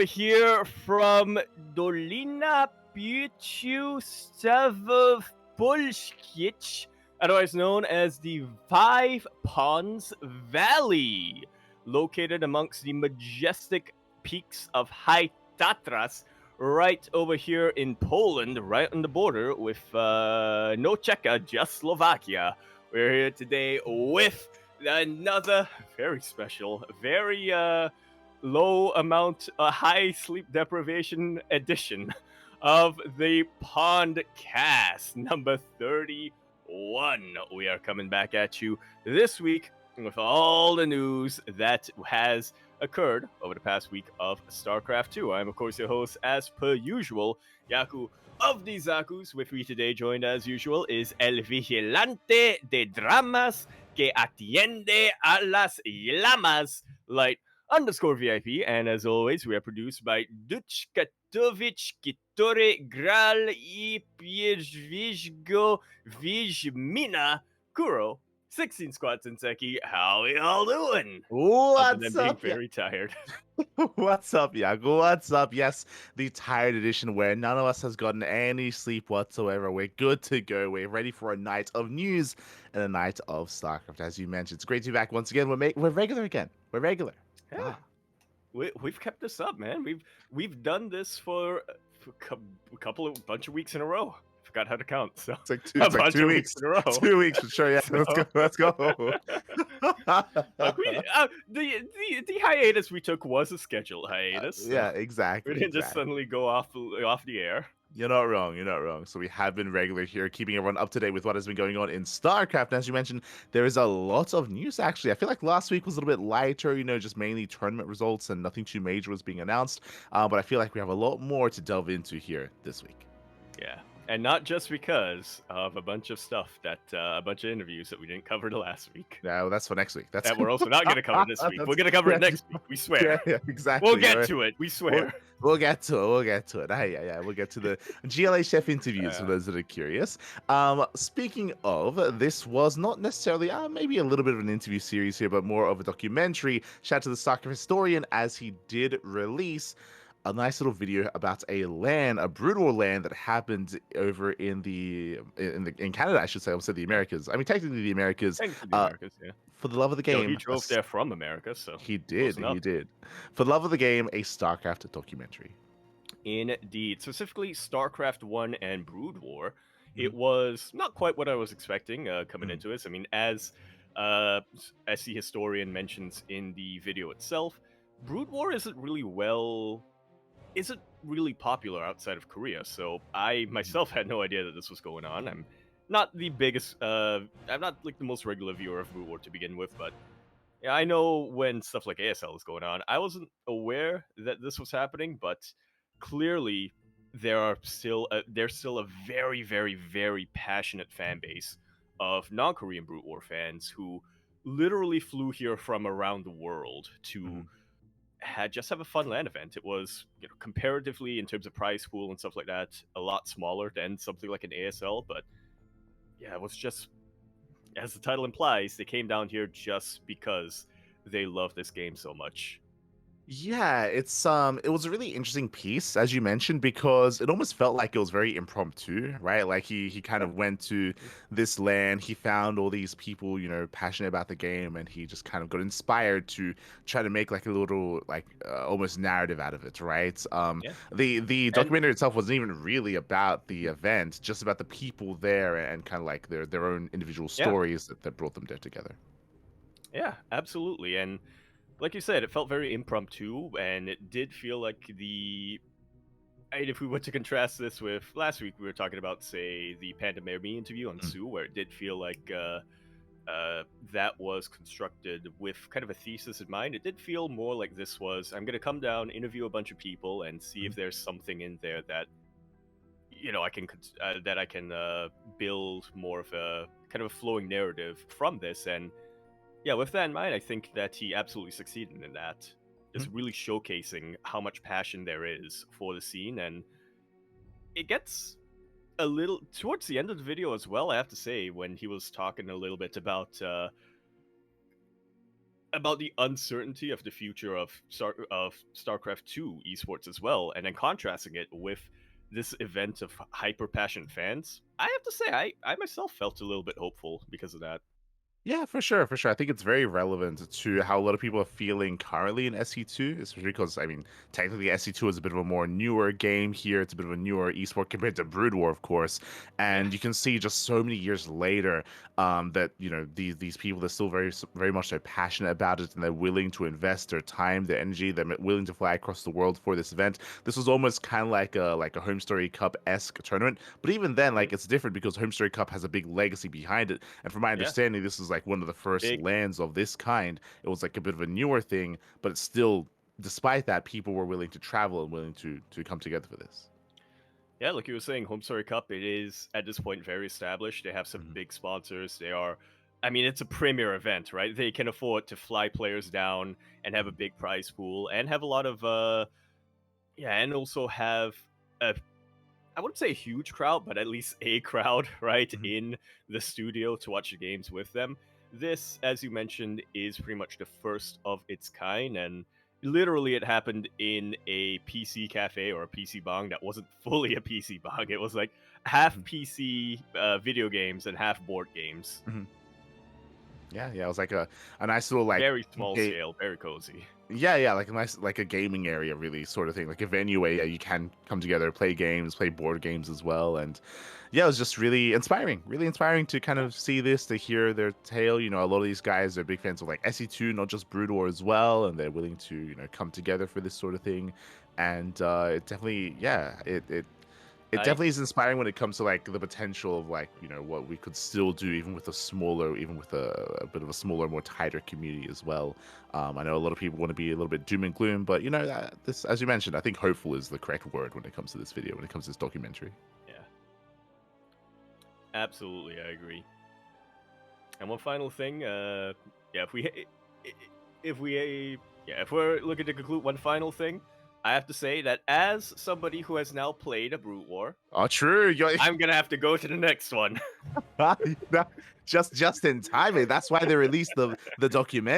over here from Dolina Pichu Stavopolskic, otherwise known as the Five Ponds Valley, located amongst the majestic peaks of High Tatras, right over here in Poland, right on the border with no Czechia, just Slovakia. We're here today with another very special, very low amount, high sleep deprivation edition of the PondCast number 31. We are coming back at you this week with all the news that has occurred over the past week of StarCraft 2. I'm, of course, your host, as per usual, Yaku of the Zakus. With me today, joined as usual, is El Vigilante de Dramas que atiende a las llamas, Light_VIP. And as always, we are produced by Duchkatovic, Kitore, Gral, I Piezvizgo, Vizmina, Kuro, 16 Squats and Seki. How we all doing? What's up? Very tired. What's up, Yago? What's up? Yes, the tired edition where none of us has gotten any sleep whatsoever. We're good to go. We're ready for a night of news and a night of StarCraft. As you mentioned, it's great to be back once again. We're regular again. We're regular. Yeah. Wow. We've kept this up, man. We've done this for a bunch of weeks in a row. Forgot how to count. So it's like 2 weeks in a row. 2 weeks for sure. Yeah, So... let's go. The hiatus we took was a scheduled hiatus. Yeah, exactly. We didn't just suddenly go off the air. You're not wrong. So we have been regular here, keeping everyone up to date with what has been going on in StarCraft. And as you mentioned, there is a lot of news, actually. I feel like last week was a little bit lighter, just mainly tournament results and nothing too major was being announced. But I feel like we have a lot more to delve into here this week. Yeah. And not just because of a bunch of stuff a bunch of interviews that we didn't cover the last week. No, that's for next week. That we're also not going to cover this week. We're going to cover it next week. We swear. Yeah, exactly. We'll get to it. We swear. We'll get to it. Yeah. We'll get to the GLA chef interviews for those that are curious. Speaking of, this was not necessarily maybe a little bit of an interview series here, but more of a documentary. Shout out to the StarCraft historian as he did release a nice little video about a Brood War LAN that happened over in Canada, I should say. I would say the Americas. I mean, technically the Americas. Yeah. For the love of the game. He drove there from America, so he did. For the love of the game, a StarCraft documentary. Indeed. Specifically, StarCraft 1 and Brood War. It was not quite what I was expecting coming into it. I mean, as the historian mentions in the video itself, Brood War isn't really popular outside of Korea, so I myself had no idea that this was going on. I'm not the biggest, I'm not like the most regular viewer of Brood War to begin with, but yeah, I know when stuff like ASL is going on. I wasn't aware that this was happening, but clearly there's still a very, very, very passionate fan base of non-Korean Brood War fans who literally flew here from around the world to just have a fun LAN event. It was, comparatively in terms of prize pool and stuff like that, a lot smaller than something like an ASL, but yeah, it was just, as the title implies, they came down here just because they love this game so much. Yeah, it was a really interesting piece, as you mentioned, because it almost felt like it was very impromptu, right? Like he kind of went to this LAN, he found all these people, passionate about the game, and he just kind of got inspired to try to make like a little almost narrative out of it, right? The documentary itself wasn't even really about the event, just about the people there and kind of like their own individual stories that brought them there together. Yeah, absolutely. And like you said, it felt very impromptu, and it did feel like if we were to contrast this with last week, we were talking about, say, the Panda Mayor Me interview on Sue, where it did feel like that was constructed with kind of a thesis in mind. It did feel more like this was, I'm going to come down, interview a bunch of people, and see if there's something in there that, I can build more of a kind of a flowing narrative from this. And yeah, with that in mind, I think that he absolutely succeeded in that. Just really showcasing how much passion there is for the scene, and it gets a little towards the end of the video as well, I have to say, when he was talking a little bit about about the uncertainty of the future of StarCraft 2 esports as well, and then contrasting it with this event of hyper passionate fans, I have to say I myself felt a little bit hopeful because of that. Yeah, for sure, for sure. I think it's very relevant to how a lot of people are feeling currently in SC2, especially because, I mean, technically SC2 is a bit of a more newer game here. It's a bit of a newer esport compared to Brood War, of course. Yeah, And you can see just so many years later that, these people, they're still very much so passionate about it, and they're willing to invest their time, their energy, they're willing to fly across the world for this event. This was almost kind of like a Home Story Cup-esque tournament. But even then, mhm, like, it's different because Home Story Cup has a big legacy behind it. And from my yeah, understanding, this is like one of the first big. lands of this kind. It was like a bit of a newer thing, but it's still, despite that, people were willing to travel and willing to come together for this. Yeah, like you were saying, Home Story Cup, it is at this point very established. They have some Mhm, big sponsors. They are, I mean, it's a premier event, right? They can afford to fly players down and have a mhm, big prize pool and have a lot of, yeah, and also have a, I wouldn't say a huge crowd, but at least a crowd, right, mhm, in the studio to watch the games with them. This, as you mentioned, is pretty much the first of its kind, and literally it happened in a PC cafe or a PC bong that wasn't fully a PC bong. It was like half mhm, PC video games and half board games. mhm. Yeah, yeah, it was like a nice little like Very small gate. scale, very cozy. Yeah, yeah, like a nice, like a gaming area, really, sort of thing, like a venue where, yeah, you can come together, play games, play board games as well. And yeah, it was just really inspiring to kind Yeah, of see this, to hear their tale. A lot of these guys are big fans of like SE2, not just Brood War as well, and they're willing to, come together for this sort of thing. And it definitely, yeah, it I definitely is inspiring when it comes to like the potential of like what we could still do even with a bit of a smaller, more tighter community as well. I know a lot of people want to be a little bit doom and gloom, but this, as you mentioned, I think hopeful is the correct word when it comes to this video, when it comes to this documentary. yeah, absolutely, I agree. And one final thing, yeah, if we, yeah, if we're looking to conclude one final thing, I have to say that as somebody who has now played a Brute War, Oh, true. I'm gonna have to go to the next one. No, just in time. That's why they released the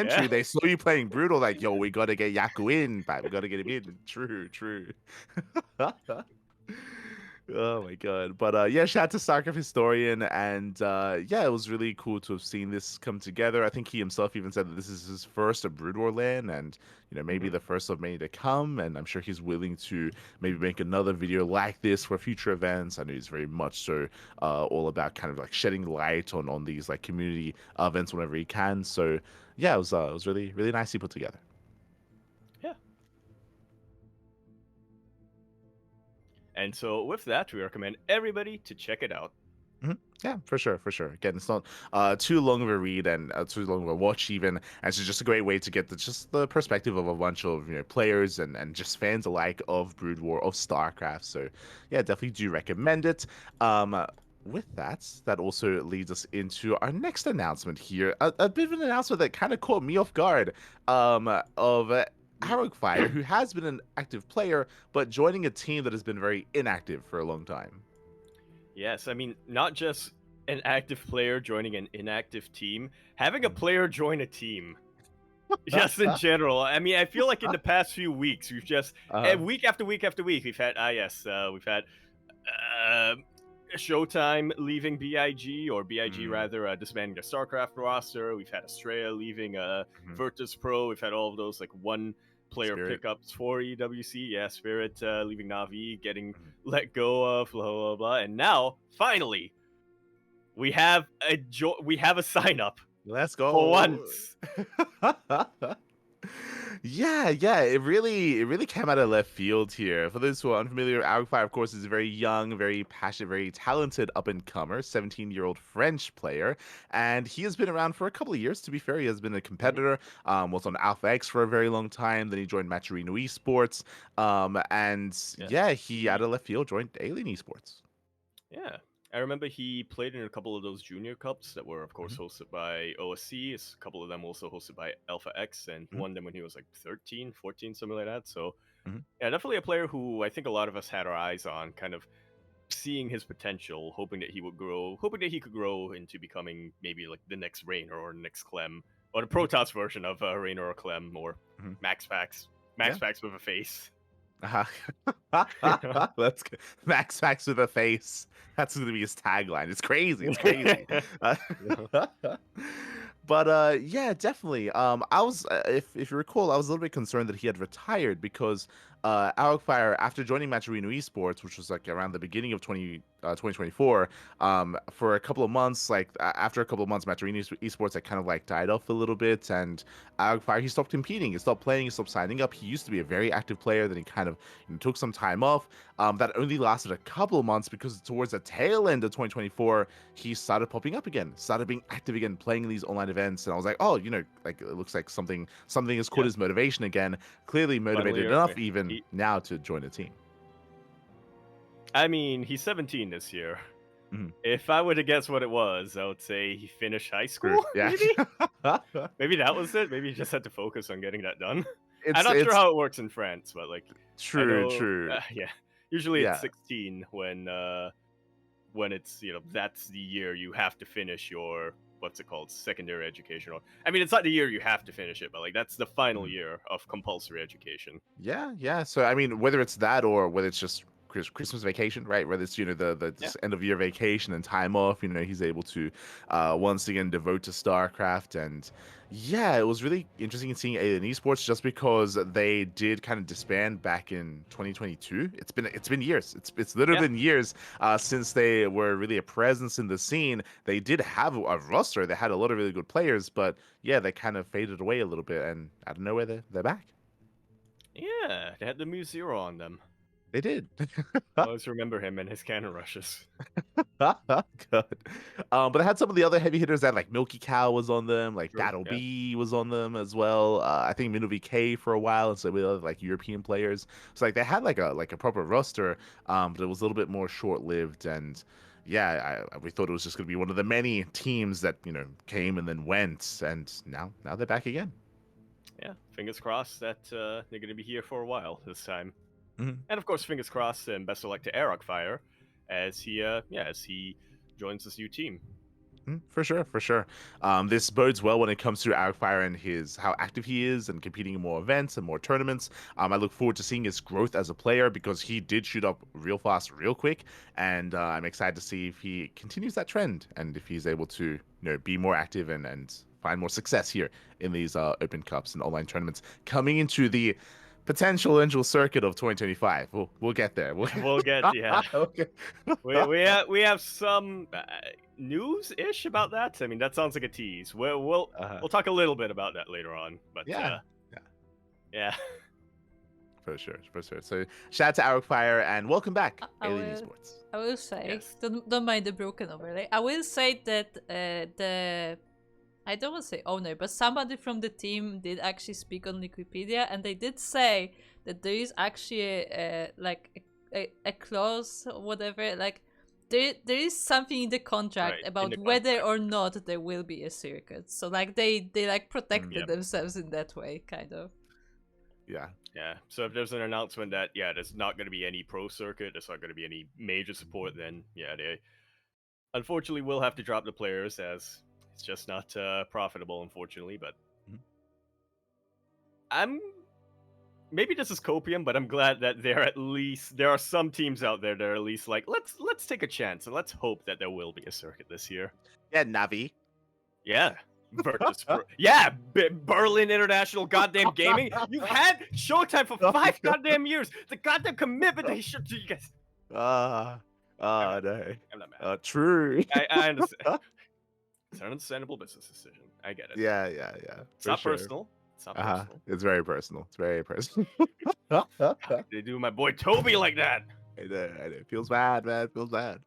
Yeah, documentary. They saw you playing brutal, like, yo, we gotta get Yaku in, but we gotta get him in. True, true. Oh my god. But yeah, shout out to Starcraft Historian, and yeah, it was really cool to have seen this come together. I think he himself even said that this is his first of Brood War land, and maybe hmm, the first of many to come. And I'm sure he's willing to maybe make another video like this for future events. I know he's very much so all about kind of like shedding light on these like community events whenever he can. So yeah, it was really really nicely put together. yeah. And so with that, we recommend everybody to check it out. Mhm. Yeah, for sure, for sure. Again, it's not too long of a read and too long of a watch, even. And it's just a great way to get just the perspective of a bunch of players and just fans alike of Brood War, of StarCraft. So yeah, definitely do recommend it. With that also leads us into our next announcement here. A bit of an announcement that kind of caught me off guard. Of Fire, who has been an active player, but joining a team that has been very inactive for a long time. Yes, I mean, not just an active player joining an inactive team, having a player join a team. Just in general, I mean, I feel like in the past few weeks, we've just Uh, week after week after week, we've had we've had uh, Showtime leaving BIG or BIG mm, rather disbanding their StarCraft roster. We've had Australia leaving mhm. Virtus Pro. We've had all of those like one player Spirit. pickups for EWC. Yeah, Spirit leaving Navi, getting Mhm. let go of, blah blah blah, and now finally we have we have a sign up Let's for go. once. Yeah, yeah, it really came out of left field here. For those who are unfamiliar, Fire, of course, is a very young, very passionate, very talented up and comer, 17-year-old French player, and he has been around for a couple of years. To be fair, he has been a Mhm. competitor. Was on Alpha X for a very long time. Then he joined Maturino Esports. And Yes, yeah, he out he of left field joined Alien Esports. Yeah. I remember he played in a couple of those junior cups that were, of course, Mhm, hosted by OSC. A couple of them also hosted by Alpha X, and he mhm, won them when he was like 13, 14, something like that. So, mhm. yeah, definitely a player who I think a lot of us had our eyes on, kind of seeing his potential, hoping that he would grow, hoping that he could grow into becoming maybe like the next Rainer or next Clem. or the Protoss version of Raynor or Clem, or Mhm. Max Packs. Yeah. Max Packs with a face. Let's go. Max Facts with a face. That's gonna be his tagline. It's crazy. It's crazy. Uh, but yeah, definitely. I was, if you recall, I was a little bit concerned that he had retired because Fire, after joining Matcherino Esports, which was like around the beginning of 2024, for a couple of months, like after a couple of months, Matcherino Esports had kind of like died off a little bit, and Fire, he stopped competing, he stopped playing, he stopped signing up. He used to be a very active player, then he kind of took some time off. That only lasted a couple of months because towards the tail end of 2024, he started popping up again, started being active again, playing in these online events, and I was like, oh, like it looks like something has caught Yeah. his motivation again. Clearly motivated Finally, enough even he- now to join the team. I mean, he's 17 this year. Mhm. If I were to guess what it was, I would say he finished high True. school. Yeah. Maybe maybe that was it. Maybe he just had to focus on getting that done. I'm it's not sure it's how it works in France, but like I true, know, true. yeah. Usually it's Yeah. 16 when it's that's the year you have to finish your what's it called, secondary education. Or I mean, it's not the year you have to finish it, but like that's the final Mhm. year of compulsory education. Yeah, yeah. So I mean, whether it's that or whether it's just Christmas vacation, right? Whether it's the Yeah. end of year vacation and time off, he's able to once again devote to StarCraft. And yeah, it was really interesting seeing Alien Esports just because they did kind of disband back in 2022. It's been years. It's literally Yeah. been years since they were really a presence in the scene. They did have a roster. They had a lot of really good players, but yeah, they kind of faded away a little bit. And out of nowhere, they're back. Yeah, they had the Mu Zero on them. They did. I always remember him and his cannon rushes. Good. But I had some of the other heavy hitters that like Milky Cow was on them, like True. Daddle Yeah. B was on them as well. I think Minu VK for a while, and so with other like European players. So like they had like a proper roster, but it was a little bit more short lived. And yeah, we thought it was just going to be one of the many teams that came and then went, and now they're back again. Yeah. Fingers crossed that they're going to be here for a while this time. Mhm. And of course, fingers crossed and best of luck to Fire as he joins this new team. For sure, for sure. This bodes well when it comes to Fire and how active he is and competing in more events and more tournaments. I look forward to seeing his growth as a player because he did shoot up real fast, real quick, and I'm excited to see if he continues that trend and if he's able to be more active and find more success here in these Open Cups and online tournaments coming into the potential angel circuit of 2025. We'll get there. We'll get Okay. we have some news-ish about that. I mean, that sounds like a tease. We'll talk a little bit about that later on. But yeah. Yeah. For sure, for sure. So shout out to Fire and welcome back, Alien Esports. I will say, Yes. don't mind the broken overlay. I will say that I don't want to say owner, but somebody from the team did actually speak on Wikipedia, and they did say that there is actually a clause, or whatever, like there is something in the contract Right, about whether or not there will be a circuit. So like they like protected Yep. themselves in that way, kind of. Yeah. Yeah. So if there's an announcement that there's not going to be any pro circuit, there's not going to be any major support, then they unfortunately will have to drop the players as it's just not profitable, unfortunately. But maybe this is copium, but I'm glad that there are some teams out there that are at least like let's take a chance and let's hope that there will be a circuit this year. Yeah, Navi. Yeah. Berlin International goddamn Gaming. You've had Showtime for 5 goddamn years. The goddamn commitment they should to you guys. No. I'm not mad. True. I understand. It's an understandable business decision. I get it. Yeah. It's not personal. It's not personal. It's very personal. It's very personal. They do my boy Toby like that. I know. It feels bad, man. It feels bad.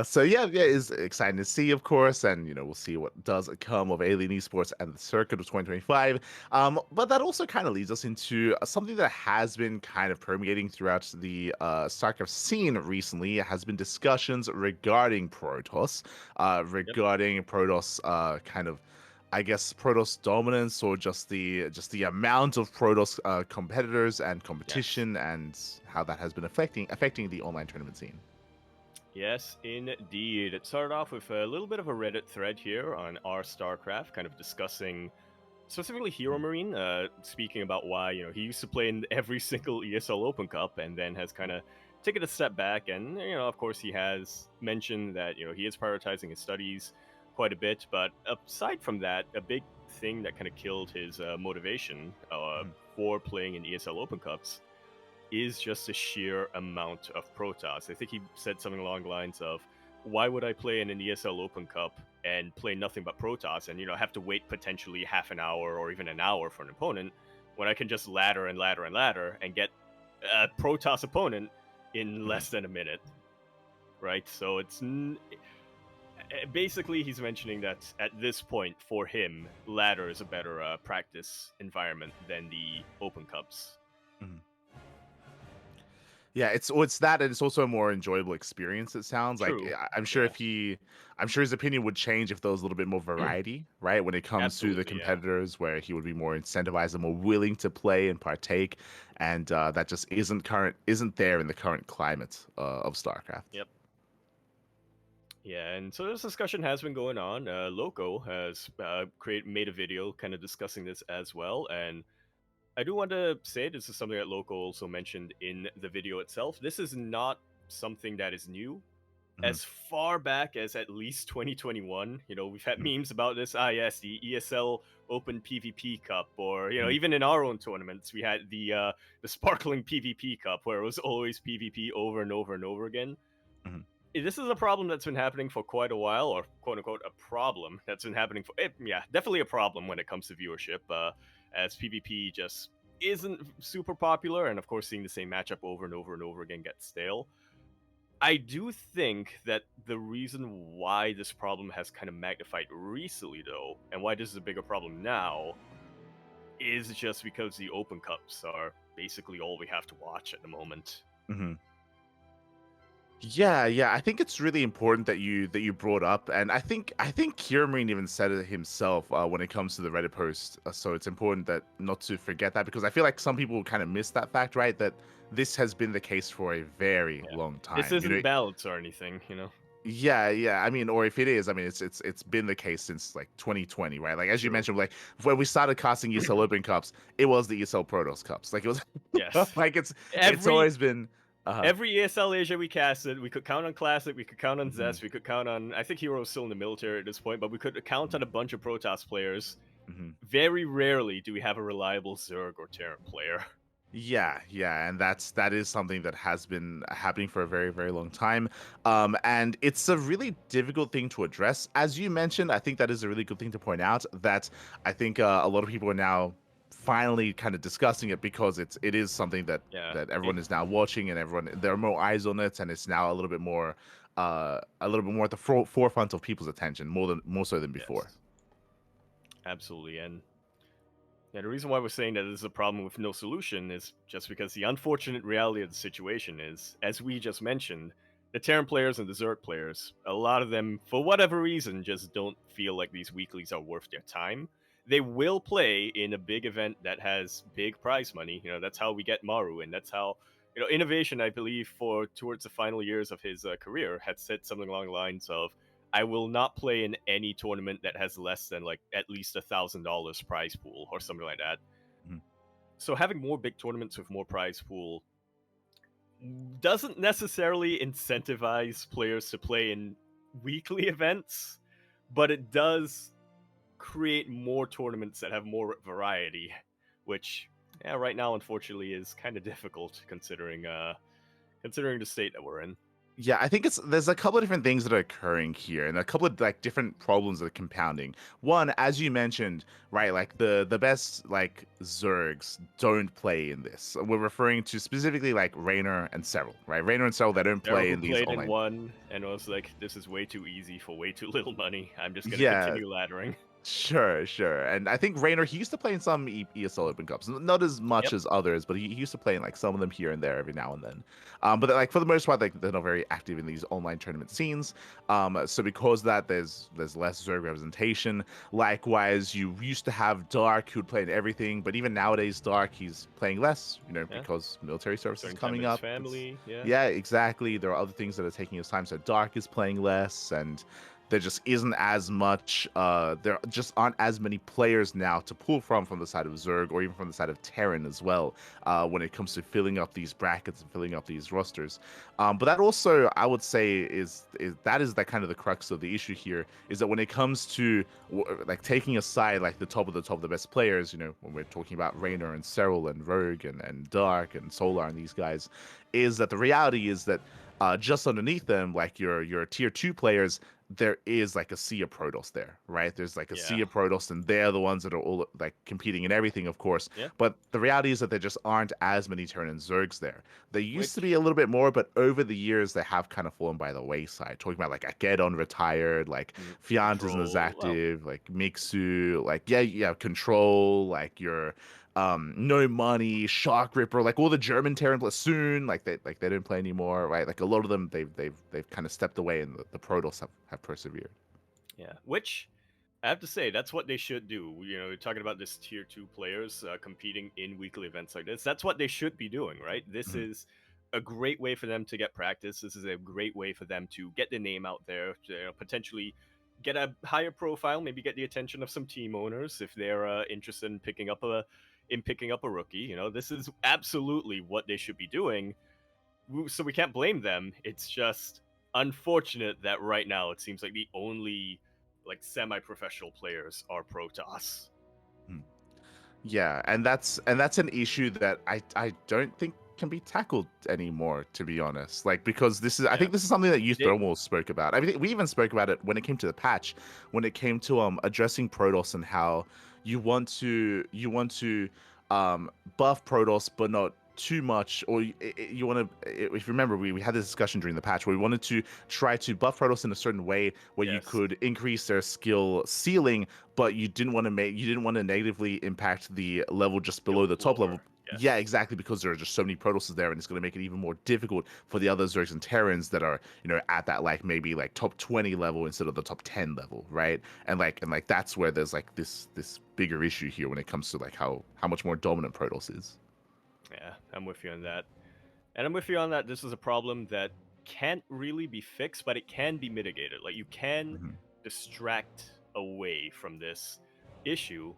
So yeah, it's exciting to see, of course, and we'll see what does come of Alien Esports and the circuit of 2025. But that also kind of leads us into something that has been kind of permeating throughout the StarCraft scene recently. It has been discussions regarding Protoss, regarding Protoss, kind of, I guess, Protoss dominance, or just the amount of Protoss competitors and competition, and how that has been affecting the online tournament scene. Yes, indeed. It started off with a little bit of a Reddit thread here on our StarCraft, kind of discussing specifically Hero Marine, speaking about why he used to play in every single ESL Open Cup and then has kind of taken a step back. And of course, he has mentioned that he is prioritizing his studies quite a bit. But aside from that, a big thing that kind of killed his motivation for playing in ESL Open Cups is just the sheer amount of Protoss. I think he said something along the lines of, why would I play in an ESL Open Cup and play nothing but Protoss and have to wait potentially half an hour or even an hour for an opponent when I can just ladder and ladder and ladder and get a Protoss opponent in less than a minute, right? So it's basically he's mentioning that at this point for him, ladder is a better practice environment than the Open Cups. Yeah, it's that, and it's also a more enjoyable experience. It sounds like True. I'm sure I'm sure his opinion would change if there was a little bit more variety, right? When it comes to the Absolutely, yeah. competitors, where he would be more incentivized and more willing to play and partake, and that just isn't there in the current climate of StarCraft. Yep. Yeah, and so this discussion has been going on. Loco has made a video kind of discussing this as well, and I do want to say this is something that Loco also mentioned in the video itself. This is not something that is new. As far back as at least 2021, we've had memes about this. Yes, the ESL Open PvP Cup, or even in our own tournaments, we had the Sparkling PvP Cup, where it was always PvP over and over and over again. This is a problem that's been happening for quite a while, or quote unquote a problem that's been happening for definitely a problem when it comes to viewership, as PvP just isn't super popular, and of course seeing the same matchup over and over and over again gets stale. I do think that the reason why this problem has kind of magnified recently, though, and why this is a bigger problem now, is just because the Open Cups are basically all we have to watch at the moment. Yeah, I think it's really important that you brought up, and I think Kiermarine even said it himself when it comes to the Reddit post. So it's important that not to forget that, because I feel like some people kind of miss that fact, right? That this has been the case for a very long time. This isn't balance or anything, Yeah. I mean, or if it is, I mean, it's been the case since like 2020, right? Like as you mentioned, like when we started casting ESL Open Cups, it was the ESL Protoss Cups. Like it was, like it's always been. Every ESL Asia we casted, we could count on Classic, we could count on Zest, we could count on, I think Hero was still in the military at this point, but we could count on a bunch of Protoss players. Very rarely do we have a reliable Zerg or Terran player. Yeah, and that is something that has been happening for a very, very long time. And it's a really difficult thing to address. As you mentioned, I think that is a really good thing to point out, that I think a lot of people are now finally kind of discussing it, because it is something that everyone is now watching, and there are more eyes on it, and it's now a little bit more at the forefront of people's attention, more so than before. Yes. Absolutely. And the reason why we're saying that this is a problem with no solution is just because the unfortunate reality of the situation is, as we just mentioned, the Terran players and the Zerg players, a lot of them, for whatever reason, just don't feel like these weeklies are worth their time. They will play in a big event that has big prize money. That's how we get Maru, and that's how Innovation, I believe, towards the final years of his career, had said something along the lines of, I will not play in any tournament that has less than like at least $1,000 prize pool or something like that. So having more big tournaments with more prize pool doesn't necessarily incentivize players to play in weekly events, but it does create more tournaments that have more variety, which right now unfortunately is kind of difficult considering the state that we're in. Yeah, I think there's a couple of different things that are occurring here, and a couple of like different problems that are compounding. One, as you mentioned, right, like the best like Zergs don't play in this. We're referring to specifically like Raynor and Serral, right? Raynor and Serral, they don't play in these played online. In one, and it was like, this is way too easy for way too little money. I'm just gonna continue laddering. Sure. And I think Raynor, he used to play in some ESL Open Cups, not as much Yep. as others, but he used to play in like some of them here and there every now and then. But like for the most part, like they're not very active in these online tournament scenes. So because of that, there's less Zerg representation. Likewise, you used to have Dark who'd play in everything, but even nowadays, Dark he's playing less, Yeah. because military service is Certain time coming with his up. family. Yeah. Yeah, exactly. There are other things that are taking his time. So Dark is playing less, and there just isn't as much. There just aren't as many players now to pull from the side of Zerg or even from the side of Terran as well. When it comes to filling up these brackets and filling up these rosters. But that also, I would say, is that kind of the crux of the issue here. Is that when it comes to like taking aside like the top of the best players, when we're talking about Raynor and Serral and Rogue and Dark and Solar and these guys, is that the reality is that just underneath them, like your tier 2 players, there is like a sea of Protoss there, right? There's like a sea Yeah. of Protoss, and they're the ones that are all like competing in everything, of course. Yeah. But the reality is that there just aren't as many Terran and Zergs there. There used to Which- be a little bit more, but over the years they have kind of fallen by the wayside. Talking about like Ageddon retired, like Fiant isn't as Control, well, active, like Mixu, like yeah, Control, like your No Money, Shock Ripper, like all the German Terran Platoon, like they didn't play anymore, right? Like a lot of them they've kind of stepped away, and the Protoss have persevered. yeah. Which I have to say, that's what they should do. You're talking about this tier 2 players competing in weekly events like this. That's what they should be doing, right? This Mhm. is a great way for them to get practice. This is a great way for them to get the name out there, to potentially get a higher profile, maybe get the attention of some team owners if they're interested in picking up a rookie. This is absolutely what they should be doing. So we can't blame them. It's just unfortunate that right now it seems like the only like semi-professional players are Protoss. Yeah, and that's an issue that I don't think can be tackled anymore, to be honest. Like, because I Yeah. think this is something that Youth They- Thermal spoke about. I mean, we even spoke about it when it came to the patch, when it came to addressing Protoss and how you want to buff Protoss but not too much, or you want to, if you remember, we had this discussion during the patch where we wanted to try to buff Protoss in a certain way where you Yes. could increase their skill ceiling, but you didn't want to negatively impact the level just below the top floor, level. yes. Yeah, exactly, because there are just so many Protosses there, and it's going to make it even more difficult for the other Zergs and Terrans that are, at that like maybe like top 20 level instead of the top 10 level, right? And that's where there's like this bigger issue here when it comes to like how much more dominant Protoss is. Yeah, I'm with you on that. And I'm with you on that. This is a problem that can't really be fixed, but it can be mitigated. Like, you can Mhm. distract away from this issue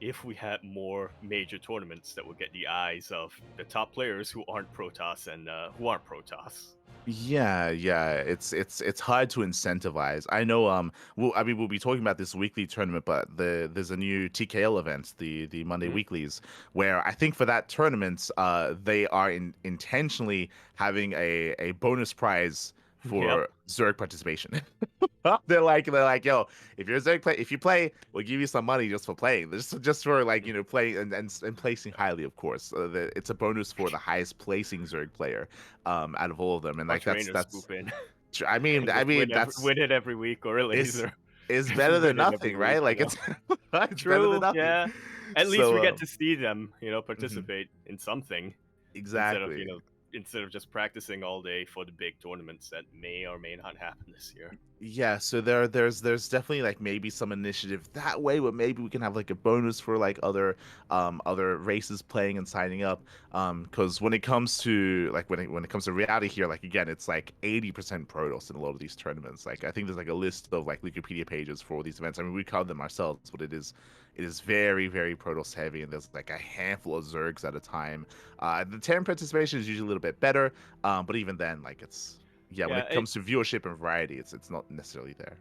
if we had more major tournaments that would get the eyes of the top players who aren't Protoss and who aren't Protoss. Yeah, it's hard to incentivize. I know we'll be talking about this weekly tournament, but there's a new TKL event, the Monday Mhm. weeklies, where I think for that tournament they are intentionally having a bonus prize for Yep. Zerg participation. They're like, yo, if you're a Zerg if you play, we'll give you some money just for playing. Just for like playing and placing highly, of course. It's a bonus for the highest placing Zerg player out of all of them, and like Watch that's Raynor swoop in. I mean Just that's win it every week, or a is laser. is better Win than it every nothing, right? week, Like it's it's better than True, nothing. yeah. At least we So get to see them, participate in something exactly. instead of just practicing all day for the big tournaments that may or may not happen this year. Yeah, so there's definitely like maybe some initiative that way, but maybe we can have like a bonus for like other races playing and signing up. Because when it comes to like when it comes to reality here, like again, it's like 80% Protoss in a lot of these tournaments. Like I think there's like a list of like Wikipedia pages for all these events. I mean, we cover them ourselves, but it is very, very Protoss heavy, and there's like a handful of Zergs at a time. The Terran participation is usually a little bit better, but even then, like it's when Yeah, it comes to viewership and variety, it's not necessarily there.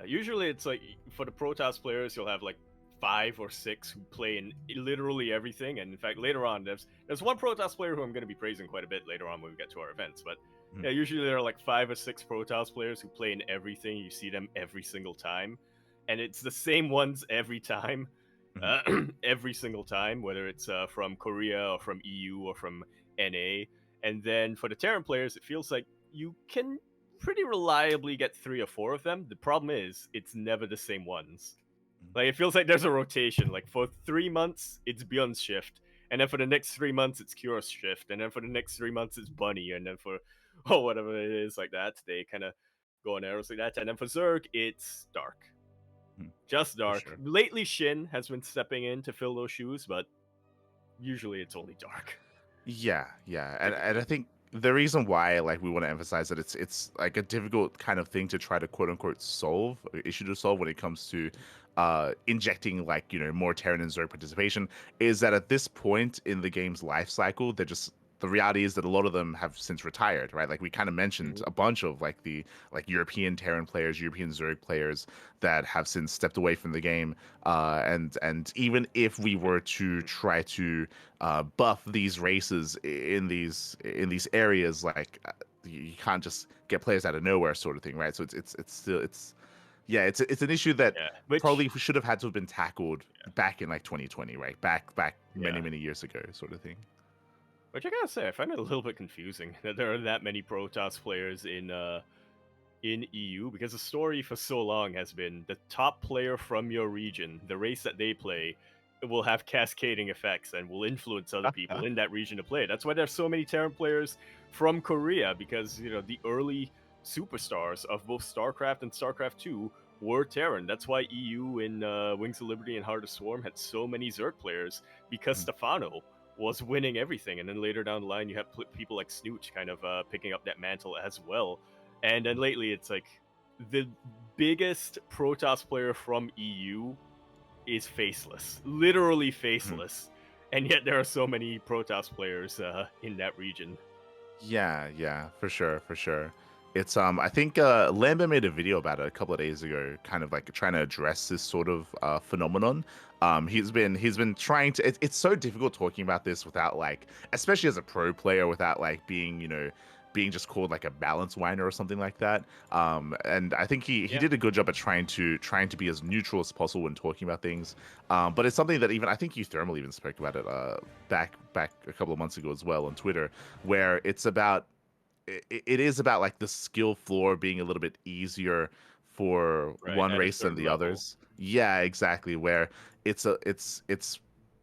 usually it's like for the Protoss players, you'll have like 5 or 6 who play in literally everything. And in fact, later on, there's one Protoss player who I'm going to be praising quite a bit later on when we get to our events. But yeah, usually there are like 5 or 6 Protoss players who play in everything. You see them every single time, and it's the same ones every time. Every single time, whether it's from Korea or from EU or from NA. And then for the Terran players, it feels like you can pretty reliably get 3 or 4 of them. The problem is, it's never the same ones. Like it feels like there's a rotation. Like for 3 months it's Beyond's shift, and then for the next 3 months it's Cure's shift, and then for the next 3 months it's Bunny, and then for whatever it is like that, they kind of go on arrows like that, and then for Zerg it's Dark, Mhm. just For Dark. sure. Lately Shin has been stepping in to fill those shoes, but usually it's only Dark. Yeah, yeah, and I think the reason why like we want to emphasize that it's like a difficult kind of thing to try to quote unquote solve issue to solve when it comes to injecting like more Terran and Zerg participation is that at this point in the game's life cycle they're just the reality is that a lot of them have since retired, right? Like we kind of mentioned a bunch of like the like European Terran players, European Zerg players that have since stepped away from the game, and even if we were to try to buff these races in these areas, like you can't just get players out of nowhere, sort of thing, right? So it's still yeah, it's an issue that Yeah, which probably should have had to have been tackled back in like 2020, right? Back yeah, many years ago, sort of thing. which I gotta say I find it a little bit confusing that there are that many Protoss players in EU, because the story for so long has been the top player from your region, the race that they play, will have cascading effects and will influence other people in that region to play. That's why there's so many Terran players from Korea, because the early superstars of both StarCraft and StarCraft 2 were Terran. That's why EU in Wings of Liberty and Heart of Swarm had so many Zerg players, because Mhm. Stefano was winning everything, and then later down the line you have people like Snoot kind of picking up that mantle as well. And then lately, it's like the biggest Protoss player from EU is faceless, literally faceless, and yet there are so many Protoss players in that region. Yeah, for sure, for sure. It's I think Lambda made a video about it a couple of days ago, kind of like trying to address this sort of phenomenon. He's been trying to. It's so difficult talking about this without like, especially as a pro player, without like being being just called like a balance whiner or something like that. And I think he Yeah, did a good job at trying to be as neutral as possible when talking about things. But it's something that even I think you Thermal even spoke about it back a couple of months ago as well on Twitter, where it is about like the skill floor being a little bit easier for right. one At a race than certain the level. others. Yeah, exactly. Where it's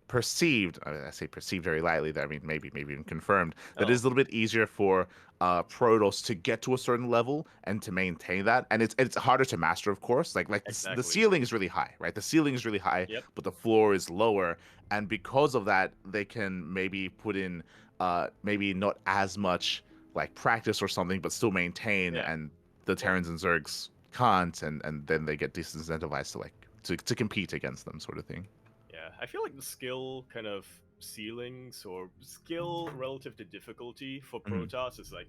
perceived. I say perceived very lightly. That I mean maybe even confirmed that it Oh, is a little bit easier for Protoss to get to a certain level and to maintain that, and it's harder to master, of course. Like the exactly. ceiling is really high, right? The ceiling is really high, Yep. but the floor is lower, and because of that, they can maybe put in maybe not as much like practice or something, but still maintain, Yeah. and the Well, Terrans and Zergs can't, and then they get disincentivized to like to compete against them, sort of thing. yeah. I feel like the skill kind of ceilings or skill relative to difficulty for Hmm. Protoss is like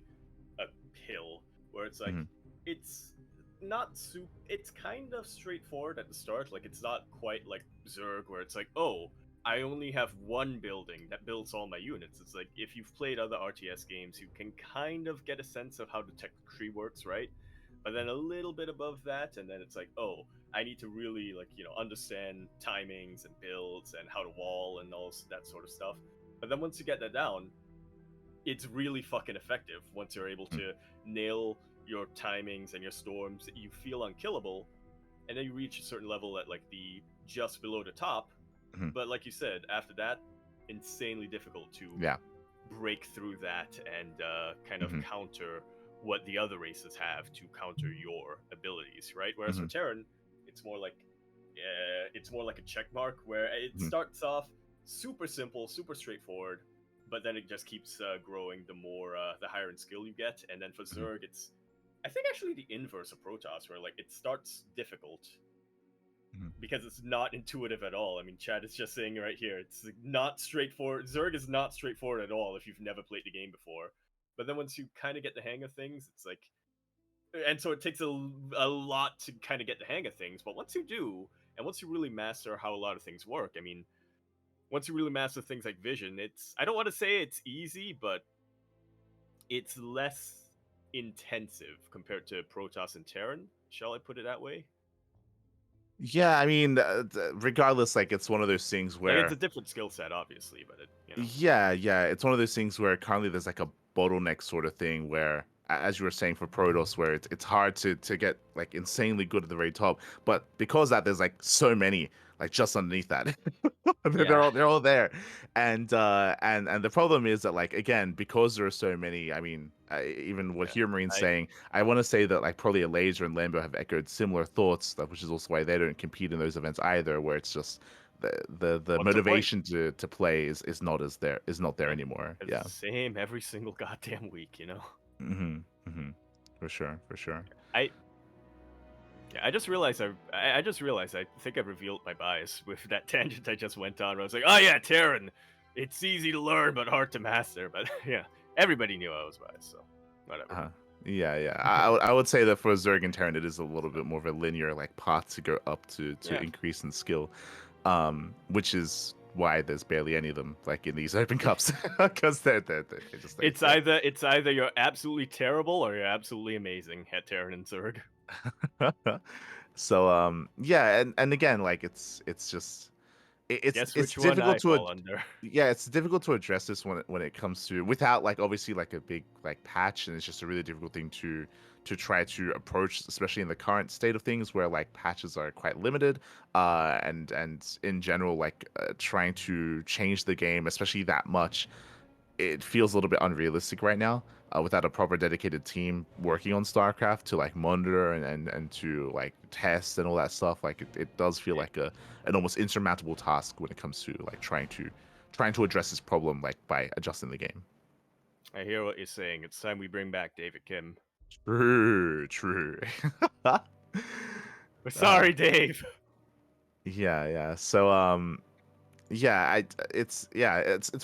a hill, where it's like Hmm. it's not super, it's kind of straightforward at the start. Like it's not quite like Zerg, where it's like, oh, I only have one building that builds all my units. It's like if you've played other RTS games, you can kind of get a sense of how the tech tree works, right? But then a little bit above that, and then it's like, oh, I need to really like understand timings and builds and how to wall and all that sort of stuff. But then once you get that down, it's really fucking effective once you're able to nail your timings and your storms. You feel unkillable, and then you reach a certain level at like the just below the top. Hmm. But like you said, after that, insanely difficult to Yeah. break through that and kind of Hmm. counter what the other races have to counter your abilities, right? Whereas for Hmm. Terran, it's more like a check mark where it Hmm. starts off super simple, super straightforward, but then it just keeps growing the higher in skill you get. And then for Hmm. Zerg, it's I think actually the inverse of Protoss, where like it starts difficult Hmm. because it's not intuitive at all. I mean, Chad is just saying right here, it's not straightforward. Zerg is not straightforward at all if you've never played the game before. But then once you kind of get the hang of things, it's like, and so it takes a lot to kind of get the hang of things. But once you do, and once you really master how a lot of things work, I mean, once you really master things like vision, I don't want to say it's easy, but it's less intensive compared to Protoss and Terran. Shall I put it that way? Yeah, I mean, regardless, like it's one of those things Like it's a where different skill set, obviously, but yeah, it's one of those things where currently there's like a bottleneck sort of thing where as you were saying for Protoss, where it's hard to get like insanely good at the very top, but because that there's like so many like just underneath that. Yeah. They're all there, and the problem is that like again because there are so many. I mean, even what Yeah. here Marine's I saying, I want to say that like probably a Laser and Lambo have echoed similar thoughts, which is also why they don't compete in those events either, where it's just the What's the point? motivation to play is not there Yeah. anymore. It's Yeah. the same every single goddamn week, you know. Mm-hmm. Mm-hmm. For sure. For sure. I Yeah, I just realized I think I revealed my bias with that tangent I just went on. Where I was like, oh yeah, Terran, it's easy to learn but hard to master. But yeah, everybody knew I was biased, so whatever. Uh-huh. Yeah, yeah. I would say that for Zerg and Terran, it is a little bit more of a linear like path to go up to Yeah. increase in skill, which is why there's barely any of them like in these open cups because they're just It's either you're absolutely terrible or you're absolutely amazing at Terran and Zerg. So yeah, and again like it's just Guess it's which one difficult I to fall under. yeah, it's difficult to address this when it comes to without like obviously like a big like patch, and it's just a really difficult thing to try to approach, especially in the current state of things where like patches are quite limited, and in general like trying to change the game, especially that much, it feels a little bit unrealistic right now. Without a proper dedicated team working on StarCraft to like monitor and to like test and all that stuff, like it does feel like an almost insurmountable task when it comes to like trying to address this problem like by adjusting the game. I hear what you're saying. It's time we bring back David Kim. True, true. We're uh, sorry, Dave. yeah, yeah. So yeah, it's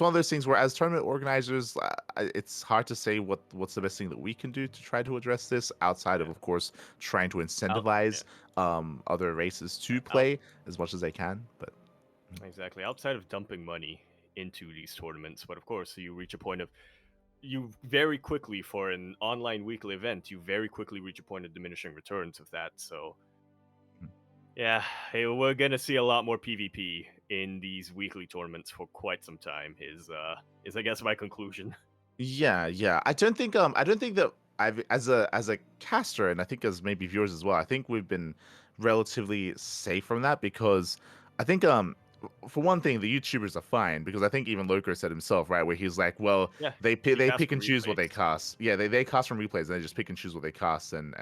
one of those things where as tournament organizers, it's hard to say what's the best thing that we can do to try to address this outside Yeah. of course trying to Out, yeah. incentivize other races to Out, play as much as they can. But exactly. Outside of dumping money into these tournaments, but of course you reach a point of you very quickly for an online weekly event, you very quickly reach a point of diminishing returns of that. So yeah, hey, we're gonna see a lot more PvP in these weekly tournaments for quite some time. Is I guess my conclusion. yeah, yeah, I don't think that I've as a caster, and I think as maybe viewers as well, I think we've been relatively safe from that because I think for one thing, the YouTubers are fine because I think even Loco said himself, right, where he's like, well, Yeah, they you cast pick for and choose what they replays. cast. Yeah, they cast from replays and they just pick and choose what they cast, and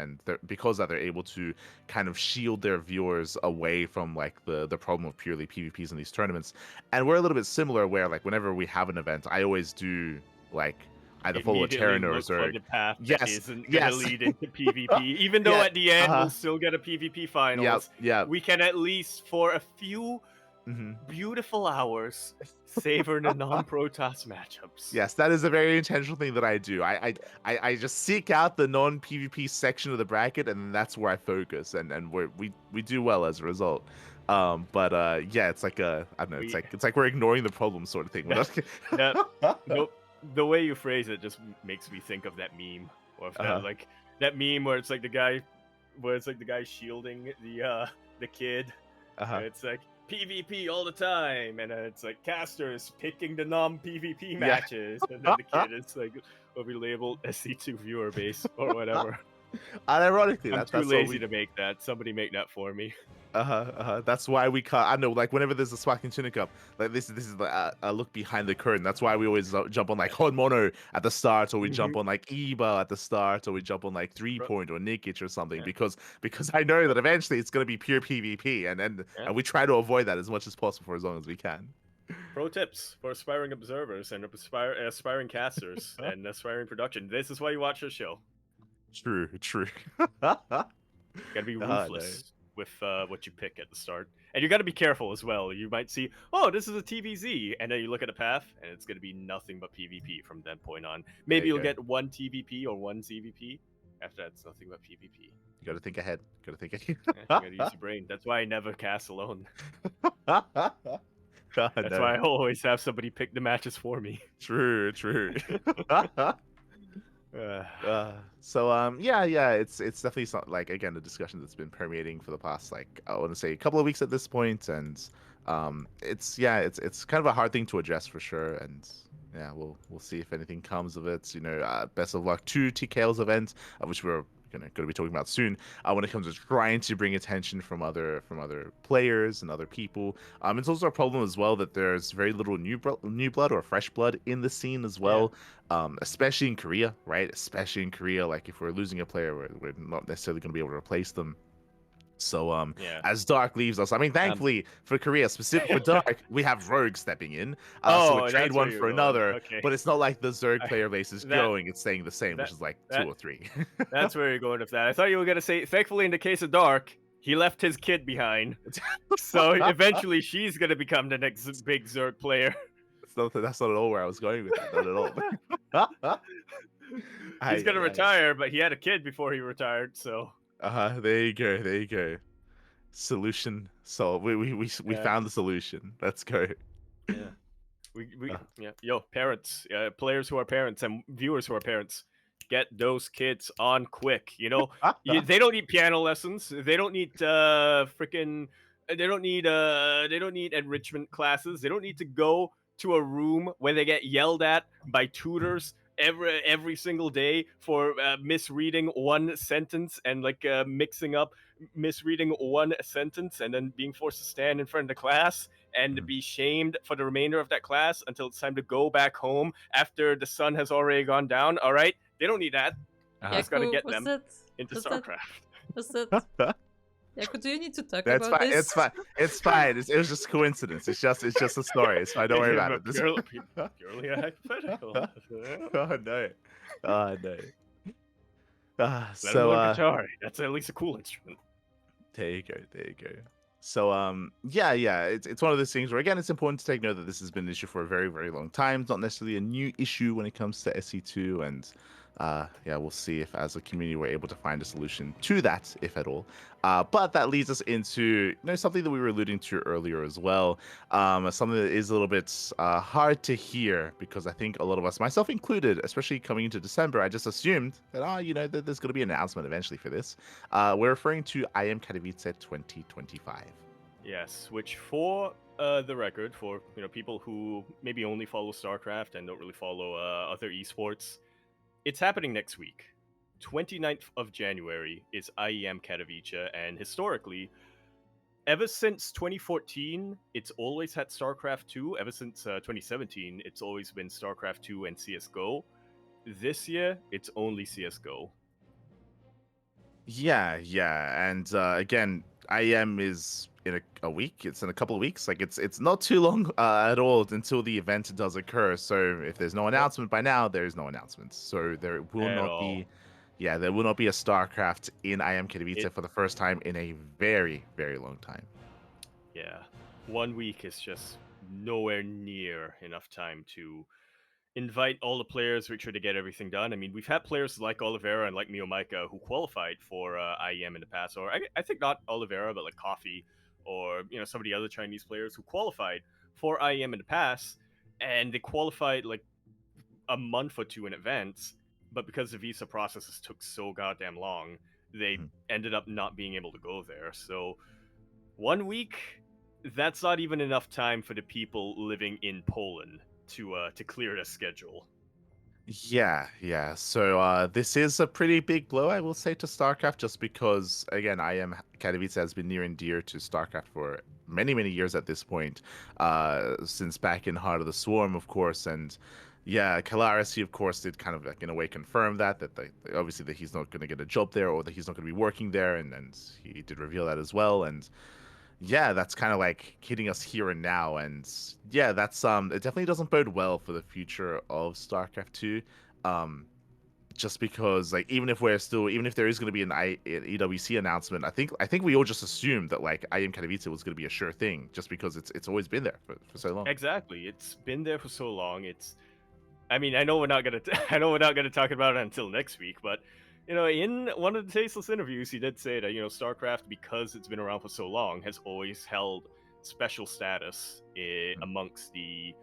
because that they're able to kind of shield their viewers away from like the problem of purely PvPs in these tournaments. And we're a little bit similar where like whenever we have an event, I always do like either follow a Immediately Terran or a look for Zerg. the path that Yes, isn't gonna yes, lead into PvP. Even though yeah, at the end uh-huh, we'll still get a PvP yep, finals, yep. we can at least for a few Hmm. beautiful hours savor the non-Protoss matchups. Yes, that is a very intentional thing that I do. I just seek out the non PvP section of the bracket, and that's where I focus, and we do well as a result. But yeah, it's like I don't know, We it's like we're ignoring the problem sort of thing. We're that not. nope. The way you phrase it just makes me think of that meme, or if Uh-huh. that like that meme where it's like the guy, where it's like the guy shielding the kid. Uh-huh. And it's like PvP all the time, and it's like casters picking the non-PvP Yeah. matches, and then the kid is like will be labeled SC2 viewer base or whatever. And ironically, I'm too that's what lazy we. to make that. Somebody make that for me. That's why we cut. I know, like whenever there's a Sparking Tunic up, like this is like a look behind the curtain. That's why we always jump on like Hot Mono at the start, or we jump on like Eba at the start, or we jump on like 3 Point or Nikic or something, Yeah. because I know that eventually it's gonna be pure PvP, and Yeah. we try to avoid that as much as possible for as long as we can. Pro tips for aspiring observers and aspiring casters and aspiring production. This is why you watch this show. True, true. Gotta be Ah, ruthless with what you pick at the start, and you gotta be careful as well. You might see, oh, this is a TVZ, and then you look at the path, and it's gonna be nothing but PvP from that point on. Maybe you you'll go. get one TVP or one ZVP. After that, it's nothing but PvP. You gotta think ahead. Gotta think ahead. You gotta use your brain. That's why I never cast alone. God, That's no. why I always have somebody pick the matches for me. True, true. Uh, Yeah, it's definitely like again a discussion that's been permeating for the past like I want to say a couple of weeks at this point, and it's kind of a hard thing to address for sure, and yeah, we'll see if anything comes of it. Best of luck to TKL's event, which we're going to be talking about soon. When it comes to trying to bring attention from other players and other people, it's also a problem as well that there's very little new blood or fresh blood in the scene as Yeah. well. Especially in Korea, right? Especially in Korea, like if we're losing a player, we're not necessarily going to be able to replace them. So Yeah. as Dark leaves us, I mean, thankfully for Korea, specific for Dark, we have Rogue stepping in. So we Oh, trade that's where one you're for going. another, Okay. but it's not like the Zerg player base is That growing; it's staying the same, that which is like two that or three. that's where you're going with that. I thought you were gonna say, thankfully, in the case of Dark, he left his kid behind, so eventually she's gonna become the next big Zerg player. That's not at all where I was going with that. Not at all. He's gonna Aye. retire, but he had a kid before he retired, so There you go. There you go. Solution. So we yeah, found the solution. Let's go. yeah. We Uh, yeah, yo, parents, players who are parents and viewers who are parents, get those kids on quick. They don't need piano lessons. They don't need freaking. They don't need enrichment classes. They don't need to go to a room where they get yelled at by tutors every single day for misreading one sentence and like mixing up misreading one sentence and then being forced to stand in front of the class and Mhm. be shamed for the remainder of that class until it's time to go back home after the sun has already gone down. All right, they don't need that. You Uh-huh. just gotta Yaku, get them into was that, StarCraft. was that, Yaku, do you need to talk That's about fine. this? It's fine. It's fine. It was just coincidence. It's just a story. It's fine. Don't worry about it. Purely a hypothetical. Oh no. Oh no. Let him learn So guitar. That's at least a cool instrument. there you go. There you go. So yeah. It's one of those things where again it's important to take note that this has been an issue for a very, very long time. It's not necessarily a new issue when it comes to SC2 and yeah, we'll see if as a community we're able to find a solution to that, if at all. But that leads us into something that we were alluding to earlier as well. Something that is a little bit hard to hear because I think a lot of us, myself included, especially coming into December, I just assumed that that there's going to be an announcement eventually for this. We're referring to I Am Katowice 2025. Yes, which for the record, for people who maybe only follow StarCraft and don't really follow other esports, it's happening next week. 29th of January is IEM Katowice, and historically, ever since 2014, it's always had StarCraft 2. Ever since 2017, it's always been StarCraft 2 and CSGO. This year, it's only CSGO. Yeah, and again, IEM is in a week. It's in a couple of weeks. Like it's not too long at all until the event does occur. So if there's no announcement by now, there is no announcement. So there will At not all. be, yeah, there will not be a StarCraft in IEM Katowice for the first time in a very, very long time. Yeah. 1 week is just nowhere near enough time to invite all the players, make sure to get everything done. I mean, we've had players like Oliveira and like Mio Micah who qualified for IEM in the past, or I think not Oliveira, but like Coffee or some of the other Chinese players who qualified for IEM in the past, and they qualified like a month or two in advance, but because the visa processes took so goddamn long, they Mhm. ended up not being able to go there. So 1 week, that's not even enough time for the people living in Poland to clear the schedule. Yeah. So this is a pretty big blow, I will say, to StarCraft, just because again, IEM Katowice has been near and dear to StarCraft for many, many years at this point, since back in Heart of the Swarm, of course, and yeah, Kalaris, he of course did kind of like in a way confirm that obviously that he's not going to get a job there or that he's not going to be working there, and he did reveal that as well, and yeah, that's kind of like hitting us here and now, and yeah, that's it definitely doesn't bode well for the future of StarCraft 2. Just because like even if there is going to be an EWC announcement, I think we all just assumed that like IEM Katowice was going to be a sure thing just because it's always been there for so long. Exactly, it's been there for so long. I mean, I know we're not gonna I know we're not gonna talk about it until next week, but in one of the Tasteless interviews, he did say that StarCraft, because it's been around for so long, has always held special status amongst the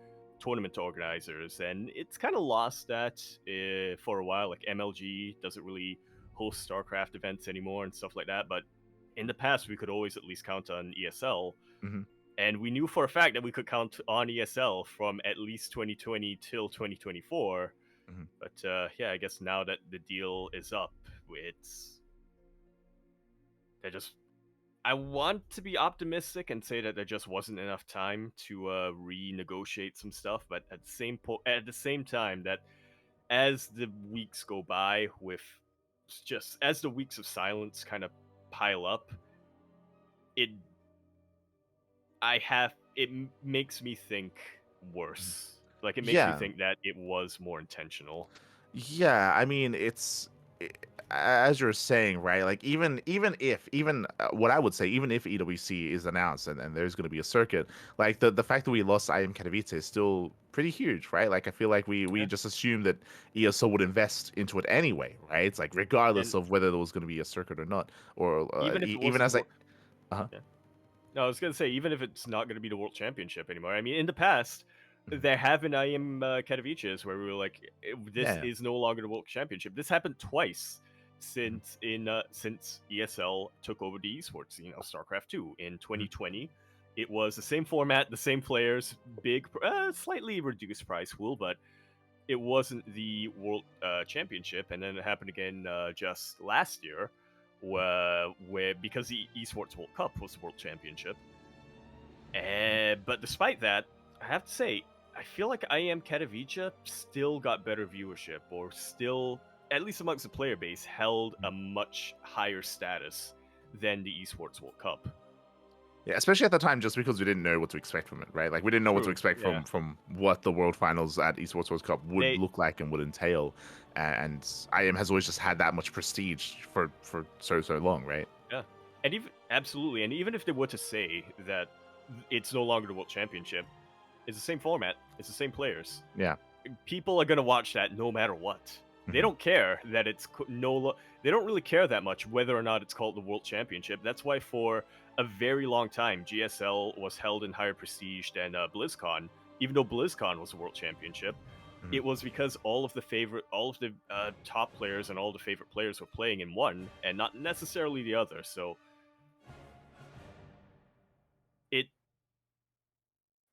tournament organizers, and it's kind of lost that for a while. Like MLG doesn't really host StarCraft events anymore and stuff like that, but in the past we could always at least count on ESL. Mhm. And we knew for a fact that we could count on ESL from at least 2020 till 2024. Mhm. But yeah, I guess now that the deal is up, it's they just. I want to be optimistic and say that there just wasn't enough time to renegotiate some stuff, but at the same time, that as the weeks go by, with just as the weeks of silence kind of pile up, it makes me think worse. Like, it makes me Yeah. think that it was more intentional. Yeah, I mean, as you're saying, right? Like even what I would say, even if EWC is announced and there's going to be a circuit, like the fact that we lost IM Katowice is still pretty huge, right? Like I feel like we Yeah. just assumed that ESO would invest into it anyway, right? It's like regardless And of whether there was going to be a circuit or not, or even if it even wasn't as the like, world, uh-huh. yeah. No, I was gonna say, even if it's not gonna be the World Championship anymore. I mean, in the past, Mhm. there have been IM Katowices where we were like, this Yeah. is no longer the World Championship. This happened twice Mhm. since ESL took over the esports scene of StarCraft 2 in Mhm. 2020. It was the same format, the same players, big, slightly reduced prize pool, but it wasn't the World Championship. And then it happened again just last year, where because the Esports World Cup was the World Championship. But despite that, I have to say, I feel like I Am Katowice still got better viewership, or still, at least amongst the player base, held a much higher status than the Esports World Cup. Yeah, especially at the time, just because we didn't know what to expect from it, right? Like we didn't know what to True, expect yeah. from what the World Finals at Esports World Cup would They look like and would entail, and IM has always just had that much prestige for so long, right? Yeah, and even absolutely, and even if they were to say that it's no longer the World Championship, it's the same format, it's the same players. Yeah. People are gonna watch that no matter what. They Mhm. don't care that they don't really care that much whether or not it's called the World Championship. That's why for a very long time GSL was held in higher prestige than BlizzCon, even though BlizzCon was a World Championship. Mhm. It was because all of the top players and all the favorite players were playing in one and not necessarily the other. So it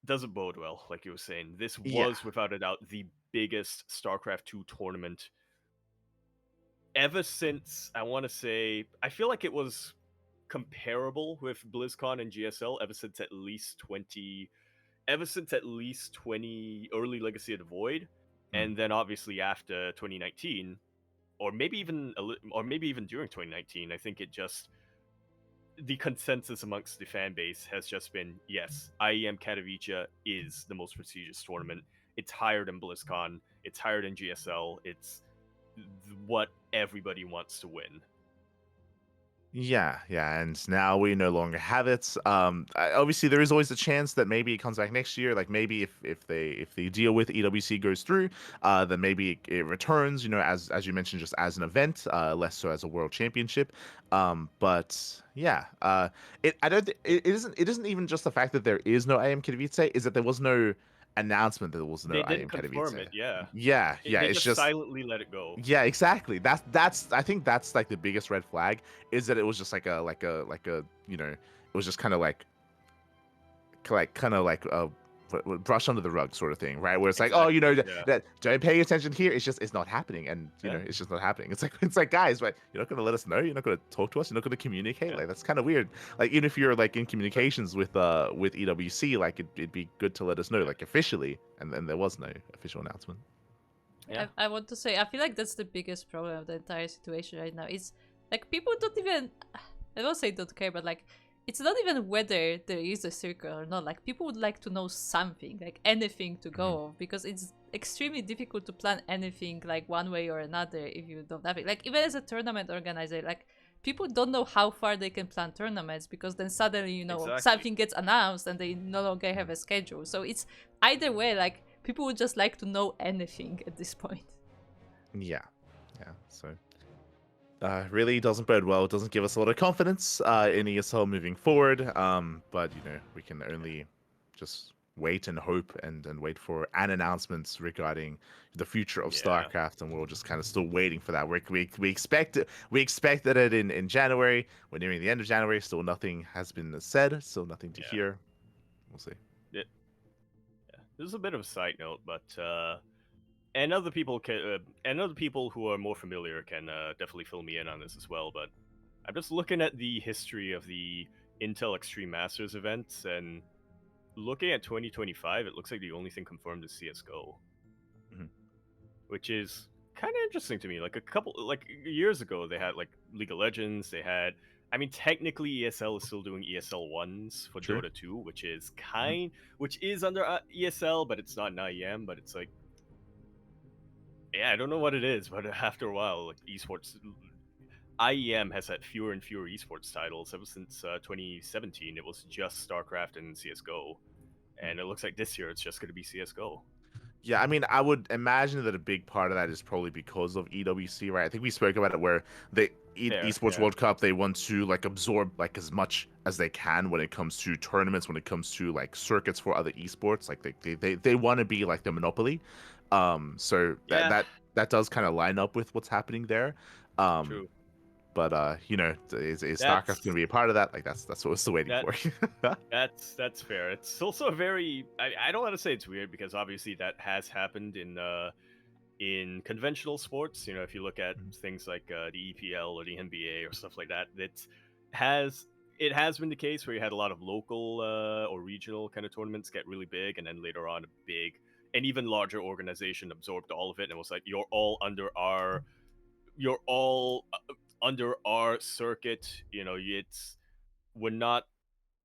doesn't bode well, like you were saying. This Yeah. was without a doubt the biggest StarCraft 2 tournament ever since, I want to say, I feel like it was comparable with BlizzCon and GSL ever since at least 20 early Legacy of the Void, Mm. and then obviously after 2019, or maybe even or maybe even during 2019. I think it just, the consensus amongst the fan base has just been, yes, IEM Katowice is the most prestigious tournament. It's higher than BlizzCon, it's higher than GSL, it's what everybody wants to win. Yeah, yeah, and now we no longer have it. Obviously, there is always a chance that maybe it comes back next year. Like maybe if the deal with EWC goes through, then maybe it returns. You know, as you mentioned, just as an event, less so as a world championship. But yeah, it I don't. It isn't even just the fact that there is no IM Katowice. Is that there was no announcement that there was no They didn't IM confirm Katowice. it, yeah. Yeah, yeah. They It's just just silently let it go. yeah, exactly. That's I think that's like the biggest red flag is that it was just like a you know, it was just kind of like brush under the rug sort of thing, right? Where it's like, oh, you know, Exactly, yeah. that don't pay attention here. It's not happening, and you know, Yeah, it's just not happening. It's like guys, right? You're not gonna let us know. You're not gonna talk to us. You're not gonna communicate. yeah. Like that's kind of weird. Like even if you're like in communications with EWC, like it'd be good to let us know, like officially, and then there was no official announcement. Yeah. I want to say, I feel like that's the biggest problem of the entire situation right now. It's like people don't even, I don't say don't care, but like it's not even whether there is a circle or not. Like people would like to know something, like anything to go off, because it's extremely difficult to plan anything like one way or another if you don't have it. Like even as a tournament organizer, like people don't know how far they can plan tournaments because then suddenly, you know, Exactly. something gets announced and they no longer have a schedule. So it's either way, like people would just like to know anything at this point. Yeah, yeah. So really doesn't bode well. It doesn't give us a lot of confidence in ESL moving forward. But you know, we can only just wait and hope and wait for an announcement regarding the future of Yeah. StarCraft, and we're just kind of still waiting for that. We expected it in January. We're nearing the end of January. Still nothing has been said. Still nothing to Yeah. hear. We'll see. It, yeah. This is a bit of a side note, but and other people who are more familiar can definitely fill me in on this as well. But I'm just looking at the history of the Intel Extreme Masters events, and looking at 2025, it looks like the only thing confirmed is CS:GO, Mhm. which is kind of interesting to me. Like a couple, like years ago, they had like League of Legends. They had, I mean, technically ESL is still doing ESL ones for True. Dota 2, which is under ESL, but it's not an IEM. But it's like, yeah, I don't know what it is, but after a while, like esports, IEM has had fewer and fewer esports titles ever since 2017. It was just StarCraft and CS:GO, and it looks like this year it's just going to be CS:GO. Yeah, I mean, I would imagine that a big part of that is probably because of EWC, right? I think we spoke about it where the Fair, Esports yeah. World Cup, they want to like absorb like as much as they can when it comes to tournaments, when it comes to like circuits for other esports. Like they want to be like the monopoly. So Yeah, that does kind of line up with what's happening there. Um, true. but you know, is StarCraft That's going to be a part of that? Like that's what we're still waiting that for. that's fair. It's also a very I don't want to say it's weird because obviously that has happened in conventional sports. You know, if you look at things like the EPL or the NBA or stuff like that, has it has been the case where you had a lot of local or regional kind of tournaments get really big, and then later on a big and even larger organization absorbed all of it and was like, you're all under our circuit. You know, we're not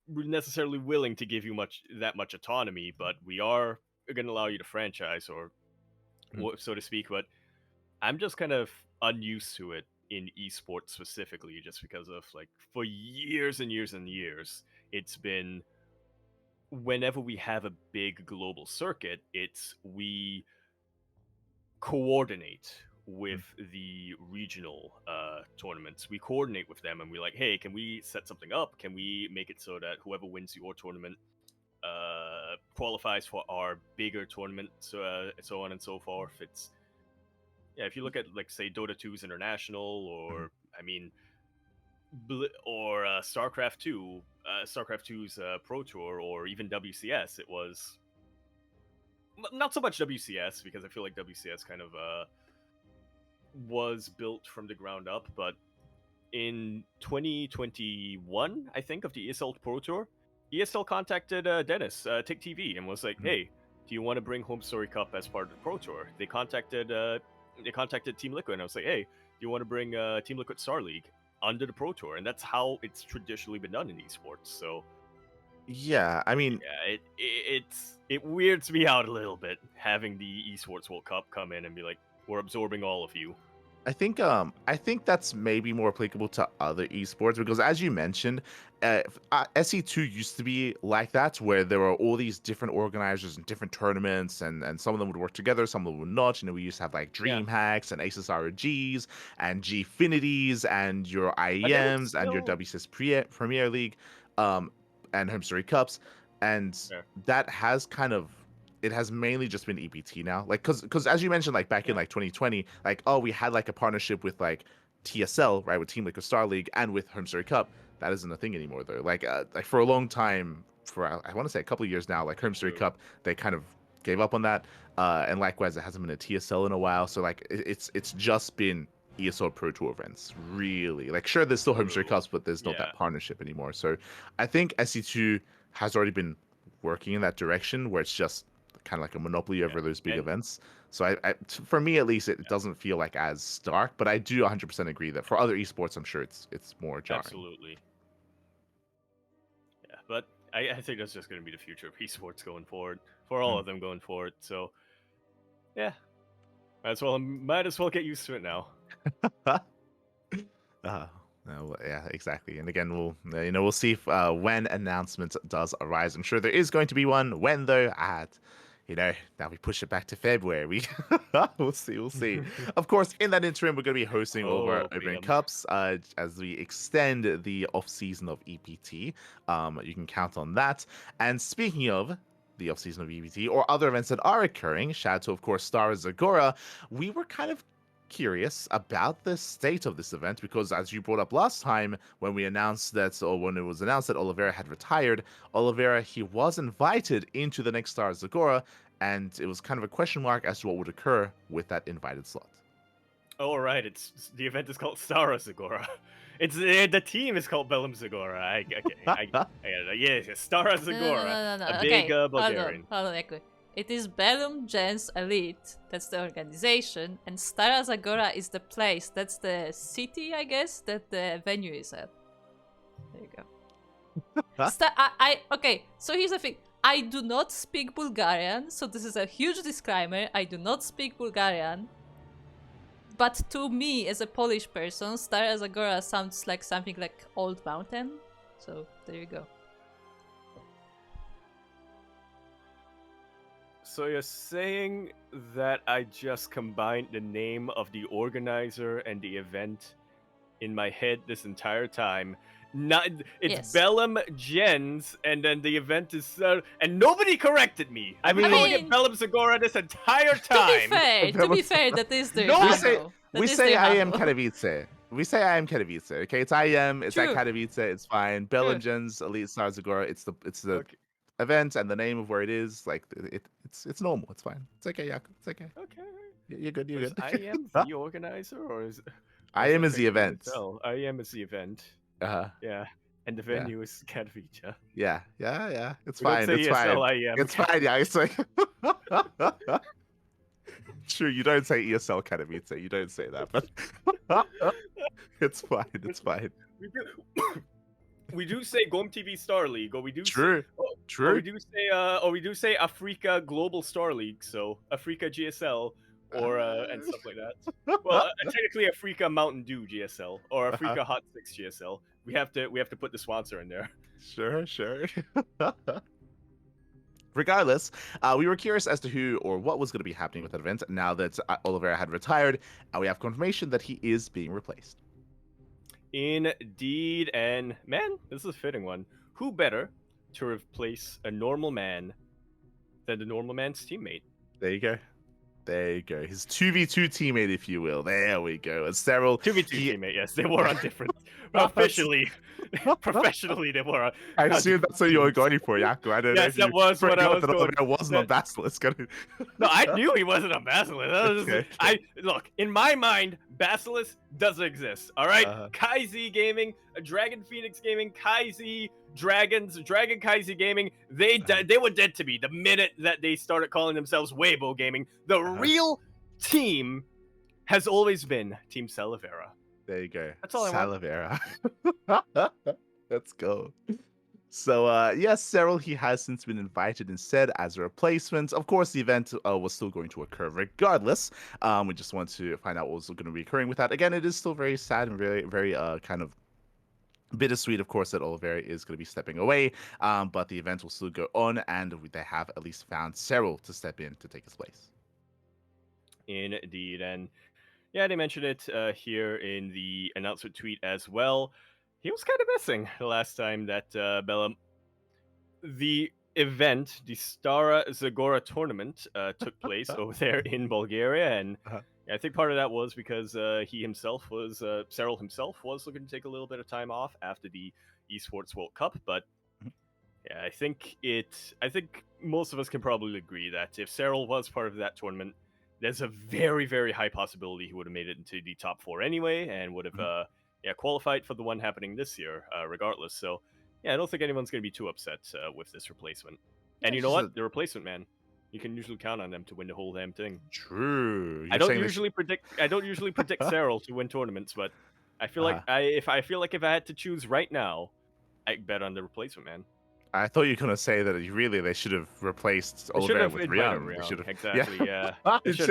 necessarily willing to give you that much autonomy, but we are going to allow you to franchise or so to speak. But I'm just kind of unused to it in esports specifically, just because of like for years and years and years, it's been whenever we have a big global circuit, we coordinate with the regional tournaments. We coordinate with them and we're like, hey, can we set something up? Can we make it so that whoever wins your tournament qualifies for our bigger tournament, so on and so forth. It's if you look at like say Dota 2's international, or I mean, or StarCraft 2, StarCraft 2's Pro Tour, or even WCS, it was not so much WCS because I feel like WCS kind of was built from the ground up, but in 2021, I think, of the ESL Pro Tour, ESL contacted Dennis, Tick TV, and was like, "Hey, do you want to bring Home Story Cup as part of the Pro Tour?" They contacted Team Liquid, and I was like, "Hey, do you want to bring Team Liquid Star League under the Pro Tour?" And that's how it's traditionally been done in esports. So yeah, I mean, yeah, it weirds me out a little bit having the Esports World Cup come in and be like, "We're absorbing all of you." I think that's maybe more applicable to other esports because, as you mentioned, SC2 used to be like that, where there were all these different organizers and different tournaments, and some of them would work together, some of them would not. You know, we used to have like Yeah. DreamHacks and Asus ROGs and Gfinities and your But then it's IEMs and your still WCS Premier League, and Home Story Cups, and fair. that has kind of it has mainly just been EPT now. Like, cause as you mentioned, like back in Yeah. like 2020, like, oh, we had like a partnership with like TSL, right, with Team Liquid Star League and with Home Story Cup. That isn't a thing anymore though. Like for a long time, for I want to say a couple of years now, like Home Story True. Cup, they kind of gave up on that. And likewise, it hasn't been a TSL in a while. So like it's just been ESL Pro Tour events, really. Like, sure, there's still Home Story True. Cups, but there's not Yeah. that partnership anymore. So I think SC2 has already been working in that direction where it's just kind of like a monopoly over those big And events. So for me at least, it doesn't feel like as stark. But I do 100% agree that for other esports, I'm sure it's more jarring. absolutely. Yeah, but I think that's just going to be the future of esports going forward for all of them going forward. So yeah, might as well get used to it now. No, yeah, exactly. And again, we'll see if when announcement does arise. I'm sure there is going to be one. When though, now we push it back to February. We'll see. Of course, in that interim, we're going to be hosting over Open Opium. Cups as we extend the off season of EPT. You can count on that. And speaking of the off season of EPT or other events that are occurring, shout out to, of course, Star Zagora, we were kind of curious about the state of this event because, as you brought up last time, when we announced that, or when it was announced that Oliveira had retired, Oliveira, he was invited into the next Star Zagora, and it was kind of a question mark as to what would occur with that invited slot. Oh, right. It's the event is called Stara Zagora. It's the team is called Bellum Zagora. I get it. Yeah, Stara Zagora, No. a Okay, big Bulgarian. hold on, Echo. It is Bellum Gens Elite. That's the organization, and Stara Zagora is the place. That's the city, I guess, that the venue is at. There you go. Okay. So here's the thing. I do not speak Bulgarian, so this is a huge disclaimer. I do not speak Bulgarian. But to me, as a Polish person, Stara Zagora sounds like something like Old Mountain. So there you go. So you're saying that I just combined the name of the organizer and the event in my head this entire time? It's Yes. Bellum Gens, and then the event is and nobody corrected me. I've been I calling mean- it Bellum Zagora this entire time. To be fair, that is the No, we say I am Katowice. We say I am Katowice. Okay, it's I am. It's True. at Katowice. It's fine. True. Bellingens, Elite Star Zagora. It's the Okay. event and the name of where it is. Like it's normal. It's fine. It's okay, Jakob. It's okay. Okay. You're good. You're Is good. I am the organizer, or is I am is the event. I am is the event. Uh-huh. Yeah, and the Yeah. venue is Katowice. Yeah. It's We don't fine. say It's ESL, fine. I am. It's fine. Yeah. It's like. True. You don't say ESL Katowice. You don't say that, but it's fine. It's fine. We do say Gom TV Star League, or we do True. Say, or we do say Africa Global Star League, so Africa GSL, or and stuff like that. Well, technically Africa Mountain Dew GSL or Africa Hot Six GSL. We have to put the sponsor in there. Sure. Regardless, we were curious as to who or what was going to be happening with that event now that Oliveira had retired, and we have confirmation that he is being replaced. Indeed, and man, this is a fitting one. Who better to replace a normal man than the normal man's teammate? There you go. His 2v2 teammate, if you will. There we go. And Cyril. 2v2 teammate, yes, they were on different. Officially, professionally, they were on. I assume that's what you were going for, Jaco. I don't know. Yes, that was what I was going. It wasn't on Basilisk. No, I knew he wasn't a Basilisk. That was Okay. Look, in my mind, Basilisk doesn't exist. All right, Uh-huh. KaiZ Gaming, Dragon Phoenix Gaming, KaiZ Dragons, Dragon KaiZ Gaming. They were dead to me the minute that they started calling themselves Weibo Gaming. The real team has always been Team Salavera. There you go. That's all I want. Salavera. Let's go. So, yes, Cyril, he has since been invited instead as a replacement. Of course, the event was still going to occur regardless. We just want to find out what was going to be occurring with that. Again, it is still very sad and very, very kind of bittersweet, of course, that Oliveira is going to be stepping away. But the event will still go on, and they have at least found Cyril to step in to take his place. Indeed, and yeah, they mentioned it here in the announcement tweet as well. He was kind of missing the last time that Bellum. The event, the Stara Zagora tournament, took place over there in Bulgaria, and I think part of that was because Cyril himself was looking to take a little bit of time off after the Esports World Cup, but yeah, I think most of us can probably agree that if Cyril was part of that tournament, there's a very, very high possibility he would have made it into the top 4 anyway, and would have qualified for the one happening this year, regardless. So yeah, I don't think anyone's going to be too upset with this replacement. And you know what? The replacement, man, you can usually count on them to win the whole damn thing. True. I don't usually predict Cyril to win tournaments, but I feel like if I had to choose right now, I'd bet on the replacement, man. I thought you were going to say that they should have replaced Oliveira with Ryung. Exactly, yeah. It should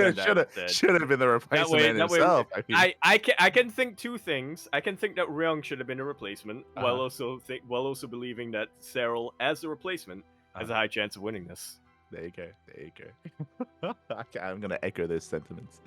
have been the replacement himself. I can think two things. I can think that Ryung should have been a replacement, while also believing that Cyril, as the replacement, has a high chance of winning this. There you go. Okay, I'm going to echo those sentiments.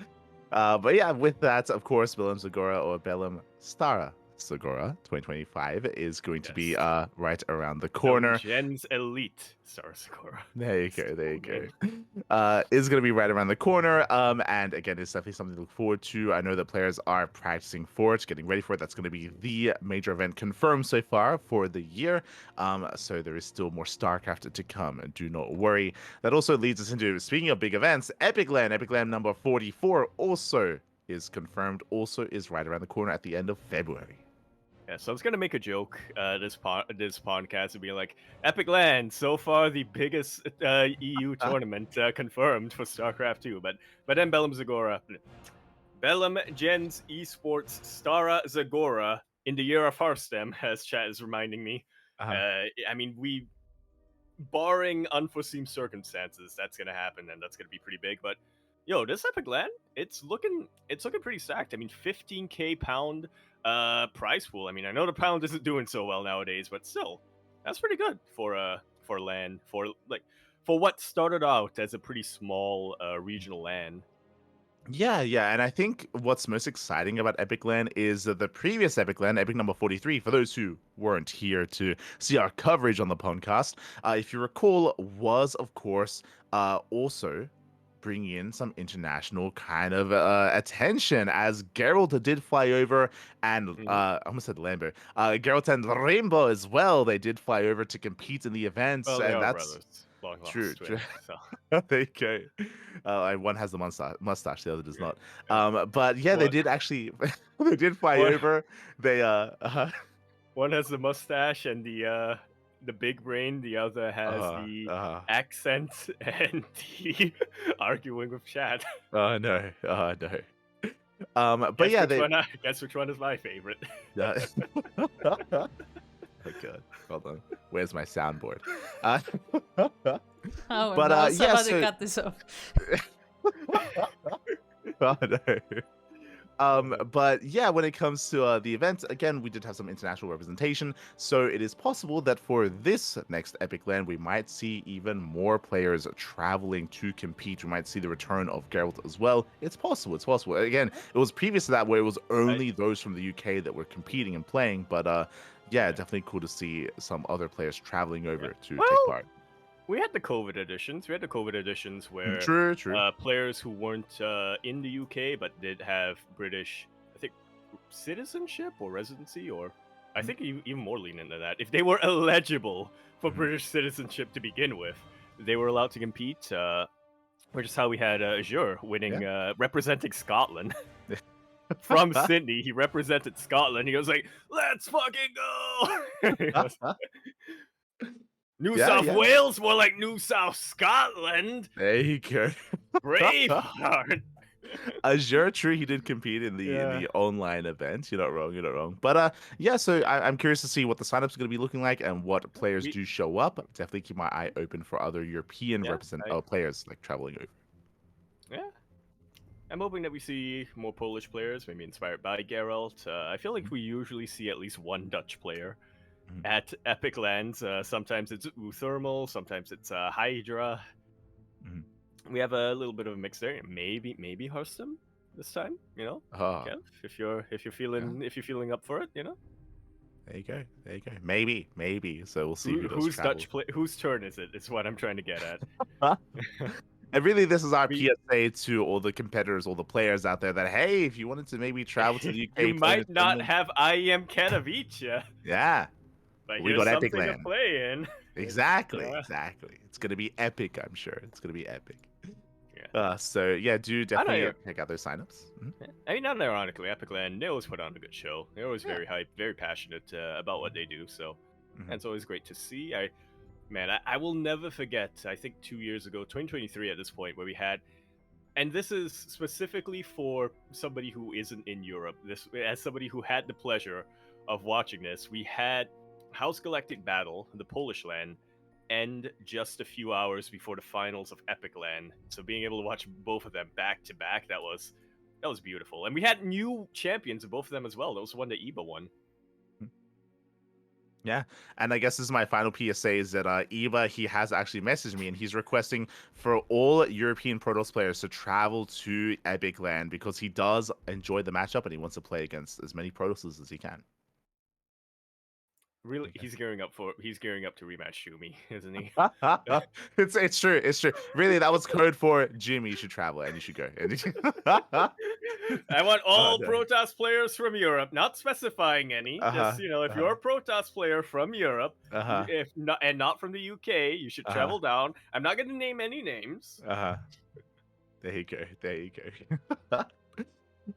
But yeah, with that, of course, Bellum Zagora or Bellum Stara Segura 2025 is going to be Yes. right around the Known corner. Gens Elite Star Sakura. There you go. It's There you cool go. name. Is going to be right around the corner. And again, it's definitely something to look forward to. I know that players are practicing for it, getting ready for it. That's going to be the major event confirmed so far for the year. So there is still more StarCraft to come. And do not worry. That also leads us into, speaking of big events, Epic Land number 44 also is confirmed. Also is right around the corner at the end of February. Yeah, so I was gonna make a joke this podcast would be like Epic Land so far the biggest EU tournament confirmed for StarCraft 2, but then Bellum Zagora, Bellum Gens Esports Stara Zagora in the year of Hearthstem, as chat is reminding me. I mean, we barring unforeseen circumstances, that's gonna happen and that's gonna be pretty big. But yo, this Epic Land, it's looking pretty stacked. I mean, 15k pound prize pool. I mean, I know the pound isn't doing so well nowadays, but still, that's pretty good for land for what started out as a pretty small regional land. Yeah, and I think what's most exciting about Epic Land is that the previous Epic Land, Epic number 43, for those who weren't here to see our coverage on the podcast, if you recall, was, of course, also bringing in some international kind of attention, as Geralt did fly over, and I almost said Lambo. Geralt and Rainbow as well, they did fly over to compete in the events, Well, they and are that's brothers, long lost true. twins. So. There you go. One has the mustache, the other does not. Yeah. But yeah, they What? did actually. They did fly What? over. They One has the mustache and the big brain. The other has the accent and the arguing with chat. Oh no. Oh no. But yeah, they. Guess which one is my favorite. Yeah. Oh god. Hold on. Where's my soundboard? Oh, But, no, yeah, somebody so- cut this off. Oh no. But yeah, when it comes to the event, again, we did have some international representation, so it is possible that for this next Epic Land, we might see even more players traveling to compete. We might see the return of Geralt as well. It's possible. It's possible. Again, it was previous to that where it was only those from the UK that were competing and playing, but yeah, definitely cool to see some other players traveling over to take part. We had the COVID editions. Where True. players who weren't in the UK but did have British, I think, citizenship or residency, or I think even more lenient than that. If they were eligible for British citizenship to begin with, they were allowed to compete. Which is how we had Azure winning, representing Scotland. From Sydney, he represented Scotland. He was like, "Let's fucking go!" New South Wales, more like New South Scotland. There you go. Braveheart. Azure, true, he did compete in the online event. You're not wrong. But yeah, so I'm curious to see what the signups are going to be looking like and what players do show up. Definitely keep my eye open for other European players like traveling over. Yeah. I'm hoping that we see more Polish players, maybe inspired by Geralt. I feel like we usually see at least one Dutch player at Epic Lands. Sometimes it's Uthermal, sometimes it's Hydra. We have a little bit of a mix there. Maybe Hearthstone this time. You know, Kev, if you're feeling up for it, you know. There you go. Maybe. So we'll see who's Dutch play. Whose turn is it? Is what I'm trying to get at. And really, this is our PSA to all the competitors, all the players out there that, hey, if you wanted to maybe travel to the UK, you might not have IEM Katowice. Yeah. But we got Epic Land Land. To play in. Exactly. It's going to be epic, I'm sure. It's going to be epic. Yeah. So, yeah, do definitely check out those signups. I mean, not ironically, Epic Land, they always put on a good show. They're always very hyped, very passionate about what they do. So that's always great to see. I will never forget, I think 2 years ago, 2023 at this point, where we had, and this is specifically for somebody who isn't in Europe, as somebody who had the pleasure of watching this, we had House Galactic Battle, the Polish LAN, end just a few hours before the finals of Epic LAN. So being able to watch both of them back to back, that was beautiful. And we had new champions of both of them as well. That was one that Eba won. Yeah, and I guess this is my final PSA is that Eva, he has actually messaged me and he's requesting for all European Protoss players to travel to Epic Land because he does enjoy the matchup and he wants to play against as many Protosses as he can. Really, Okay. he's gearing up to rematch Shumi, isn't he? It's true. It's true. Really, that was code for Jimmy. You should travel and you should go. I want Oh all no. Protoss players from Europe, not specifying any. Uh Just huh. if Uh you're huh. a Protoss player from Europe, Uh huh. if not and not from the UK, you should Uh huh. travel down. I'm not going to name any names. Uh huh. There you go. There you go.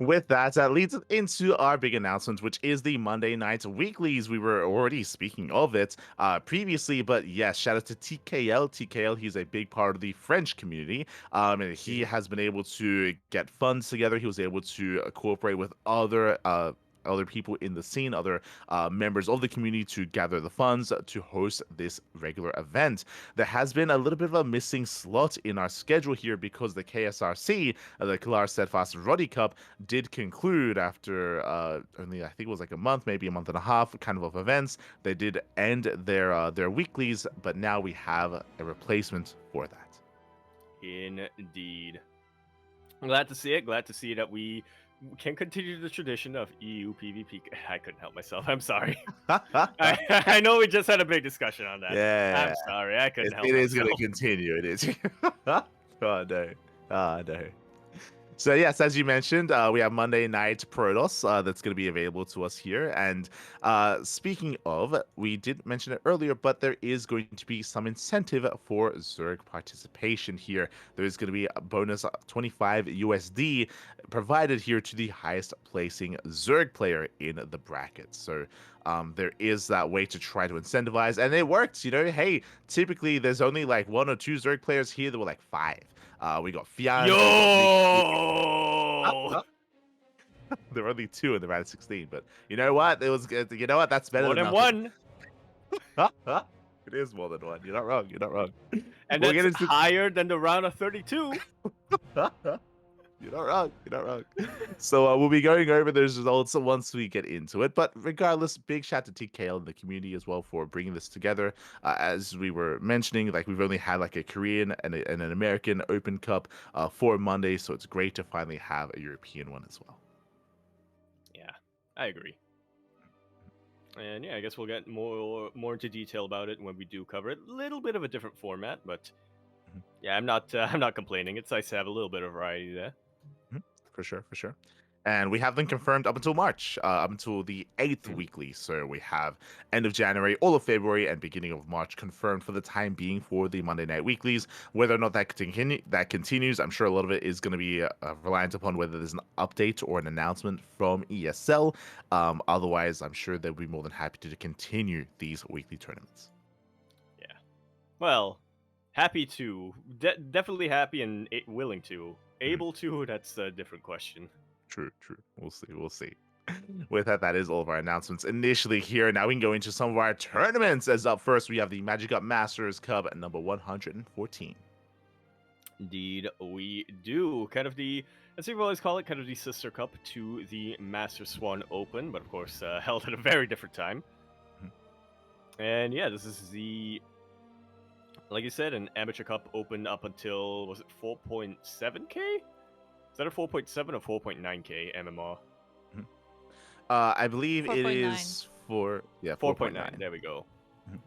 With that, that leads us into our big announcement, which is the Monday night weeklies. We were already speaking of it previously, but yes, shout out to TKL. TKL, he's a big part of the French community, and he Mhm. has been able to get funds together. He was able to cooperate with other people in the scene, other members of the community to gather the funds to host this regular event. There has been a little bit of a missing slot in our schedule here because the KSRC, the Kalar Steadfast Roddy Cup, did conclude after only I think it was like a month, maybe a month and a half, kind of events. They did end their weeklies, but now we have a replacement for that. Indeed. Glad to see it. Glad to see that we can continue the tradition of EU PvP. I couldn't help myself. I'm sorry. I know we just had a big discussion on that. Yeah, I'm sorry. I couldn't help it is going to myself. continue. It is. Oh no. Oh no. So yes, as you mentioned, we have Monday Night Protoss that's going to be available to us here. And speaking of, we did mention it earlier, but there is going to be some incentive for Zerg participation here. There is going to be a bonus 25 USD provided here to the highest placing Zerg player in the bracket. So there is that way to try to incentivize, and it worked. Hey, typically there's only like one or two Zerg players here. There were like five. We got Fiant, we got Big. Yo! There were only two in the round of 16, but you know what? It was good. You know what? That's better More than than nothing. one. It is more than one. You're not wrong. You're not wrong. And We'll get that's into. higher than the round of 32. You're not wrong. You're not wrong. So we'll be going over those results once we get into it. But regardless, big shout to TKL and the community as well for bringing this together. As we were mentioning, like we've only had like a Korean and an American Open Cup for Monday, so it's great to finally have a European one as well. Yeah, I agree. And yeah, I guess we'll get more into detail about it when we do cover it. Little bit of a different format, but yeah, I'm not complaining. It's nice to have a little bit of variety there. For sure, for sure. And we have them confirmed up until March, up until the 8th Mhm. weekly. So we have end of January, all of February, and beginning of March confirmed for the time being for the Monday night weeklies. Whether or not that continues, I'm sure a lot of it is going to be reliant upon whether there's an update or an announcement from ESL. Otherwise, I'm sure they'll be more than happy to continue these weekly tournaments. Yeah. Well, happy to. Definitely happy and willing to. Able to, that's a different question. True, true. We'll see. We'll see. With that, that is all of our announcements initially here. Now we can go into some of our tournaments. As up first, we have the Magic Up Masters Cup at number 114. Indeed, we do. Kind of the, as we always call it, kind of the sister cup to the Master Swan Open, but of course held at a very different time. And yeah, this is the, like you said, an amateur cup open up until, was it 4.7k? Is that a 4.7 or 4.9k MMR? I believe it 4.9. is for 4.9. There we go. Mhm.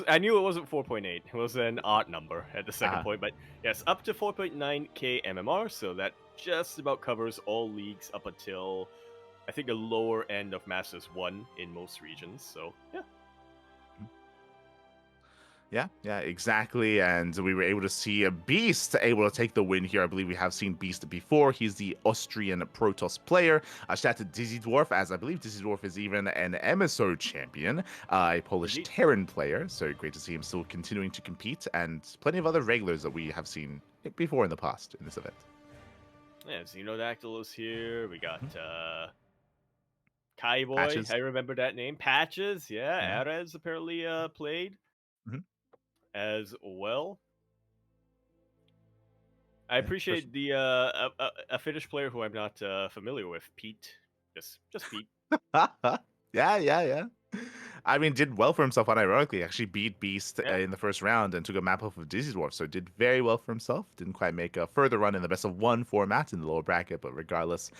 I knew it wasn't 4.8. It was an odd number at the second Uh-huh. point, but yes, up to 4.9k MMR, so that just about covers all leagues up until I think the lower end of Masters 1 in most regions. So, yeah. Yeah, exactly. And we were able to see a Beast able to take the win here. I believe we have seen Beast before. He's the Austrian Protoss player. Shout out to Dizzy Dwarf, as I believe Dizzy Dwarf is even an MSO champion, a Polish Indeed. Terran player. So great to see him still continuing to compete, and plenty of other regulars that we have seen before in the past in this event. Yeah, Xenodactylos here. We got Kai Boy. Patches. I remember that name. Patches. Yeah, Yeah. Arez apparently played Mhm. as well. I Yeah, for appreciate the a Finnish player who I'm not familiar with, Pete. Just Pete. Yeah. I mean, did well for himself unironically. Actually beat Beast Yeah. in the first round and took a map off of Dizzy Dwarf. So did very well for himself. Didn't quite make a further run in the best of one format in the lower bracket, but regardless,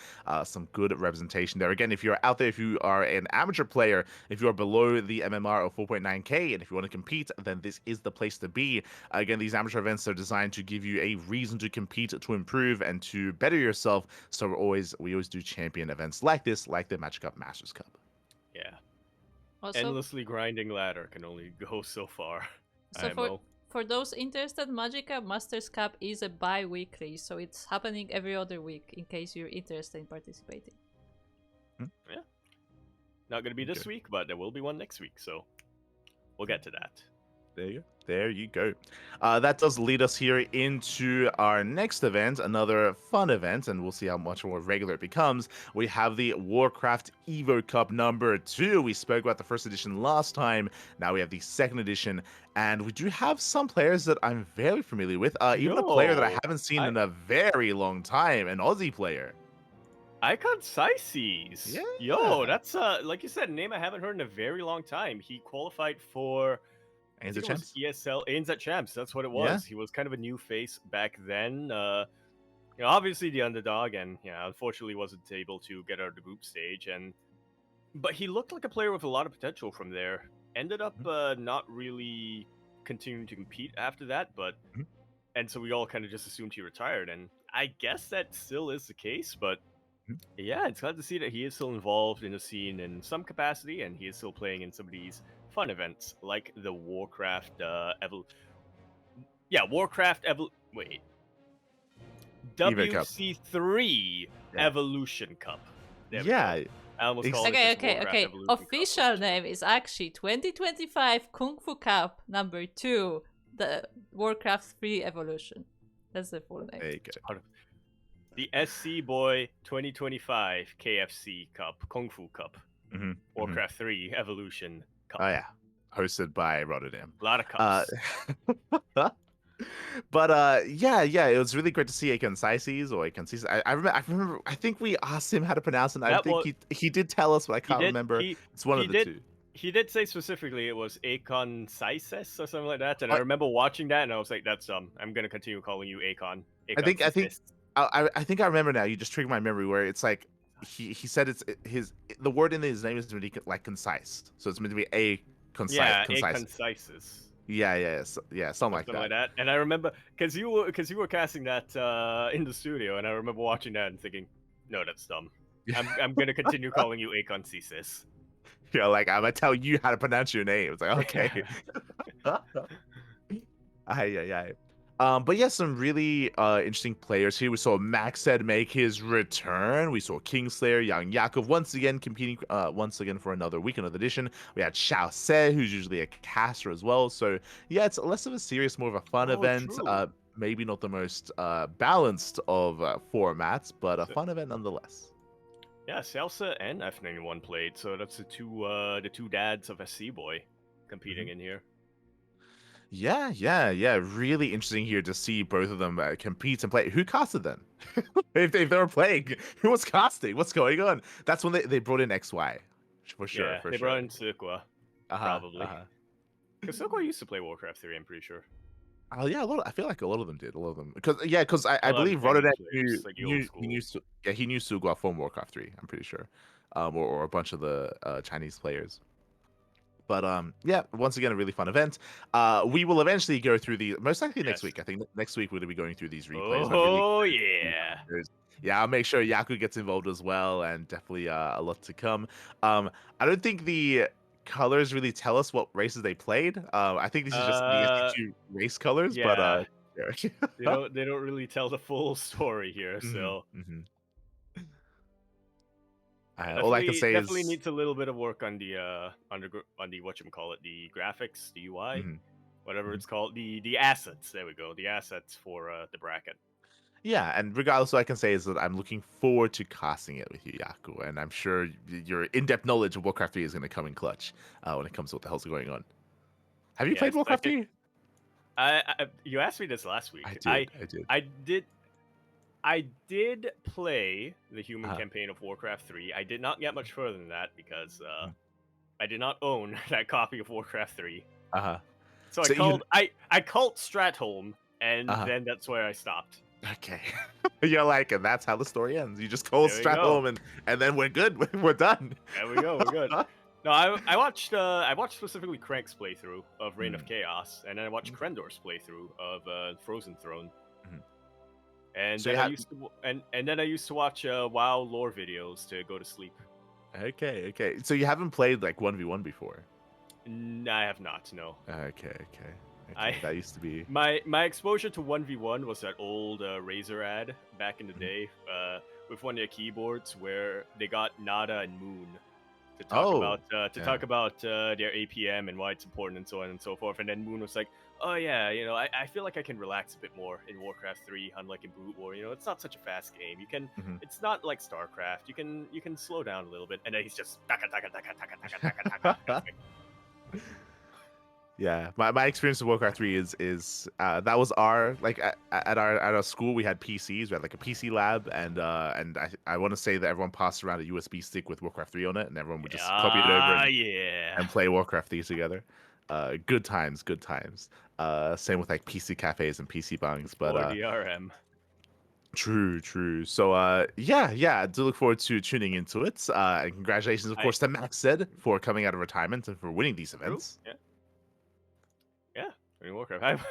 some good representation there. Again, if you're out there, if you are an amateur player, if you are below the MMR of 4.9k, and if you want to compete, then this is the place to be. Again, these amateur events are designed to give you a reason to compete, to improve, and to better yourself. So we always do champion events like this, like the Magic Cup Masters Cup. Yeah. Also, Endlessly grinding ladder can only go so far. so IMO. for those interested, Magica Masters Cup is a bi-weekly, so it's happening every other week in case you're interested in participating. Yeah. Not going to be this Okay. week, but there will be one next week, so we'll get to that. There you go. That does lead us here into our next event, another fun event, and we'll see how much more regular it becomes. We have the Warcraft Evo Cup number 2. We spoke about the first edition last time. Now we have the second edition, and we do have some players that I'm very familiar with. Even a player that I Yo, haven't seen in a very long time, an Aussie player. Icon Sices. Yeah. Yo, that's like you said, a name I haven't heard in a very long time. He qualified for I And think the it was champs. ESL ANZ Champs. That's what it Yeah. was. He was kind of a new face back then. Obviously the underdog, and unfortunately wasn't able to get out of the group stage. But he looked like a player with a lot of potential from there. Ended up not really continuing to compete after that, and so we all kind of just assumed he retired, and I guess that still is the case. But yeah, it's glad to see that he is still involved in the scene in some capacity, and he is still playing in some of these fun events like the Warcraft wait. Evo Cup. WC3 Yeah. Evolution Cup. There we Yeah. go. I almost called it Okay, just Warcraft okay. Evolution Cup, Official which- name is actually 2025 Kung Fu Cup number 2, the Warcraft 3 Evolution. That's the full name. There you go. The SC Boy 2025 KFC Cup, Kung Fu Cup, Warcraft 3 Evolution Cup. Oh yeah, hosted by Rotterdam. A lot of cups. But yeah, it was really great to see Akon Sices or Akon Sices. I remember. I think we asked him how to pronounce it. I think he did tell us, but I can't remember. It's one of the two. He did say specifically it was Akon Sices or something like that, and I remember watching that and I was like, "That's I'm gonna continue calling you Akon." I think I remember now. You just triggered my memory where it's like he said the word in his name is meant to be like concise, so it's meant to be a concise. Yeah, concise. Akon Sices. Yeah, something like that. And I remember because you were casting that in the studio, and I remember watching that and thinking, "No, that's dumb. I'm gonna continue calling you Akon Sices." Yeah, like I'm gonna tell you how to pronounce your name. It's like okay. But yeah, some really interesting players here. We saw Maxed make his return. We saw Kingslayer, Young Yakov once again competing for another week, another edition. We had Xiao Se, who's usually a caster as well. So yeah, it's less of a serious, more of a fun event. True. Maybe not the most balanced of formats, but a fun event nonetheless. Yeah, Salsa and F91 played, so that's the two dads of SC Boy competing in here. Yeah. Really interesting here to see both of them compete and play. Who casted them? if they were playing, who was casting? What's going on? That's when they brought in XY, for sure. Yeah, they brought in Sukwa, probably. Because Sukwa used to play Warcraft 3, I'm pretty sure. Oh yeah, I feel like a lot of them did. A lot of them, because I believe Rotterdam knew Sugwa from Warcraft 3. I'm pretty sure, or a bunch of the Chinese players. But yeah, once again, a really fun event. We will eventually go through these, most likely next week. I think next week we're going to be going through these replays. Oh yeah. Yeah, I'll make sure Yaku gets involved as well, and definitely a lot to come. I don't think the colors really tell us what races they played. I think this is just the SC2 race colors, yeah. but they don't really tell the full story here, so all I can say definitely is needs a little bit of work on the whatchamacallit, the graphics, the UI, whatever it's called, the assets. There we go, the assets for the bracket. Yeah, and regardless, what I can say is that I'm looking forward to casting it with you, Yaku, and I'm sure your in-depth knowledge of Warcraft 3 is going to come in clutch when it comes to what the hell's going on. Have you played Warcraft 3? You asked me this last week. I did. I did play the human campaign of Warcraft 3. I did not get much further than that because I did not own that copy of Warcraft 3. Uh-huh. So So you I called Stratholme, and Uh-huh. then that's where I stopped. Okay. You're like, and that's how the story ends. You just call There we go. Stratholme and then we're good. We're done. There we go. We're good. No, I watched specifically Crank's playthrough of Reign of Chaos, and then I watched Krendor's playthrough of Frozen Throne. Mhm. And So then you I have- used to and then I used to watch WoW lore videos to go to sleep. Okay. So you haven't played like 1v1 before? I have not. No. Okay. I- That used to be My exposure to 1v1 was that old Razer ad back in the day with one of their keyboards where they got Nada and Moon to talk about their APM and why it's important and so on and so forth. And then Moon was like, "Oh yeah, you know, I feel like I can relax a bit more in Warcraft 3, unlike in Brood War. You know, it's not such a fast game. You can, it's not like StarCraft. You can slow down a little bit." And then he's just taka taka taka taka taka taka taka. Yeah, my experience with Warcraft 3 is that was our like at our school we had PCs. We had like a PC lab, and I want to say that everyone passed around a USB stick with Warcraft 3 on it, and everyone would just copy it over and play Warcraft 3 together. Good times. Same with like PC cafes and PC bungs, but DRM. True. So yeah, I do look forward to tuning into it. And congratulations, of course, to Max Zed for coming out of retirement and for winning these events. Yeah, I mean Warcraft.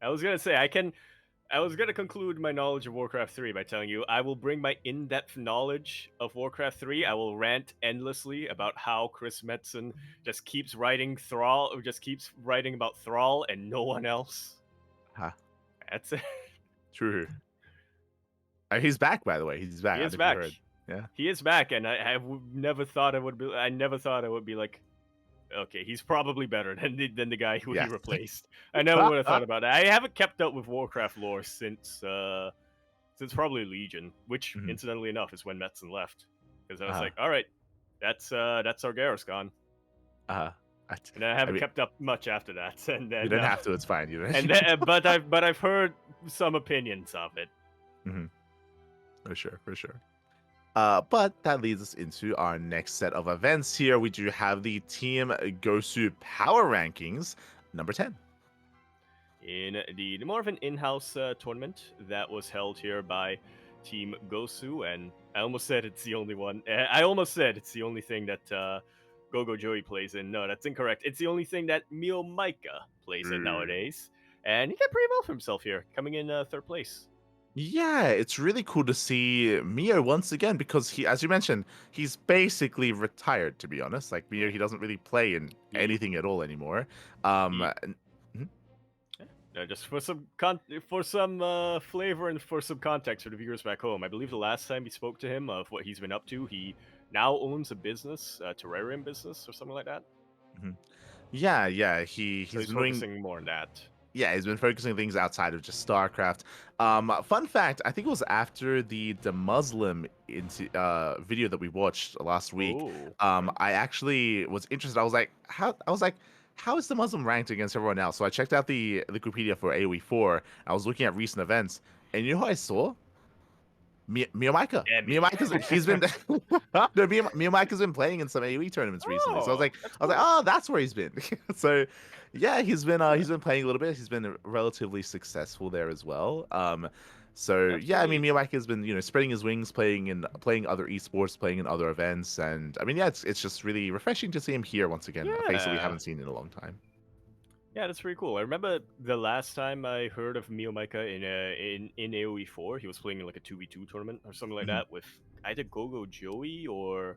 I was gonna say I was gonna conclude my knowledge of Warcraft 3 by telling you I will bring my in-depth knowledge of Warcraft 3. I will rant endlessly about how Chris Metzen just keeps writing Thrall, or just keeps writing about Thrall and no one else. Huh. That's it. True. He's back, by the way. He's back. He is back. Yeah. He is back, and never thought I would be. I never thought I would be like, okay, he's probably better than the guy who he replaced. I never would have thought about that. I haven't kept up with Warcraft lore since probably Legion, which incidentally enough is when Metzen left, because I was like, all right, that's Sargeras gone. And I haven't kept up much after that. And then you don't have to. It's fine. You don't. And then, but I've heard some opinions of it. For sure. But that leads us into our next set of events here. We do have the Team Gosu Power Rankings, number 10. Indeed, more of an in-house tournament that was held here by Team Gosu, and I almost said it's the only one. I almost said it's the only thing that Gogo Joey plays in. No, that's incorrect. It's the only thing that Mio Micah plays in nowadays, and he did pretty well for himself here, coming in third place. Yeah, it's really cool to see Mio once again because he, as you mentioned, he's basically retired. To be honest, like Mio, he doesn't really play in anything at all anymore. Just for some flavor and for some context for the viewers back home, I believe the last time we spoke to him of what he's been up to, he now owns a business, a terrarium business or something like that. Yeah, he's focusing more on that. Yeah, he's been focusing things outside of just StarCraft. Fun fact, I think it was after the Muslim video that we watched last week. I actually was interested. I was like, how is the Muslim ranked against everyone else? So I checked out the Wikipedia for AoE 4. I was looking at recent events, and you know who I saw? Mio Micah. Mio Micah's he's been Mio Micah's been playing in some AoE tournaments recently. So I was like, oh, that's where he's been. So yeah, he's been playing a little bit. He's been relatively successful there as well. So yeah, I mean, Mio Micah has been spreading his wings, playing other esports, playing in other events, and I mean, yeah, it's just really refreshing to see him here once again. A face that we haven't seen in a long time. Yeah, that's pretty cool. I remember the last time I heard of Mio Micah in AoE 4, he was playing in like a 2v2 tournament or something like that with either Gogo Joey or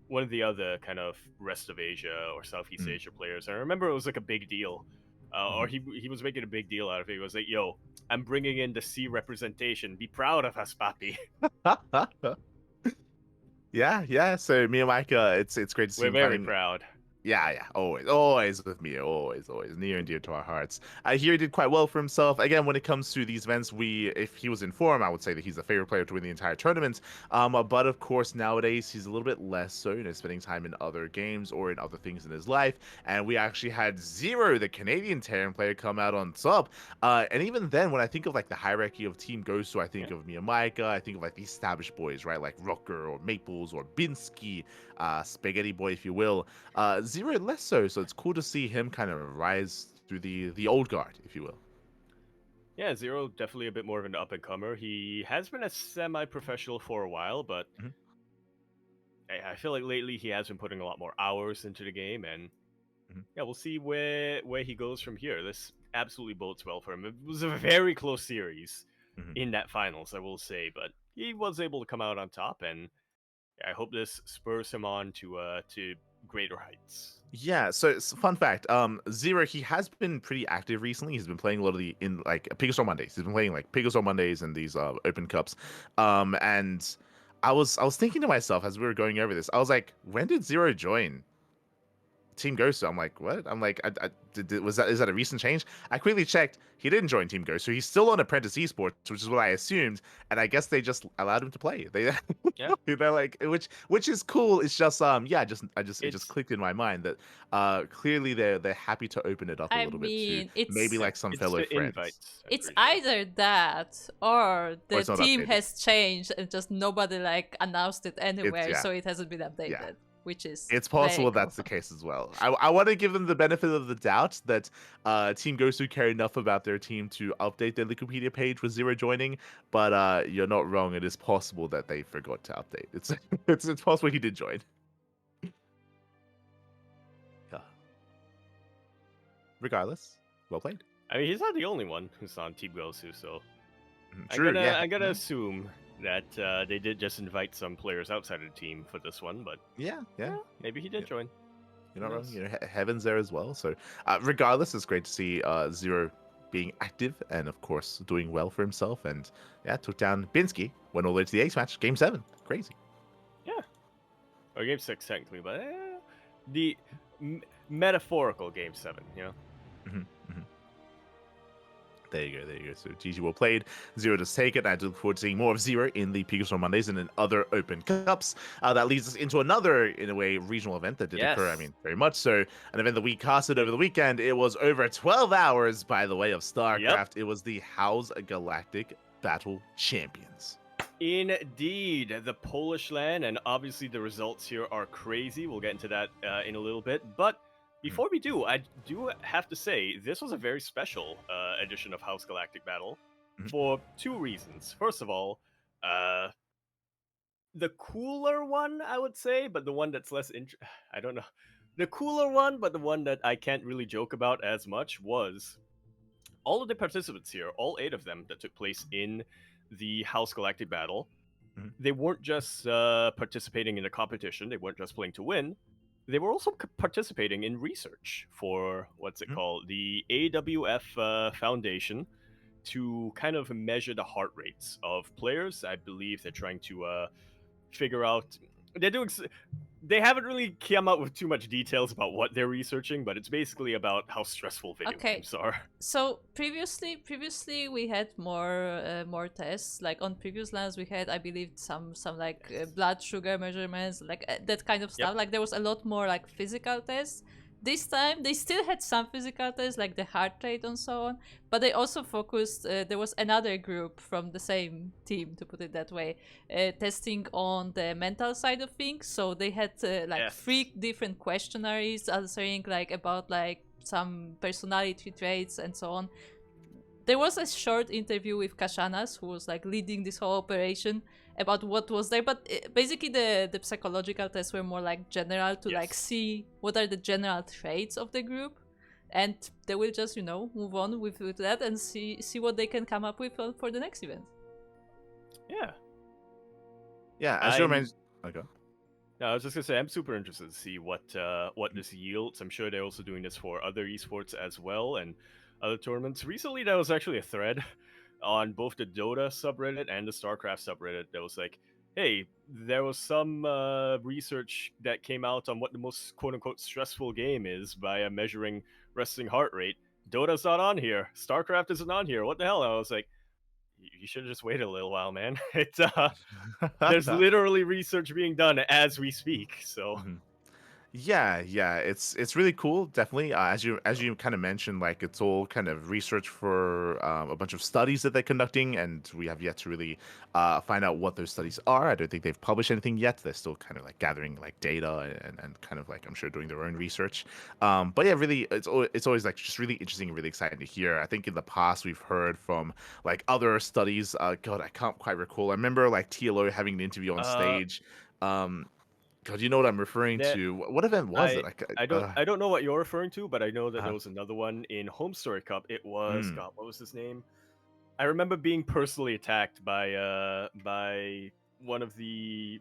one of the other kind of rest of Asia or Southeast Asia players. And I remember it was like a big deal. Or he was making a big deal out of it. He was like, yo, I'm bringing in the C representation. Be proud of us, papi. Yeah. So Mio Micah, it's great to see We're him very proud. Yeah, always with me, always near and dear to our hearts. I hear he did quite well for himself. Again, when it comes to these events, if he was in form, I would say that he's the favorite player to win the entire tournament. But of course, nowadays he's a little bit less so, spending time in other games or in other things in his life. And we actually had Zero, the Canadian Terran player, come out on top. And even then, when I think of like the hierarchy of Team Gosu, I think of Mio Micah, I think of like the established boys, right, like Rocker or Maples or Binsky, Spaghetti Boy, if you will. Zero less so. So it's cool to see him kind of rise through the old guard, if you will. Yeah, Zero definitely a bit more of an up and comer. He has been a semi-professional for a while, but Mhm. I feel like lately he has been putting a lot more hours into the game, and Mhm. yeah, we'll see where he goes from here. This absolutely bodes well for him. It was a very close series Mhm. in that finals, I will say, but he was able to come out on top, and I hope this spurs him on to greater heights. Yeah, so fun fact, Zero, he has been pretty active recently. He's been playing a lot of the in like Picklestar Mondays. He's been playing like Picklestar Mondays and these open cups. And I was thinking to myself as we were going over this, I was like, when did Zero join Team Ghost? I'm like, what? I'm like, was that is that a recent change? I quickly checked. He didn't join Team Ghost, so he's still on Apprentice Esports, which is what I assumed. And I guess they just allowed him to play. They Yeah, they're like, which is cool. It's just yeah, it just it's clicked in my mind that clearly they're happy to open it up a I little bit to mean, maybe it's yeah, like some it's fellow the friends, invites. I'm it's pretty sure. either that or or the it's not team updated. has changed and just nobody like announced it It's anywhere, yeah, so it hasn't been yeah. updated, which is It's very possible cool. that's the case as well. I want to give them the benefit of the doubt that Team Gosu care enough about their team to update their Wikipedia page with Zero joining, but you're not wrong. It is possible that they forgot to update. It's it's possible he did join. Yeah. Regardless, well played. I mean, he's not the only one who's on Team Gosu, so True. Yeah. I'm gonna assume that they did just invite some players outside of the team for this one, but Yeah. Yeah. maybe he did Yeah. join. You're Who not wrong. knows? You know, Heaven's there as well. So, regardless, it's great to see Zero being active and, of course, doing well for himself. And yeah, took down Binsky, went all the way to the ace match, game 7. Crazy. Yeah, or game 6 technically, but the metaphorical game 7. You know. hmm hmm There you go. There you go. So GG well played. Zero does take it. I do look forward to seeing more of Zero in the Pikachu Mondays and in other Open Cups. That leads us into another, in a way, regional event that did occur. I Yes. mean, very much so. An event that we casted over the weekend. It was over 12 hours by the way of StarCraft. Yep. It was the House Galactic Battle Champions. Indeed, the Polish land, and obviously the results here are crazy. We'll get into that in a little bit. But before we do, I do have to say this was a very special edition of House Galactic Battle Mhm. for two reasons. First of all, the cooler one, I would say, but the one that's less I don't know. The cooler one, but the one that I can't really joke about as much was all of the participants here, all 8 of them that took place in the House Galactic Battle, Mhm. they weren't just participating in a competition, they weren't just playing to win, they were also participating in research for what's it Mhm. called? The AWF Foundation to kind of measure the heart rates of players. I believe they're trying to figure out. They're doing they haven't really come out with too much details about what they're researching, but it's basically about how stressful video Okay. games are. So previously we had more tests. Like on previous lands, we had, I believe, some like blood sugar measurements, like that kind of stuff. Yep. Like there was a lot more like physical tests. This time they still had some physical tests, like the heart rate and so on. But they also focused. There was another group from the same team, to put it that way, testing on the mental side of things. So they had like Yes. 3 different questionnaires answering like about like some personality traits and so on. There was a short interview with Kashanas, who was like leading this whole operation, about what was there, but basically the psychological tests were more like general to like Yes. see what are the general traits of the group, and they will just move on with that and see what they can come up with for the next event. Yeah. Yeah, as you I'm- mentioned. Okay. No, I was just gonna say I'm super interested to see what this yields. I'm sure they're also doing this for other esports as well and other tournaments. Recently, there was actually a thread on both the Dota subreddit and the StarCraft subreddit that was like, "Hey, there was some research that came out on what the most quote unquote stressful game is by measuring resting heart rate. Dota's not on here. StarCraft isn't on here. What the hell?" And I was like, "You should have just waited a little while, man. It's there's literally research being done as we speak." So Mhm. Yeah, it's really cool. Definitely, as you kind of mentioned, like it's all kind of research for a bunch of studies that they're conducting, and we have yet to really find out what those studies are. I don't think they've published anything yet. They're still kind of like gathering like data and kind of like I'm sure doing their own research. But yeah, really, it's always like just really interesting and really exciting to hear. I think in the past we've heard from like other studies. God, I can't quite recall. I remember like TLO having an interview on Uh, stage. Um, God, you know what I'm referring that to. What event was I it? Like, I don't know what you're referring to, but I know that there uh, was another one in Home Story Cup. It was mm, God, what was his name? I remember being personally attacked by one of the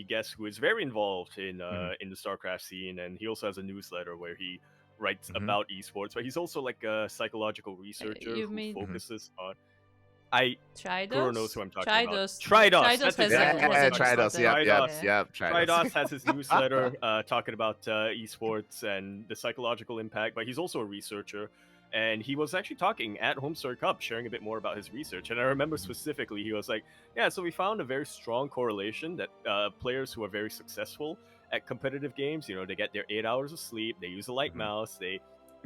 guests who is very involved mhm, in the StarCraft scene, and he also has a newsletter where he writes mhm, about esports. But he's also like a psychological researcher You who mean mhm. focuses on. I Kuro knows Tridos? who I'm talking about. Tridos. Tridos, Tridos that's has exactly who a I'm Yeah, has a talking try about. us. newsletter. Yep, yep, Tridos. Yeah. yep. Try us. Protoss has his newsletter talking about esports and the psychological impact, but he's also a researcher. And he was actually talking at Homestory Cup, sharing a bit more about his research. And I remember specifically, he was like, "Yeah, so we found a very strong correlation that players who are very successful at competitive games, you know, they get their 8 hours of sleep, they use a light Mhm, mouse, they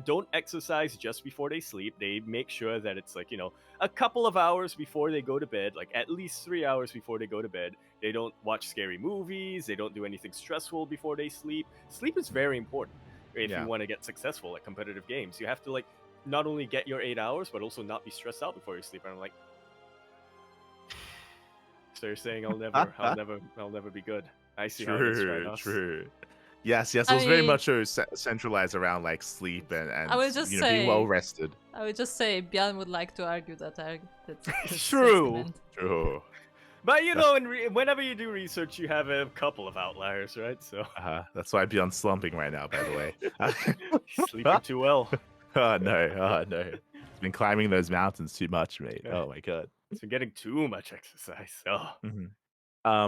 don't exercise just before they sleep. They make sure that it's like, you know, a couple of hours before they go to bed, like at least 3 hours before they go to bed. They don't watch scary movies. They don't do anything stressful before they sleep. Sleep is very important if you yeah. want to get successful at competitive games. You have to like not only get your 8 hours, but also not be stressed out before you sleep. And I'm like, so you're saying I'll never be good. I see how it is, True, Trinos. true. Yes. It I was very mean, much so centralized around like sleep I and would just being well say, rested. Björn would like to argue that that True. sentiment. True. But you know, whenever you do research, you have a couple of outliers, right? So That's why I'd be on slumping right now. By the way. sleeping too well. Oh no! Oh no! It's been climbing those mountains too much, mate. Oh my god. It's been getting too much exercise. Oh. Mhm.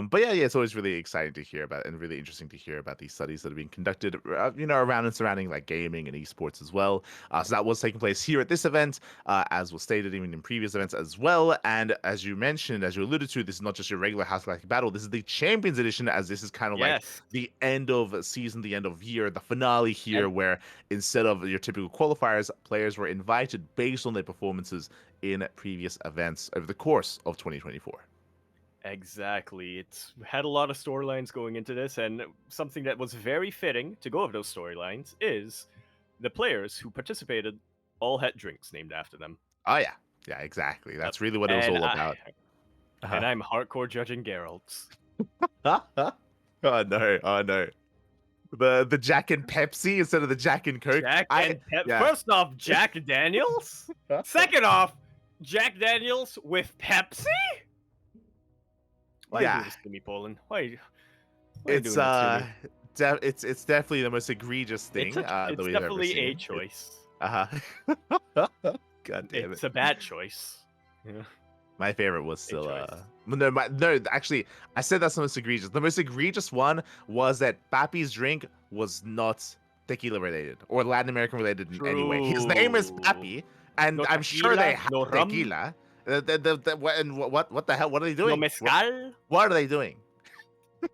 But yeah, it's always really exciting to hear about and really interesting to hear about these studies that are being conducted, around and surrounding like gaming and esports as well. So that was taking place here at this event, as was stated even in previous events as well. And as you mentioned, as you alluded to, this is not just your regular House Galactic battle. This is the Champions Edition, as this is kind of like Yes. the end of season, the end of year, the finale here, And where instead of your typical qualifiers, players were invited based on their performances in previous events over the course of 2024. exactly. It's had a lot of storylines going into this, and something that was very fitting to go over those storylines is the players who participated all had drinks named after them. Oh yeah, exactly. Yep. That's really what it was And all about. and Uh-huh. I'm hardcore judging Geralt's. Oh no, oh no. The Jack and Pepsi instead of the Jack and Coke. Jack and Pep. Yeah. First off, Jack Daniels. Second off, Jack Daniels with Pepsi. Why are you Yeah. doing this to me, Poland? Why are you It's doing that to me? it's definitely the most egregious thing It's that we've ever definitely a seen. choice. Uh-huh. God damn it. It's a bad choice. Yeah. My favorite was still choice. no, actually I said that's the most egregious. The most egregious one was that Papi's drink was not tequila related or Latin American related in any way. His name is True. Papi, and No I'm sure they tequila, have no rum, tequila. What the hell? What are they no doing? mezcal. What are they doing?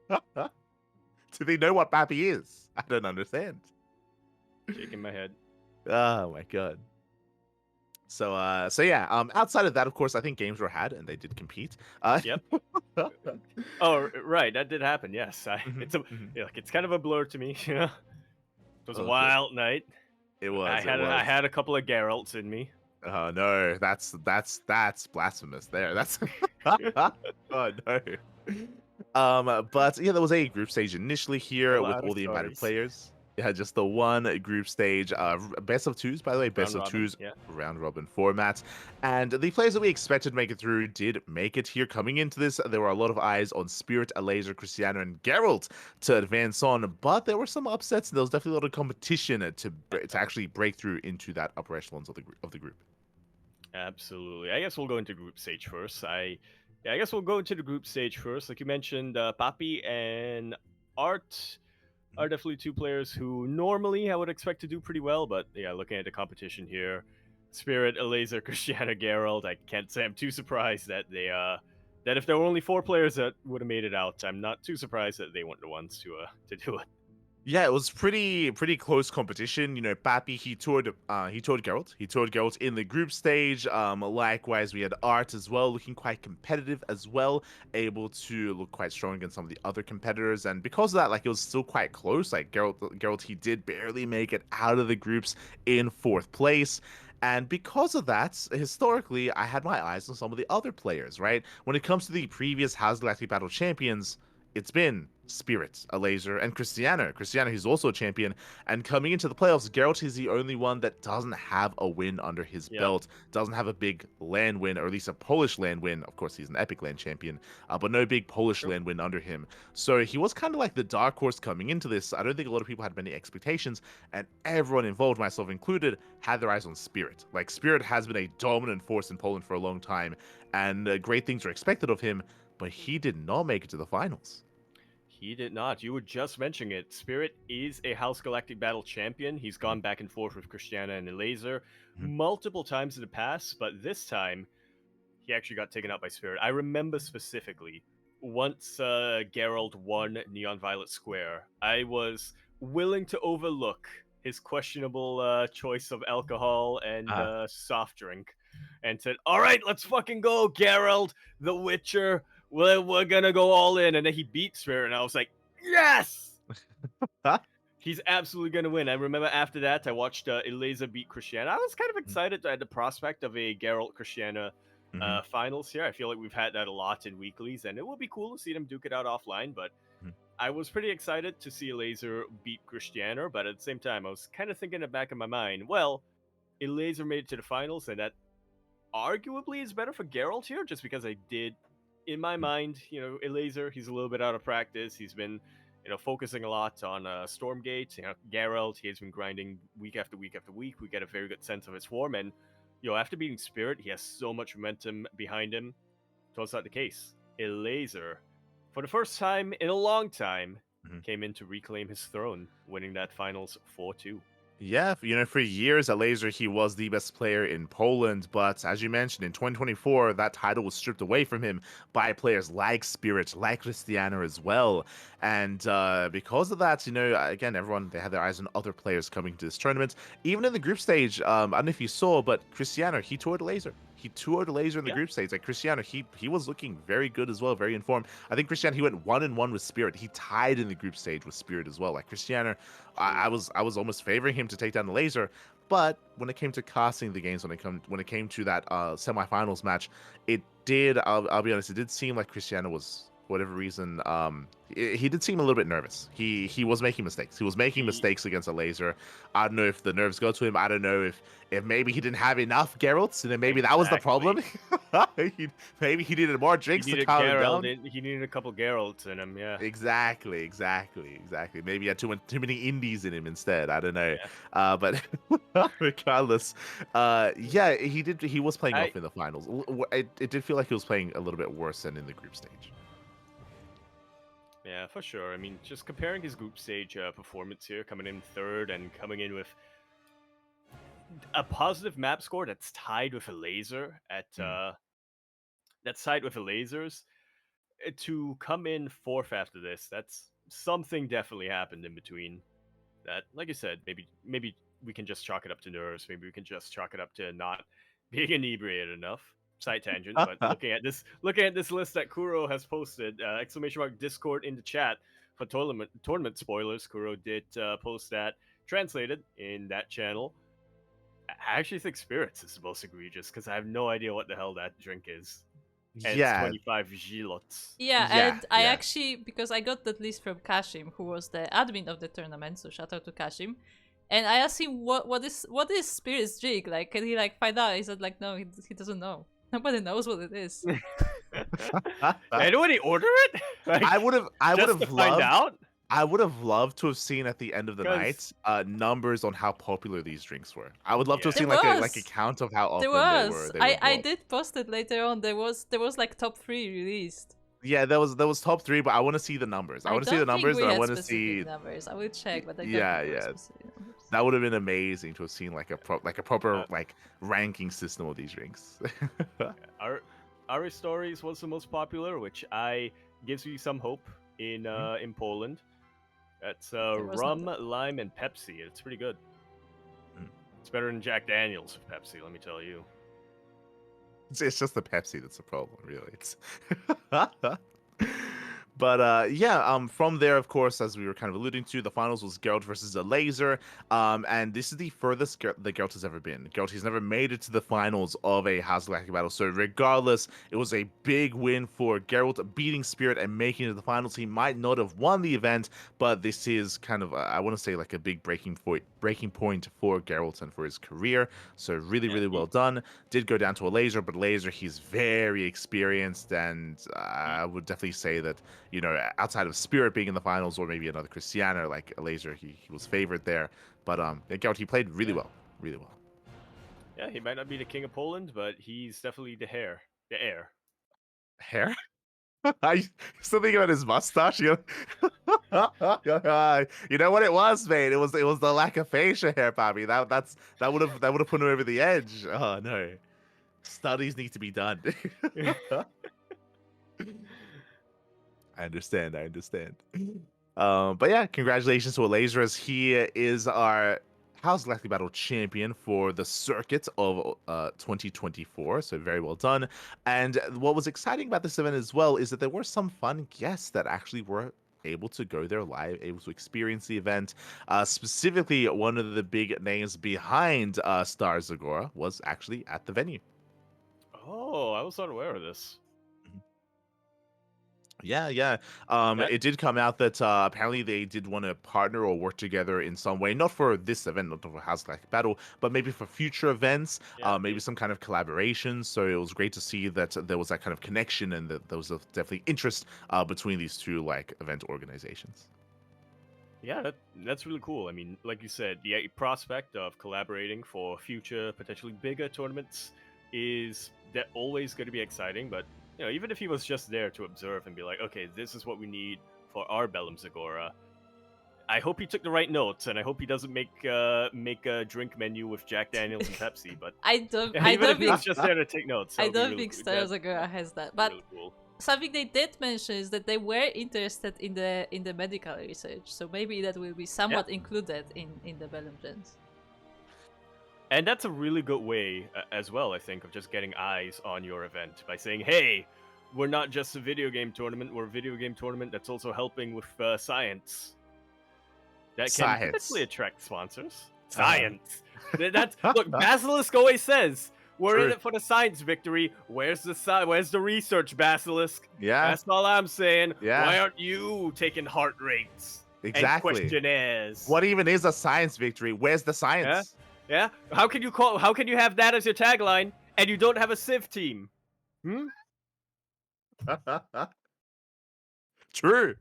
Do they know what Papi is? I don't understand. Shaking my head. Oh my god. So yeah. Outside of that, of course, I think games were had and they did compete. Yep. Oh, right, that did happen. Yes, Mhm, it's a mhm. like it's kind of a blur to me. You know, it was a Okay. wild night. It was. I had a couple of Geralts in me. Oh no, that's blasphemous. There, that's. Oh no. But yeah, there was a group stage initially here A with lot all of the invited stories. players. Yeah, just the one group stage. Best of twos, by the way, best Round of robin, twos, yeah. round robin format. And the players that we expected to make it through did make it here. Coming into this, there were a lot of eyes on Spirit, Alazer, Cristiano, and Geralt to advance on. But there were some upsets, and there was definitely a lot of competition to actually break through into that upper echelons of the group. Absolutely. I guess we'll go into group stage first. I guess we'll go into the group stage first. Like you mentioned, Papi and Art are definitely two players who normally I would expect to do pretty well, but yeah, looking at the competition here, Spirit, Elazer, Cristiano, Geralt, I can't say I'm too surprised that that if there were only 4 players that would have made it out, I'm not too surprised that they weren't the ones to do it. Yeah, it was pretty close competition. You know, Pappy he toured Geralt. He toured Geralt in the group stage. Likewise we had Art as well, looking quite competitive as well, able to look quite strong against some of the other competitors. And because of that, like it was still quite close. Like Geralt he did barely make it out of the groups in fourth place. And because of that, historically, I had my eyes on some of the other players, right? When it comes to the previous House Galactic Battle champions, it's been Spirit, a laser, and Cristiano. Cristiano, he's also a champion. And coming into the playoffs, Geralt is the only one that doesn't have a win under his Yeah. belt, doesn't have a big land win, or at least a Polish land win. Of course, he's an Epic Land champion, but no big Polish True. land win under him. So he was kind of like the dark horse coming into this. I don't think a lot of people had many expectations, and everyone involved, myself included, had their eyes on Spirit. Like, Spirit has been a dominant force in Poland for a long time, and great things are expected of him, but he did not make it to the finals. He did not. You were just mentioning it. Spirit is a House Galactic Battle champion. He's gone back and forth with Christiana and Elazer Mhm. multiple times in the past, but this time he actually got taken out by Spirit. I remember specifically once Geralt won Neon Violet Square, I was willing to overlook his questionable choice of alcohol and Ah. soft drink and said, all right, let's fucking go, Geralt, the Witcher. We're gonna go all in. And then he beat Spirit, and I was like, yes! He's absolutely going to win. I remember after that, I watched Eliza beat Christiana. I was kind of excited at the prospect of a Geralt Christiana Mhm. finals here. I feel like we've had that a lot in weeklies, and it would be cool to see them duke it out offline. But Mhm. I was pretty excited to see Eliza beat Christiana. But at the same time, I was kind of thinking in the back of my mind, well, Eliza made it to the finals, and that arguably is better for Geralt here, just because I did, in my mind, Eliza, he's a little bit out of practice. He's been, focusing a lot on Stormgate. Geralt, he has been grinding week after week after week. We get a very good sense of his form, and after beating Spirit, he has so much momentum behind him. So it's not the case. Eliza, for the first time in a long time, Mhm. came in to reclaim his throne, winning that finals 4-2. Yeah, for years at Laser, he was the best player in Poland. But as you mentioned, in 2024, that title was stripped away from him by players like Spirit, like Cristiano as well. And because of that, again, everyone, they had their eyes on other players coming to this tournament. Even in the group stage, I don't know if you saw, but Cristiano, he toured Laser. He toured Laser in the Yeah. group stage. Like Cristiano, he was looking very good as well, very informed. I think Cristiano, he went 1-1 with Spirit. He tied in the group stage with Spirit as well. Like Cristiano, I was almost favoring him to take down the Laser, but when it came to casting the games, when it came to that semifinals match, it did. I'll be honest, it did seem like Cristiano was, for whatever reason, he did seem a little bit nervous. He was making mistakes. He was making He mistakes against a Laser. I don't know if the nerves got to him. I don't know if maybe he didn't have enough Geralts, and then maybe that was the exactly. problem. Maybe he needed more He drinks to needed calm him Geralt. down. He needed a couple Geralts in him. Yeah. Exactly. Maybe he had too many indies in him instead. I don't know. Yeah. But regardless, yeah, he did. He was playing I off in the finals. It did feel like he was playing a little bit worse than in the group stage. Yeah, for sure. I mean, just comparing his group stage performance here, coming in third and coming in with a positive map score that's tied with a laser at Mm. that's tied with the lasers. To come in fourth after this, that's something definitely happened in between. That, like you said, maybe we can just chalk it up to nerves. Maybe we can just chalk it up to not being inebriated enough. Side tangent, but looking at this list that Kuro has posted, exclamation mark Discord in the chat for tournament spoilers. Kuro did post that translated in that channel. I actually think Spirits is the most egregious because I have no idea what the hell that drink is, and it's Yeah, 25 gilots. Yeah, yeah, and I yeah. actually, because I got that list from Kashim, who was the admin of the tournament, so shout out to Kashim. And I asked him what is Spirit's drink? Like, can he like find out? He said like no, he doesn't know. Nobody knows what it is. Anybody order it? Like, I would just to have find loved. out? I would have loved to have seen at the end of the night Because numbers on how popular these drinks were. I would love to have yeah, There seen like a was. count of how There often was. they were I bought. did post it later on. There was like top 3 released. Yeah, there was top 3, but I want to see the numbers. I I want to see the don't think numbers, we and I had want to specific see. numbers. I will check, but I don't Yeah, think there were yeah, specific numbers. that would have been amazing to have seen like a proper uh, like ranking system of these drinks. our stories was the most popular, which I gives me some hope in Poland. That's There was no rum, doubt. lime, and Pepsi. It's pretty good. Mm. It's better than Jack Daniels with Pepsi, let me tell you. It's just the Pepsi that's the problem, really. It's But from there, of course, as we were kind of alluding to, the finals was Geralt versus a Laser, and this is the furthest that Geralt has ever been. Geralt has never made it to the finals of a House of Galactic battle, so regardless, it was a big win for Geralt, beating Spirit and making it to the finals. He might not have won the event, but this is kind of, I want to say, like a big breaking point for Geralt and for his career. So really, Yeah, really well done. Did go down to a Laser, but Laser, he's very experienced, and I would definitely say that, you know, outside of Spirit being in the finals or maybe another Christiana, like a Laser, he was favored there. But Geralt, he played really well, really well. Yeah, he might not be the king of Poland, but he's definitely the heir. Hair? I still thinking about his mustache. You know? You know what it was, mate? It was the lack of facial hair, Bobby. That would have put him over the edge. Oh no, studies need to be done. I understand. But yeah, congratulations to Laser, as he is our House Galactic Battle champion for the circuit of 2024. So very well done. And what was exciting about this event as well is that there were some fun guests that actually were able to go there live, able to experience the event. Specifically, one of the big names behind Star Zagora was actually at the venue. Oh, I was not aware of this. Yeah. That It did come out that apparently they did want to partner or work together in some way, not for this event, not for House Galactic Battle, but maybe for future events, Yeah, maybe some kind of collaboration. So it was great to see that there was that kind of connection and that there was definitely interest between these two like event organizations. yeah, that's really cool. I mean, like you said, the prospect of collaborating for future, potentially bigger tournaments is that always going to be exciting. But you know, even if he was just there to observe and be like, okay, this is what we need for our Bellum Zagora. I hope he took the right notes, and I hope he doesn't make a drink menu with Jack Daniels and Pepsi. But I don't. yeah, I even don't if he think. was just there to take notes, that I would be don't really think cool. Star That's Zagora has that. But really cool. something they did mention is that they were interested in the medical research, so maybe that will be somewhat included in the Bellum Gens. And that's a really good way as well, I think, of just getting eyes on your event by saying, hey, we're not just a video game tournament, we're a video game tournament that's also helping with science. That can potentially attract sponsors. Science. That's look, Basilisk always says, we're in it for the science victory. Where's the research, Basilisk? Yeah. That's all I'm saying. Yeah. Why aren't you taking heart rates? Exactly. And questionnaires? What even is a science victory? Where's the science? Yeah? How can you have that as your tagline and you don't have a Civ team? True.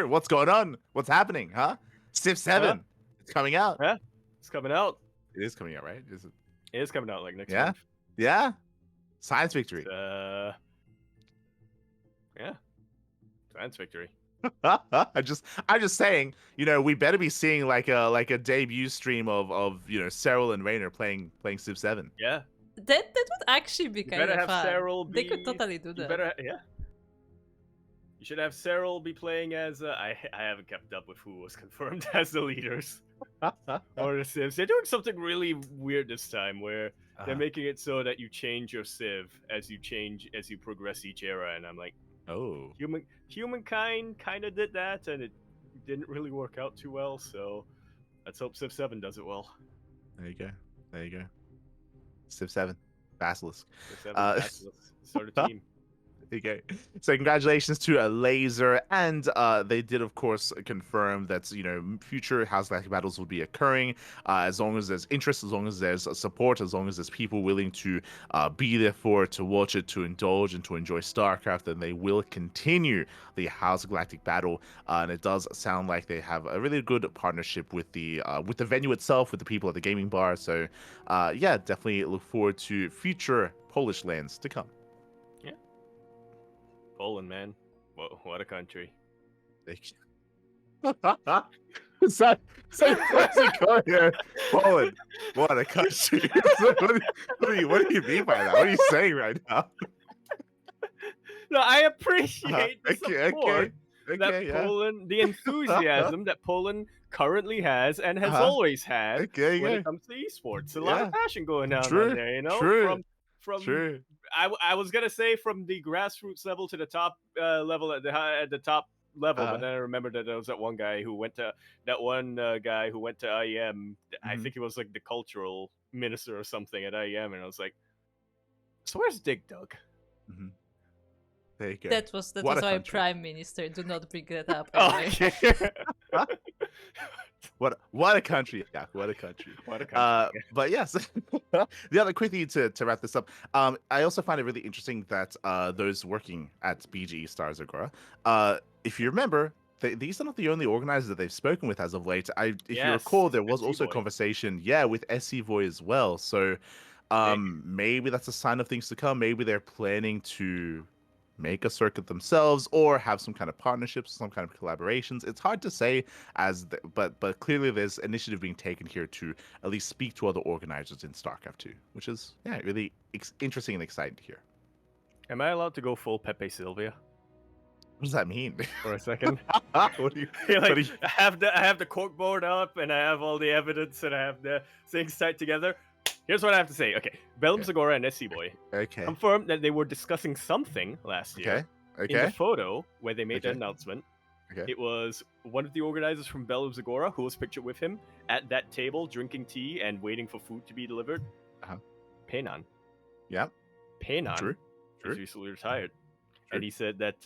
What's going on? What's happening, huh? Civ 7. It's coming out. Yeah, it's coming out. It is coming out, right? Is it? It is coming out like next Yeah? month. Yeah. Science victory. Yeah. Science victory. I'm just saying, you know, we better be seeing like a debut stream of you know, Cyril and Rainer playing Civ 7. Yeah. That would actually be kind of fun. Cyril They could totally do that. Yeah. You should have Cyril be playing as I haven't kept up with who was confirmed as the leaders or the civs. They're doing something really weird this time where they're making it so that you change your civ as you progress each era, and I'm like, oh, humankind kind of did that and it didn't really work out too well, so let's hope Civ 7 does it well. There you go. Civ 7 Basilisk. Civ 7 Basilisk. Start a team. Okay. So congratulations to a Laser, and they did of course confirm that, you know, future House Galactic battles will be occurring as long as there's interest, as long as there's support, as long as there's people willing to be there for it, to watch it, to indulge and to enjoy StarCraft, then they will continue the House Galactic battle. And it does sound like they have a really good partnership with the venue itself, with the people at the gaming bar. So yeah, definitely look forward to future Polish lands to come. Poland, man. What a country. So where's it going here? Poland. What a country. What do you mean by that? What are you saying right now? No, I appreciate the support. Okay, yeah. Poland, the enthusiasm that Poland currently has and has Uh-huh. always had Okay, when yeah. it comes to esports. A lot of Yeah. passion going down on True. there, you know, True. from True. I was gonna say from the grassroots level to the top level at the top level, but Uh, then I remembered that there was that one guy who went to guy who went to IEM. I Mhm. think he was like the cultural minister or something at IEM, and I was like, so where's Dig Dug? Mhm. There you go. That was What a our country. prime minister. Do not bring that up. Oh, Anyway. What a country, yeah, what a country. What a country. But yes, the other quick thing to wrap this up. I also find it really interesting that those working at BGE Stars Agora, if you remember, these are not the only organizers that they've spoken with as of late. If you recall, there was also a SC-Boy. conversation, yeah, with SC Voy as well. So, maybe that's a sign of things to come. Maybe they're planning to make a circuit themselves or have some kind of partnerships, some kind of collaborations. It's hard to say, but clearly there's initiative being taken here to at least speak to other organizers in StarCraft 2, which is really interesting and exciting to hear. Am I allowed to go full Pepe Sylvia What does that mean? for a second? What do you? Like, what do you- I have the cork board up and I have all the evidence and I have the things tied together. Here's what I have to say. Okay, Bellum Okay. Zagora and SC Boy Okay. confirmed that they were discussing something last year. Okay. In the Okay. photo where they made the Okay. announcement, Okay. it was one of the organizers from Bellum Zagora who was pictured with him at that table drinking tea and waiting for food to be delivered. Uh-huh. Peinan. Yeah. Peinan True. is True. recently retired. True. And he said that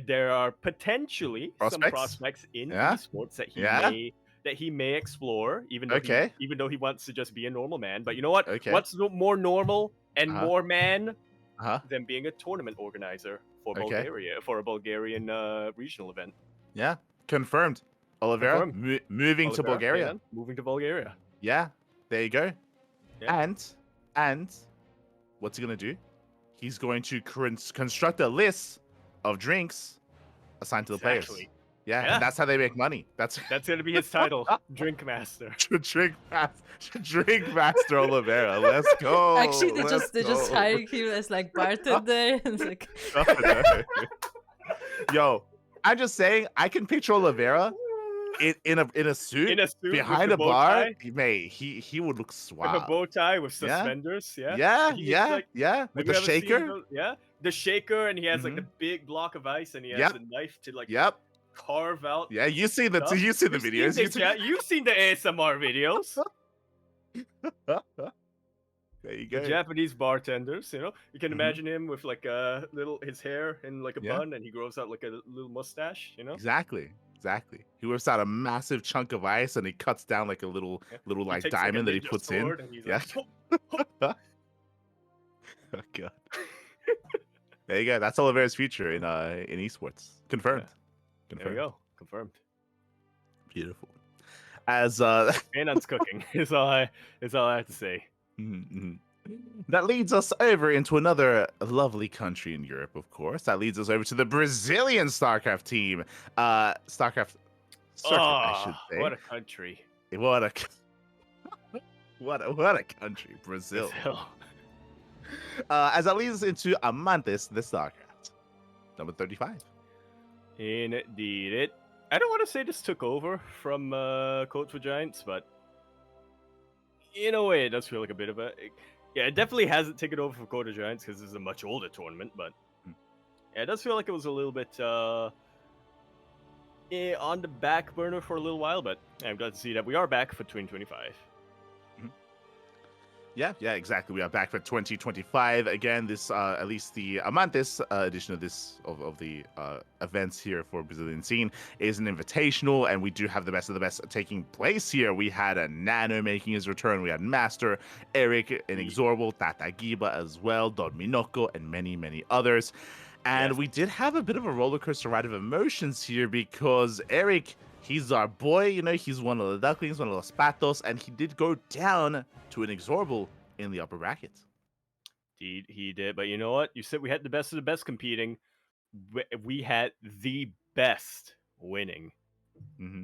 there are potentially some prospects in Yeah. esports that Yeah. he may explore, even though Okay. even though he wants to just be a normal man. But you know what? Okay. What's more normal and Uh-huh. more man Uh-huh. than being a tournament organizer for Okay. Bulgaria, for a Bulgarian regional event? Yeah. Confirmed. Oliveira Confirmed. moving to Oliveira, Bulgaria. Peinan, moving to Bulgaria. Yeah. There you go. Yeah. And what's he gonna do? He's going to construct a list of drinks assigned to the players. Exactly. Yeah, Yeah. and that's how they make money. That's gonna be his title, Drink Master. drink master Oliveira. Let's go. Actually, they Let's just go. hiring him as like bartender and it's like Yo, I'm just saying, I can picture Oliveira in a suit In a suit behind with a the bow bar. tie, Mate, he would look with a suave. bow tie with Yeah. suspenders. Yeah. Yeah, He looks yeah, like- yeah. Have With you the ever seen shaker. the shaker, and he has like Mhm. the big block of ice, and he has Yep. the knife to like Yep. carve out. Yeah, you see the stuff. you see the videos. You've seen the ASMR videos. There you The go. Japanese bartenders, you know, you can Mhm. imagine him with like a his hair in like a Yeah. bun, and he grows out like a little mustache, you know. Exactly. He whips out a massive chunk of ice and he cuts down like a little Yeah. little He like takes, like, a diamond that he ninja puts sword, in. and he's Yeah. like, Oh god. There you go. That's Oliveira's future in esports. Confirmed. there Confirmed. we go, confirmed. Beautiful. As Peinan's cooking is all I have to say. mhm. That leads us over into another lovely country in Europe, of course. That leads us over to the Brazilian StarCraft team. StarCraft Circuit, I should say. What a country! What a what a country, Brazil. Brazil. As that leads us into Amantes the StarCraft, number 35. Indeed, I don't want to say this took over from Code for Giants, but in a way, it does feel like a bit of a. Yeah, it definitely hasn't taken over for Code of Giants because this is a much older tournament, but yeah, it does feel like it was a little bit on the back burner for a little while. But I'm glad to see that we are back for 2025. Yeah, exactly. We are back for 2025 again. This, at least the Amantes edition of the events here for Brazilian scene is an invitational, and we do have the best of the best taking place here. We had a Nano making his return. We had Master, Eric, Inexorable, Tata Giba as well, Don Minoko, and many others. And we did have a bit of a roller coaster ride of emotions here because Eric, he's our boy, you know, he's one of the Ducklings, one of Los Patos, and he did go down to Inexorable in the upper bracket. He did, but you know what? You said we had the best of the best competing. We had the best winning. Mm-hmm.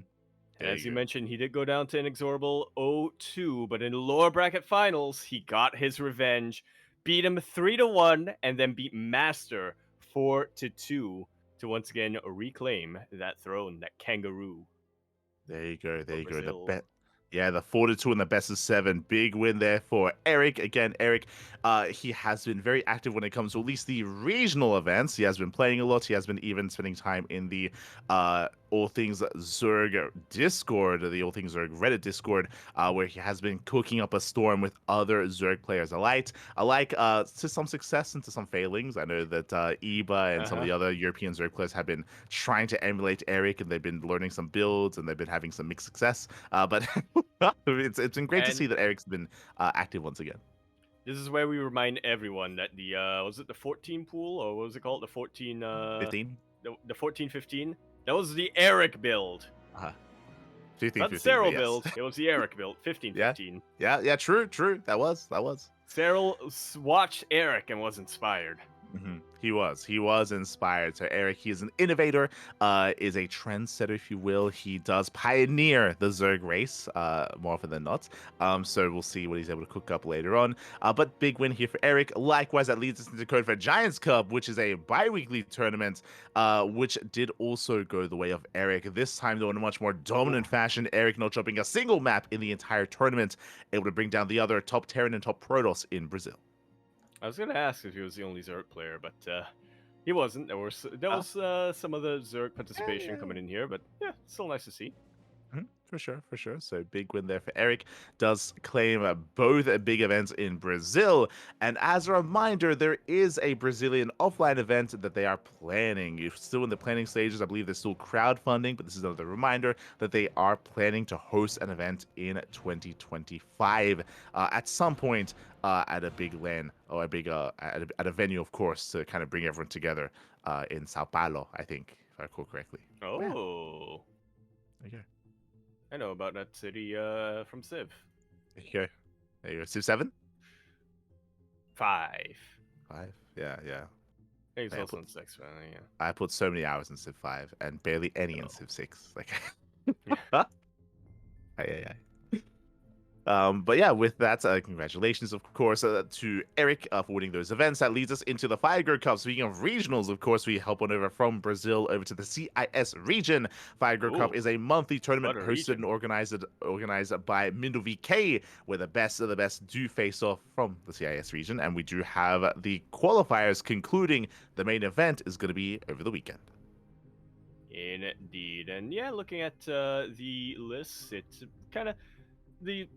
And as you mentioned, he did go down to Inexorable 0-2, but in the lower bracket finals, he got his revenge, beat him 3-1, and then beat Master 4-2. to once again reclaim that throne, that kangaroo There you go. There for you go. Brazil. Yeah, the 4-2 in the best of 7. Big win there for Eric. Again, Eric, he has been very active when it comes to at least the regional events. He has been playing a lot. He has been even spending time in the All Things Zerg Discord, the All Things Zerg Reddit Discord, where he has been cooking up a storm with other Zerg players alike. To some success and to some failings. I know that Eba and some of the other European Zerg players have been trying to emulate Eric, and they've been learning some builds, and they've been having some mixed success. But it's been great to see that Eric's been active once again. This is where we remind everyone that the was it the 14 pool, or what was it called, the 14 15? the 14-15, that was the Eric build. 15, Not the 15, Cyril yes. build, it was the Eric build. 15-15. Yeah, true. That was. Cyril watched Eric and was inspired. He was inspired. So Eric, he is an innovator, is a trendsetter, if you will. He does pioneer the Zerg race, more often than not. So we'll see what he's able to cook up later on. But big win here for Eric. Likewise, that leads us into code for Giants Cup, which is a bi-weekly tournament, which did also go the way of Eric. This time, though, in a much more dominant fashion. Eric not dropping a single map in the entire tournament, able to bring down the other top Terran and top Protoss in Brazil. I was gonna ask if he was the only Zerg player, but he wasn't. There was some of the Zerg participation coming in here, but yeah, still nice to see. For sure. So big win there for Eric. Does claim both big events in Brazil. And as a reminder, there is a Brazilian offline event that they are planning. You're still in the planning stages. I believe they're still crowdfunding, but this is another reminder that they are planning to host an event in 2025 at some point at a big LAN or a big at a venue, of course, to kind of bring everyone together in Sao Paulo, I think, if I recall correctly. Oh. There you go. I know about that city from Civ. There you go. Civ 7? 5. 5? Yeah. I think it's also in 6, but yeah. I put so many hours in Civ 5 and barely any in Civ 6. Like, Aye. But yeah, with that, congratulations, of course, to Eric for winning those events. That leads us into the Firegrow Cup. Speaking of regionals, of course, we hop on over from Brazil over to the CIS region. Firegrow Cup is a monthly tournament hosted and organized by Mindo VK, where the best of the best do face off from the CIS region. And we do have the qualifiers concluding. The main event is going to be over the weekend. Indeed. And yeah, looking at the lists, it's kind of the...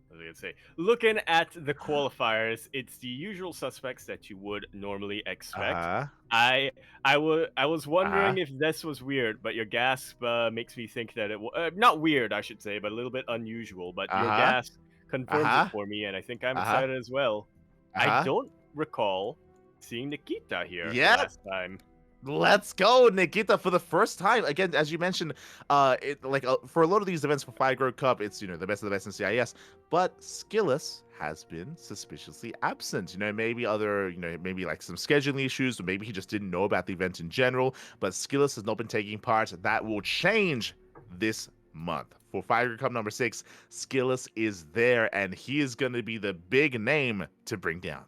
What was I gonna say? Looking at the qualifiers, it's the usual suspects that you would normally expect. I was wondering if this was weird, but your gasp makes me think that it not weird, I should say, but a little bit unusual. But your gasp confirms it for me, and I think I'm excited as well. I don't recall seeing Nikita here last time. Let's go, Nikita, for the first time. Again, as you mentioned, for a lot of these events for Firegrow Cup, it's, the best of the best in CIS. But Skillus has been suspiciously absent. Maybe maybe like some scheduling issues, or maybe he just didn't know about the event in general. But Skillus has not been taking part. That will change this month. For Firegrow Cup number 6, Skillus is there, and he is going to be the big name to bring down.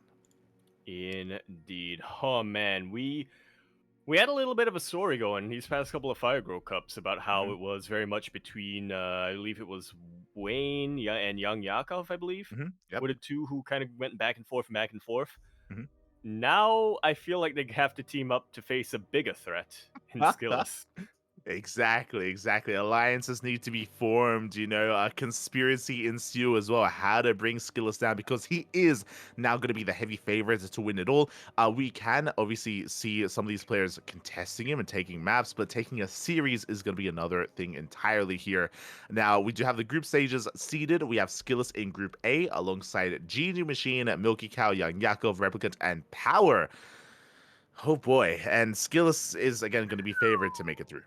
Indeed. Oh, man, we had a little bit of a story going these past couple of Firegrow Cups about how it was very much between, I believe it was Wayne and Young Yakov, I believe, were the two who kind of went back and forth. Now I feel like they have to team up to face a bigger threat in Skillus. Exactly. Alliances need to be formed, a conspiracy ensue as well, how to bring Skillus down, because he is now going to be the heavy favorite to win it all. We can obviously see some of these players contesting him and taking maps, but taking a series is going to be another thing entirely here. Now, we do have the group stages seeded. We have Skillus in Group A alongside Genie Machine, Milky Cow, Young Yakov, Replicant, and Power. Oh boy, and Skillus is again going to be favored to make it through.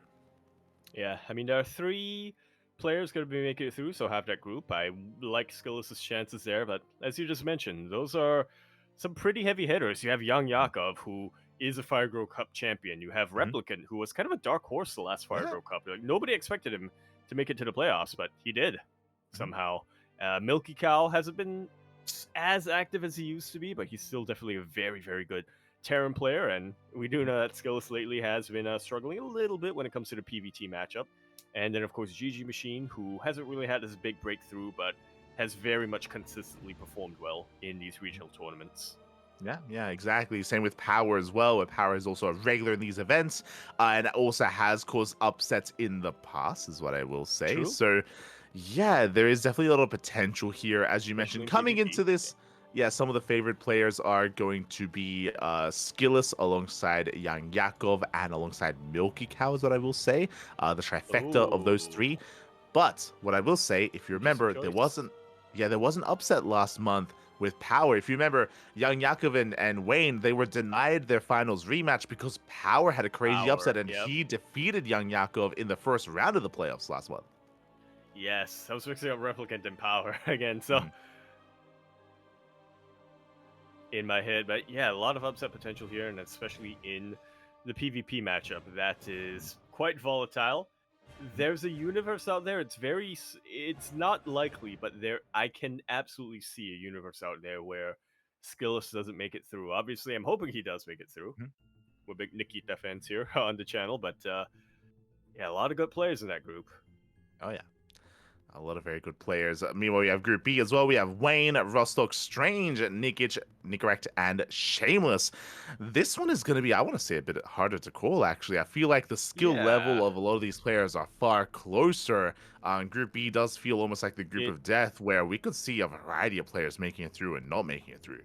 Yeah, I mean, there are 3 players going to be making it through, so have that group. I like Skillus' chances there, but as you just mentioned, those are some pretty heavy hitters. You have Young Yakov, who is a Firegrow Cup champion. You have Replicant, who was kind of a dark horse the last Firegrow Cup. Like, nobody expected him to make it to the playoffs, but he did somehow. Milky Cow hasn't been as active as he used to be, but he's still definitely a very, very good Terran player, and we do know that Skillus lately has been struggling a little bit when it comes to the PvT matchup. And then, of course, GG Machine, who hasn't really had this big breakthrough, but has very much consistently performed well in these regional tournaments. Yeah, exactly. Same with Power as well, where Power is also a regular in these events, and also has caused upsets in the past, is what I will say. True. So, yeah, there is definitely a little potential here, as you Especially mentioned. in Coming PvP. into this, yeah, some of the favorite players are going to be Skillus alongside Yang Yakov and alongside Milky Cow, is what I will say. The trifecta of those Ooh. three. But what I will say, if you Interesting remember, choice. there was an upset last month with Power. If you remember, Young Yakovin and Wayne, they were denied their finals rematch because Power had a crazy Power, upset and yep. he defeated Young Yakov in the first round of the playoffs last month. Yes, I was mixing up Replicant and Power again, so in my head. But yeah, a lot of upset potential here, and especially in the PvP matchup that is quite volatile. There's a universe out there. It's not likely, but I can absolutely see a universe out there where Skillus doesn't make it through. Obviously, I'm hoping he does make it through. Mhm. We're big Nikita fans here on the channel, but yeah, a lot of good players in that group. Oh, yeah. A lot of very good players. Meanwhile, we have Group B as well. We have Wayne, Rostock, Strange, Nikic, Nicorrect, and Shameless. This one is going to be, I want to say, a bit harder to call, actually. I feel like the skill Yeah. level of a lot of these players are far closer. Group B does feel almost like the group It- of death, where we could see a variety of players making it through and not making it through.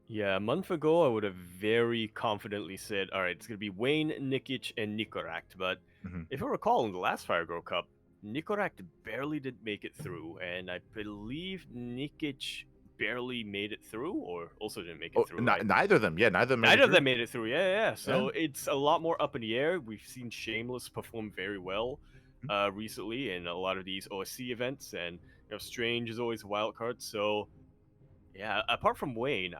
Yeah, a month ago, I would have very confidently said, all right, it's going to be Wayne, Nikic, and Nicorrect. But Mhm. if I recall, in the last Fire Girl Cup, Nicorrect barely did make it through. And I believe Nikic barely made it through, or also didn't make it Oh, through, right? neither of them. Yeah, neither of them made it Neither of through. them made it through. Yeah. Yeah. So it's a lot more up in the air. We've seen Shameless perform very well Mm-hmm. recently in a lot of these OSC events. And, Strange is always a wild card. So yeah, apart from Wayne,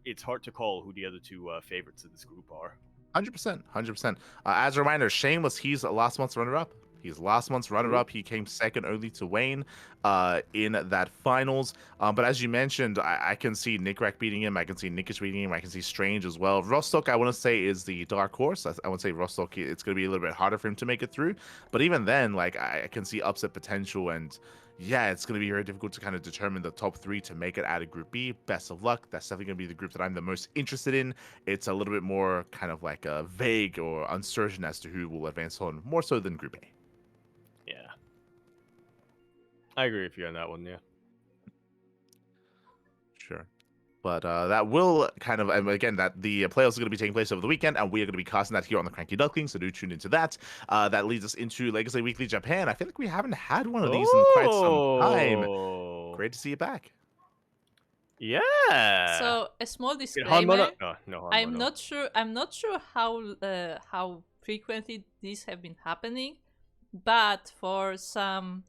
it's hard to call who the other two favorites of this group are. 100%, 100%. As a reminder, Shameless, he's last month's runner-up. He's last month's True. runner-up. He came second only to Wayne in that finals. But as you mentioned, I can see Nicorrect beating him. I can see Nikic beating him. I can see Strange as well. Rostock, I want to say, is the dark horse. I would say Rostock, it's going to be a little bit harder for him to make it through. But even then, like, I can see upset potential, and yeah, it's going to be very difficult to kind of determine the top three to make it out of Group B. Best of luck. That's definitely going to be the group that I'm the most interested in. It's a little bit more kind of like vague or uncertain as to who will advance on, more so than Group A. Yeah. I agree with you on that one, yeah. Sure. But that will kind of, and again, that the playoffs are going to be taking place over the weekend, and we are going to be casting that here on the CranKy Ducklings, so do tune into that. That leads us into Legacy Weekly Japan. I feel like we haven't had one of these in quite some time. Great to see you back. Yeah. So a small Wait, disclaimer. No, Hanmono. I'm not sure. I'm not sure how frequently these have been happening, but for some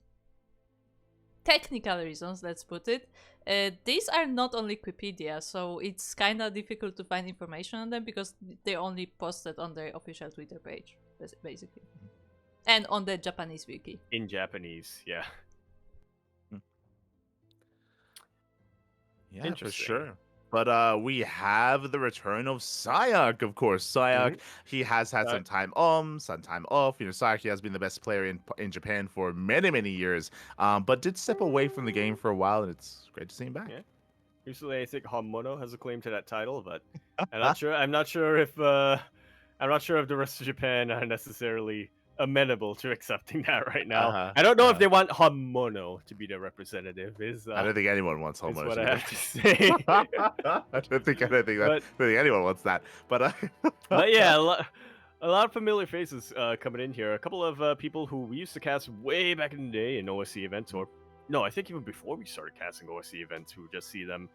technical reasons, let's put it, these are not on Wikipedia, so it's kind of difficult to find information on them because they only posted on their official Twitter page, basically, and on the Japanese wiki. In Japanese, yeah. Yeah, for sure. But we have the return of Sayak, of course. Sayak, he has had some time some time off. Sayak, he has been the best player in Japan for many, many years, but did step away from the game for a while, and it's great to see him back. Yeah. Usually, I think Hanmono has a claim to that title, but I'm not sure. I'm not sure if the rest of Japan are necessarily amenable to accepting that right now. I don't know if they want Hanmono to be their representative. I don't think anyone wants Hanmono. Is what I have to say. I don't think anyone wants that. But yeah, a lot of familiar faces coming in here. A couple of people who we used to cast way back in the day in OSC events, or no, I think even before we started casting OSC events, we would just see them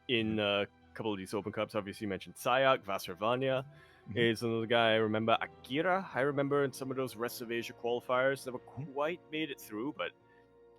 in a couple of these Open Cups. Obviously, you mentioned Sayak, Vasarvania is another guy I remember. Akira, I remember in some of those Rest of Asia qualifiers. Never quite made it through, but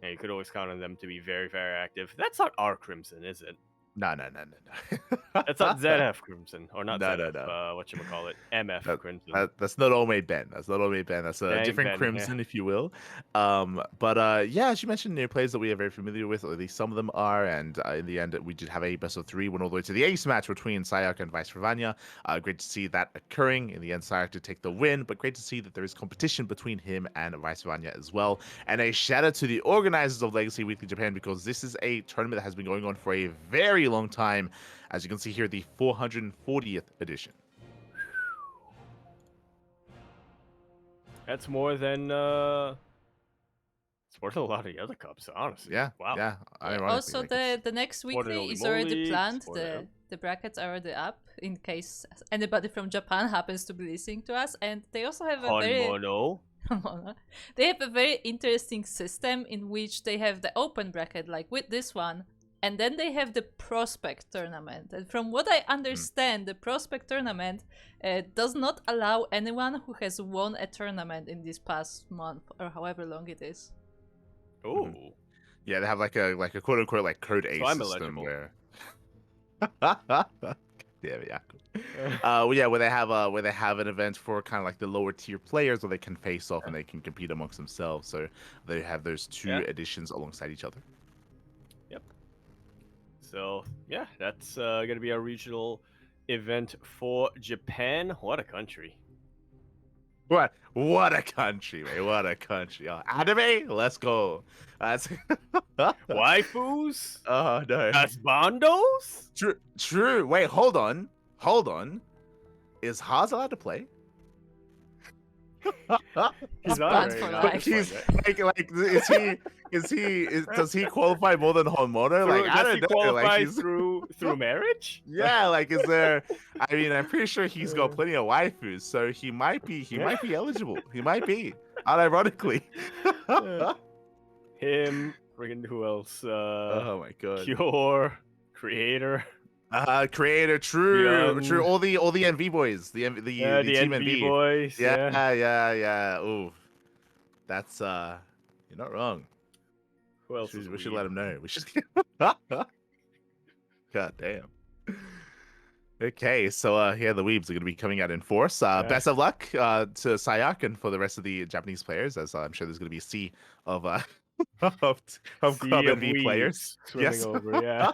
you could always count on them to be very, very active. That's not our Crimson, is it? No, no, no, no, no. That's not ZF Crimson, or not No, no, ZF. no. Whatchamacallit? MF That, Crimson. that's not all made Ben. That's not all made Ben. That's a Dang different Ben. Yeah. Crimson, if you will. But yeah, as you mentioned, players that we are very familiar with, or at least some of them are. And in the end, we did have a best of three, went all the way to the ace match between Sayak and Vice Ravanya. Great to see that occurring. In the end, Sayak to take the win, but great to see that there is competition between him and Vice Ravanya as well. And a shout out to the organizers of Legacy Weekly Japan, because this is a tournament that has been going on for a very long time. As you can see here, the 440th edition. That's more than it's more than a lot of the other cups, honestly. Yeah, Wow. yeah. Yeah, Ironically, also, like, it's- the next more than weekly Holy is already Moly, planned. it's more than- The brackets are already up in case anybody from Japan happens to be listening to us. And they also have a very Honmono. they have a very interesting system in which they have the open bracket, like with this one, and then they have the prospect tournament. And from what I understand, the prospect tournament does not allow anyone who has won a tournament in this past month or however long it is. Oh. Yeah, they have like a quote unquote like code ace I'm system eligible. where. Yeah. Well, yeah, where they have an event for kind of like the lower tier players where they can face off and they can compete amongst themselves. So they have those two Yeah. editions alongside each other. Yep. So yeah, that's gonna be a regional event for Japan. What a country. What a country, man! What a country! Oh, anime, let's go. That's Waifus? Oh no. Husbandos? True. Wait, hold on. Is Haas allowed to play? He's banned alright, for not life. this one, right? does he qualify more than Honmono? Like, I Does he don't know. Like, qualify he's through marriage? yeah. Like, is there? I mean, I'm pretty sure he's got plenty of waifus, so he might be eligible. He might be, unironically. Him, friggin' who else? Oh my god. Cure, Creator. Creator, true. Young. All the NV boys, the team NV NV boys. Yeah. Ooh, that's you're not wrong. Who else? We should let him know. We should. God damn. Okay, so yeah, the weebs are going to be coming out in force. Best of luck to Sayak and for the rest of the Japanese players, as I'm sure there's going to be a sea of of Club NV players. Swimming over, yeah.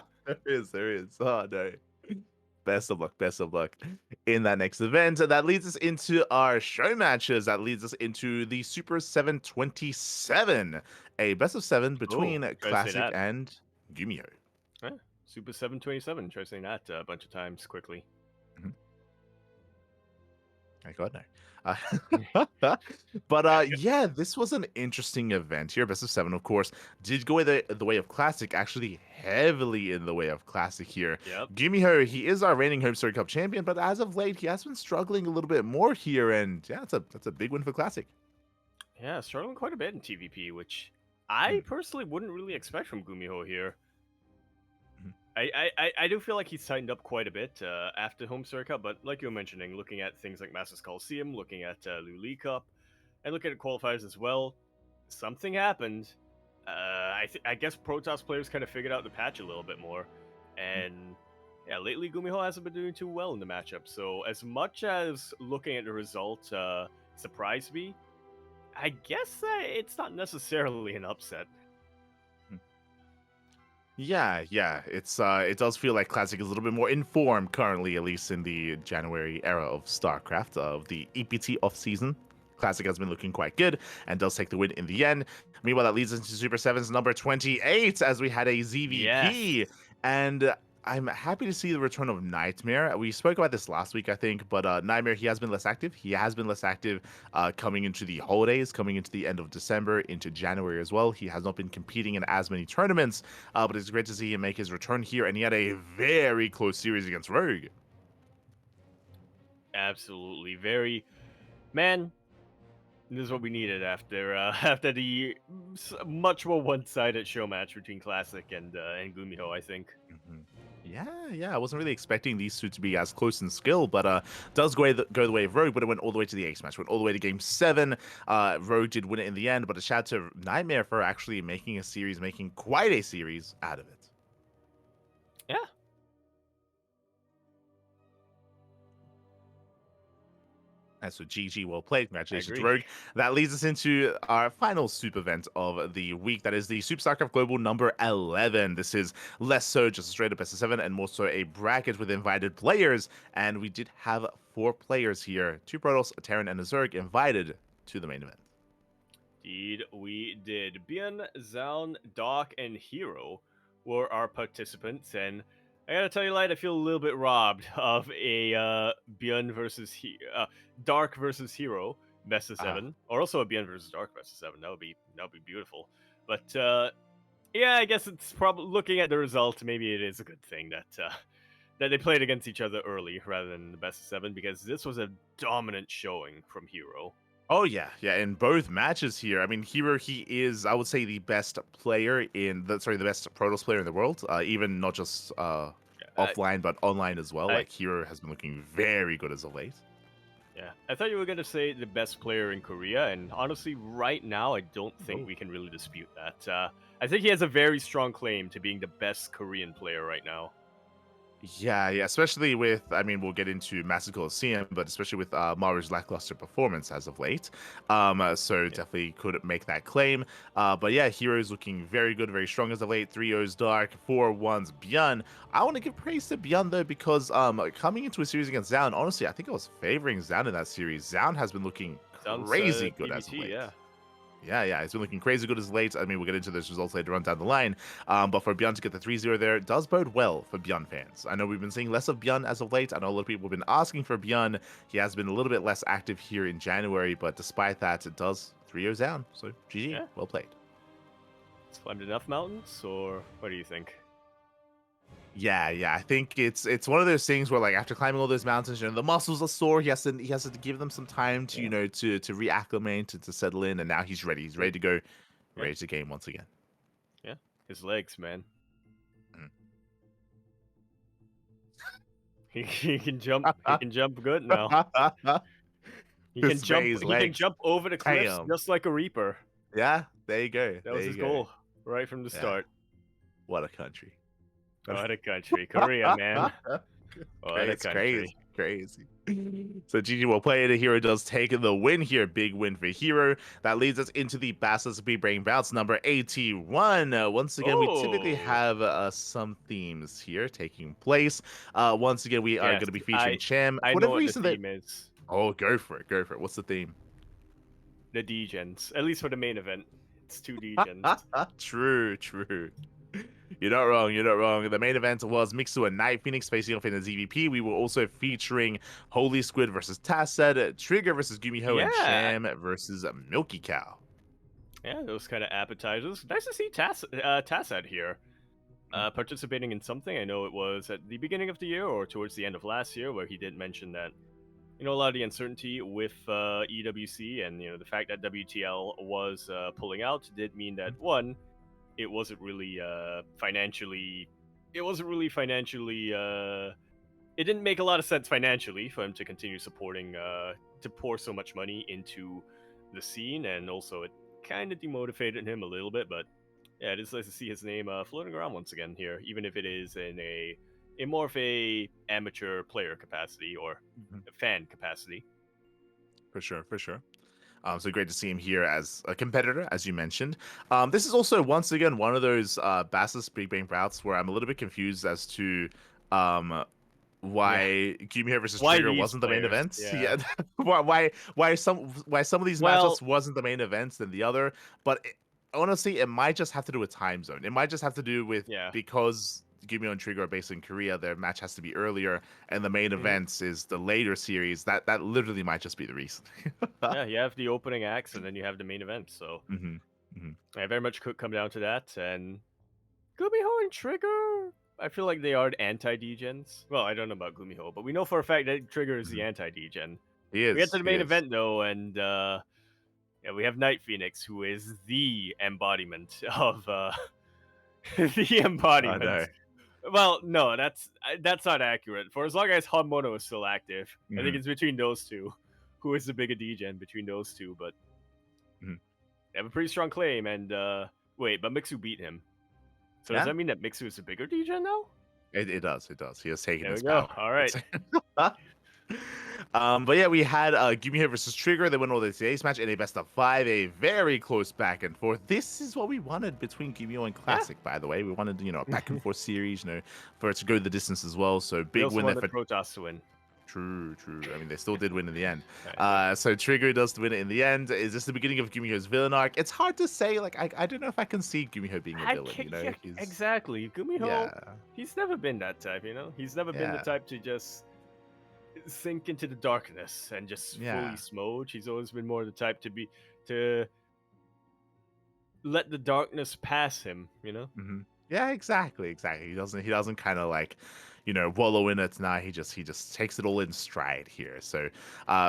There is. Oh no. Best of luck in that next event. And that leads us into our show matches. That leads us into the Super 727, a best of 7 between try to say Classic that. and Gumiho. Super 727. Try saying that a bunch of times quickly. I God no. But yeah, this was an interesting event here. Best of 7, of course, did go the way of Classic, actually heavily in the way of Classic here. Yep. Gumiho, he is our reigning Home Story Cup champion, but as of late, he has been struggling a little bit more here, and yeah, that's a big win for Classic. Yeah, struggling quite a bit in TVP, which I personally wouldn't really expect from Gumiho here. I do feel like he's tightened up quite a bit after Home Story Cup, but like you were mentioning, looking at things like Masters Coliseum, looking at Luli Cup, and looking at qualifiers as well, something happened. I guess Protoss players kind of figured out the patch a little bit more, and yeah, lately Gumiho hasn't been doing too well in the matchup. So as much as looking at the result surprised me, I guess it's not necessarily an upset. Yeah, it does feel like Classic is a little bit more informed currently, at least in the January era of StarCraft, of the EPT off-season. Classic has been looking quite good and does take the win in the end. Meanwhile, that leads into Super 7's number 28 as we had a ZVP. Yes. And I'm happy to see the return of Nightmare. We spoke about this last week, I think, but Nightmare, he has been less active. Coming into the holidays, coming into the end of December, into January as well. He has not been competing in as many tournaments, but it's great to see him make his return here, and he had a very close series against Rogue. Absolutely. Very... Man, this is what we needed after the much more one-sided show match between Classic and Gumiho, I think. Yeah, I wasn't really expecting these two to be as close in skill, but does go the way of Rogue, but it went all the way to the ace match, went all the way to game 7. Rogue did win it in the end, but a shout out to Nightmare for actually making quite a series out of it. Yeah, And so GG, well played. Congratulations to agree. Rogue. That leads us into our final super event of the week. That is the Super StarCraft Global number 11. This is less so just a straight up best of 7 and more so a bracket with invited players. And we did have 4 players here. 2 Protoss, a Terran, and a Zerg invited to the main event. Indeed, we did. Bjorn, Zaun, Doc, and Hero were our participants, and I gotta tell you, Light, I feel a little bit robbed of a Bjorn versus Dark versus Hero best of 7, or also a Bjorn versus Dark best of 7. That would be beautiful. But yeah, I guess it's probably looking at the result. Maybe it is a good thing that that they played against each other early rather than the best of 7, because this was a dominant showing from Hero. Oh yeah, yeah. In both matches here, I mean, Hero, he is, I would say, the best player in the the best Protoss player in the world. Even not just offline, but online as well. Like Hero has been looking very good as of late. Yeah, I thought you were gonna say the best player in Korea, and honestly, right now, I don't think we can really dispute that. I think he has a very strong claim to being the best Korean player right now. Yeah, especially with, I mean, we'll get into Massive Coliseum, but especially with Maru's lackluster performance as of late. Definitely could make that claim. But yeah, Hero's looking very good, very strong as of late. 3-0's Dark, 4-1's Bjorn. I want to give praise to Bjorn though, because coming into a series against Zaun, honestly, I think I was favoring Zaun in that series. Zaun has been looking crazy good as of late. Yeah, it's been looking crazy good as late. I mean, we'll get into those results later on down the line. But for Bjorn to get the 3-0 there does bode well for Bjorn fans. I know we've been seeing less of Bjorn as of late. I know a lot of people have been asking for Bjorn. He has been a little bit less active here in January, but despite that, it does 3-0 down. So GG, well played. It's climbed enough mountains, or what do you think? Yeah, I think it's one of those things where, like, after climbing all those mountains, the muscles are sore. He has to give them some time to to reacclimate and to settle in, and now he's ready. He's ready to go, ready to game once again. Yeah, his legs, man. He can jump. He can jump good now. He can jump. He can jump over the cliffs just like a Reaper. Yeah, there you go. That was his goal right from the start. What a country. What a country. Korea, man. What a country. Crazy. So GG will play it. Hero does take the win here. Big win for Hero. That leads us into the Bastards Speed Brain Bounce number 81. Once again, we typically have some themes here taking place. Once again, we are going to be featuring Cham. I know what the theme is. Oh, go for it. What's the theme? The D-Gens. At least for the main event. It's 2 D-Gens. True. You're not wrong. The main event was Mixu and Night Phoenix facing off in the ZVP. We were also featuring Holy Squid versus Tassad, Trigger versus Gumiho, and Cham versus Milky Cow. Yeah, those kind of appetizers. Nice to see Tassad here. Participating in something. I know it was at the beginning of the year or towards the end of last year, where he did mention that, a lot of the uncertainty with EWC and, the fact that WTL was pulling out did mean that, one, it wasn't really financially. It didn't make a lot of sense financially for him to continue supporting, to pour so much money into the scene, and also it kind of demotivated him a little bit. But yeah, it is nice to see his name floating around once again here, even if it is in more of a amateur player capacity or fan capacity. For sure. So great to see him here as a competitor, as you mentioned. This is also, once again, one of those Bastards Big Bang bouts where I'm a little bit confused as to why Gumiho versus Trigger wasn't the main event. Yeah. why some of these matchups wasn't the main events than the other. But honestly, it might just have to do with time zone. It might just have to do with because Gumiho and Trigger are based in Korea, their match has to be earlier, and the main events is the later series. That literally might just be the reason. Yeah, you have the opening acts, and then you have the main event. So I very much could come down to that. And Gumiho and Trigger, I feel like they are anti-degens. Well, I don't know about Gumiho, but we know for a fact that Trigger is the anti-degen. He is. We get to the main event though, and we have Night Phoenix, who is the embodiment of the embodiment. I know. Well, no, that's not accurate. For as long as Honmono is still active, I think it's between those two. Who is the bigger degen between those two? But they have a pretty strong claim. And but Mixu beat him. So does that mean that Mixu is a bigger degen now? It does. He has taken his power. Go. All right. But yeah, we had Gumiho versus Trigger. They went all the way to the ace match in a best of 5, a very close back and forth. This is what we wanted between Gumiho and Classic, by the way. We wanted, a back and forth series, for it to go the distance as well. So We big also win there wanted for Protoss to win. True. I mean, they still did win in the end. Yeah, So Trigger does win it in the end. Is this the beginning of Gumiho's villain arc? It's hard to say. Like, I don't know if I can see Gumiho being a villain. yeah, He's exactly. Gumiho, yeah, he's never been that type. He's never been the yeah, type to just sink into the darkness and just fully yeah. smudge. He's always been more the type to let the darkness pass him. hmm Yeah, exactly. He doesn't kind of like, wallow in it. Nah, he just takes it all in stride here. So,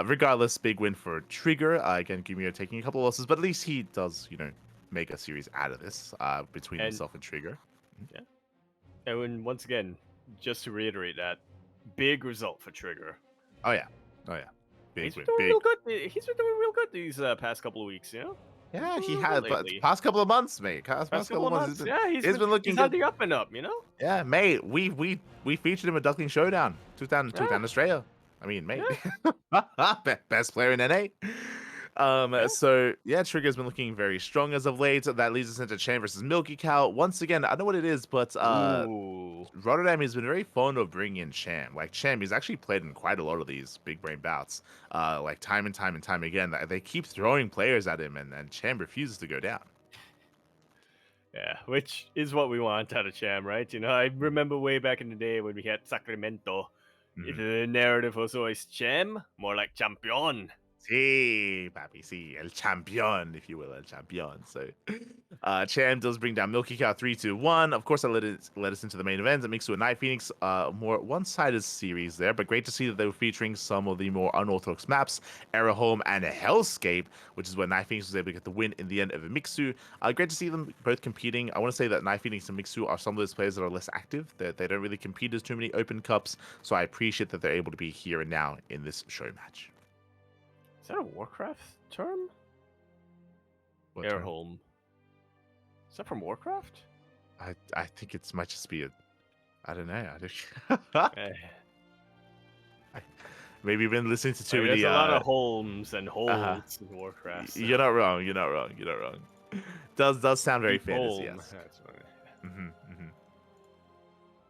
regardless, big win for Trigger. Again, Gumiho taking a couple of losses, but at least he does, make a series out of this. Between And himself and Trigger. yeah, and when, once again, just to reiterate that, big result for Trigger. Oh yeah. Big He's been win. doing Big. real good. He's been doing real good these past couple of weeks. Yeah, he Real had good but lately. past couple of months, mate. Past couple of months. Yeah, He's been looking he's good. on the up and up. Yeah, mate. We featured him at Duckling Showdown 2000 Australia. I mean, mate. Best player in NA. Yeah. So yeah, Trigger's been looking very strong as of late. That leads us into Cham versus Milky Cow. Once again, I don't know what it is, but Ooh. Rotterdam has been very fond of bringing in Cham. Like Cham, he's actually played in quite a lot of these big brain bouts. Like time and time again. They keep throwing players at him, and Cham refuses to go down. Yeah, which is what we want out of Cham, right? I remember way back in the day when we had Sacramento. Mhm. The narrative was always Cham, more like Champion. Sí, papi, sí, el champion, if you will, el champion. So, Cham does bring down Milky Cow 3-1. Of course, that led us into the main event. It makes to a Night Phoenix, more one-sided series there, but great to see that they were featuring some of the more unorthodox maps, Error Home and Hellscape, which is where Night Phoenix was able to get the win in the end of a Mixu. Great to see them both competing. I want to say that Night Phoenix and Mixu are some of those players that are less active. They don't really compete as too many open cups, so I appreciate that they're able to be here and now in this show match. Is that a Warcraft term? What term? Airholm. Is that from Warcraft? I think it might just be I don't know. Eh, Maybe you've been listening to too many. There's a lot of Holmes and Holds in Warcraft. So. You're not wrong. Does sound very fantasy, Holm. yes. That's funny.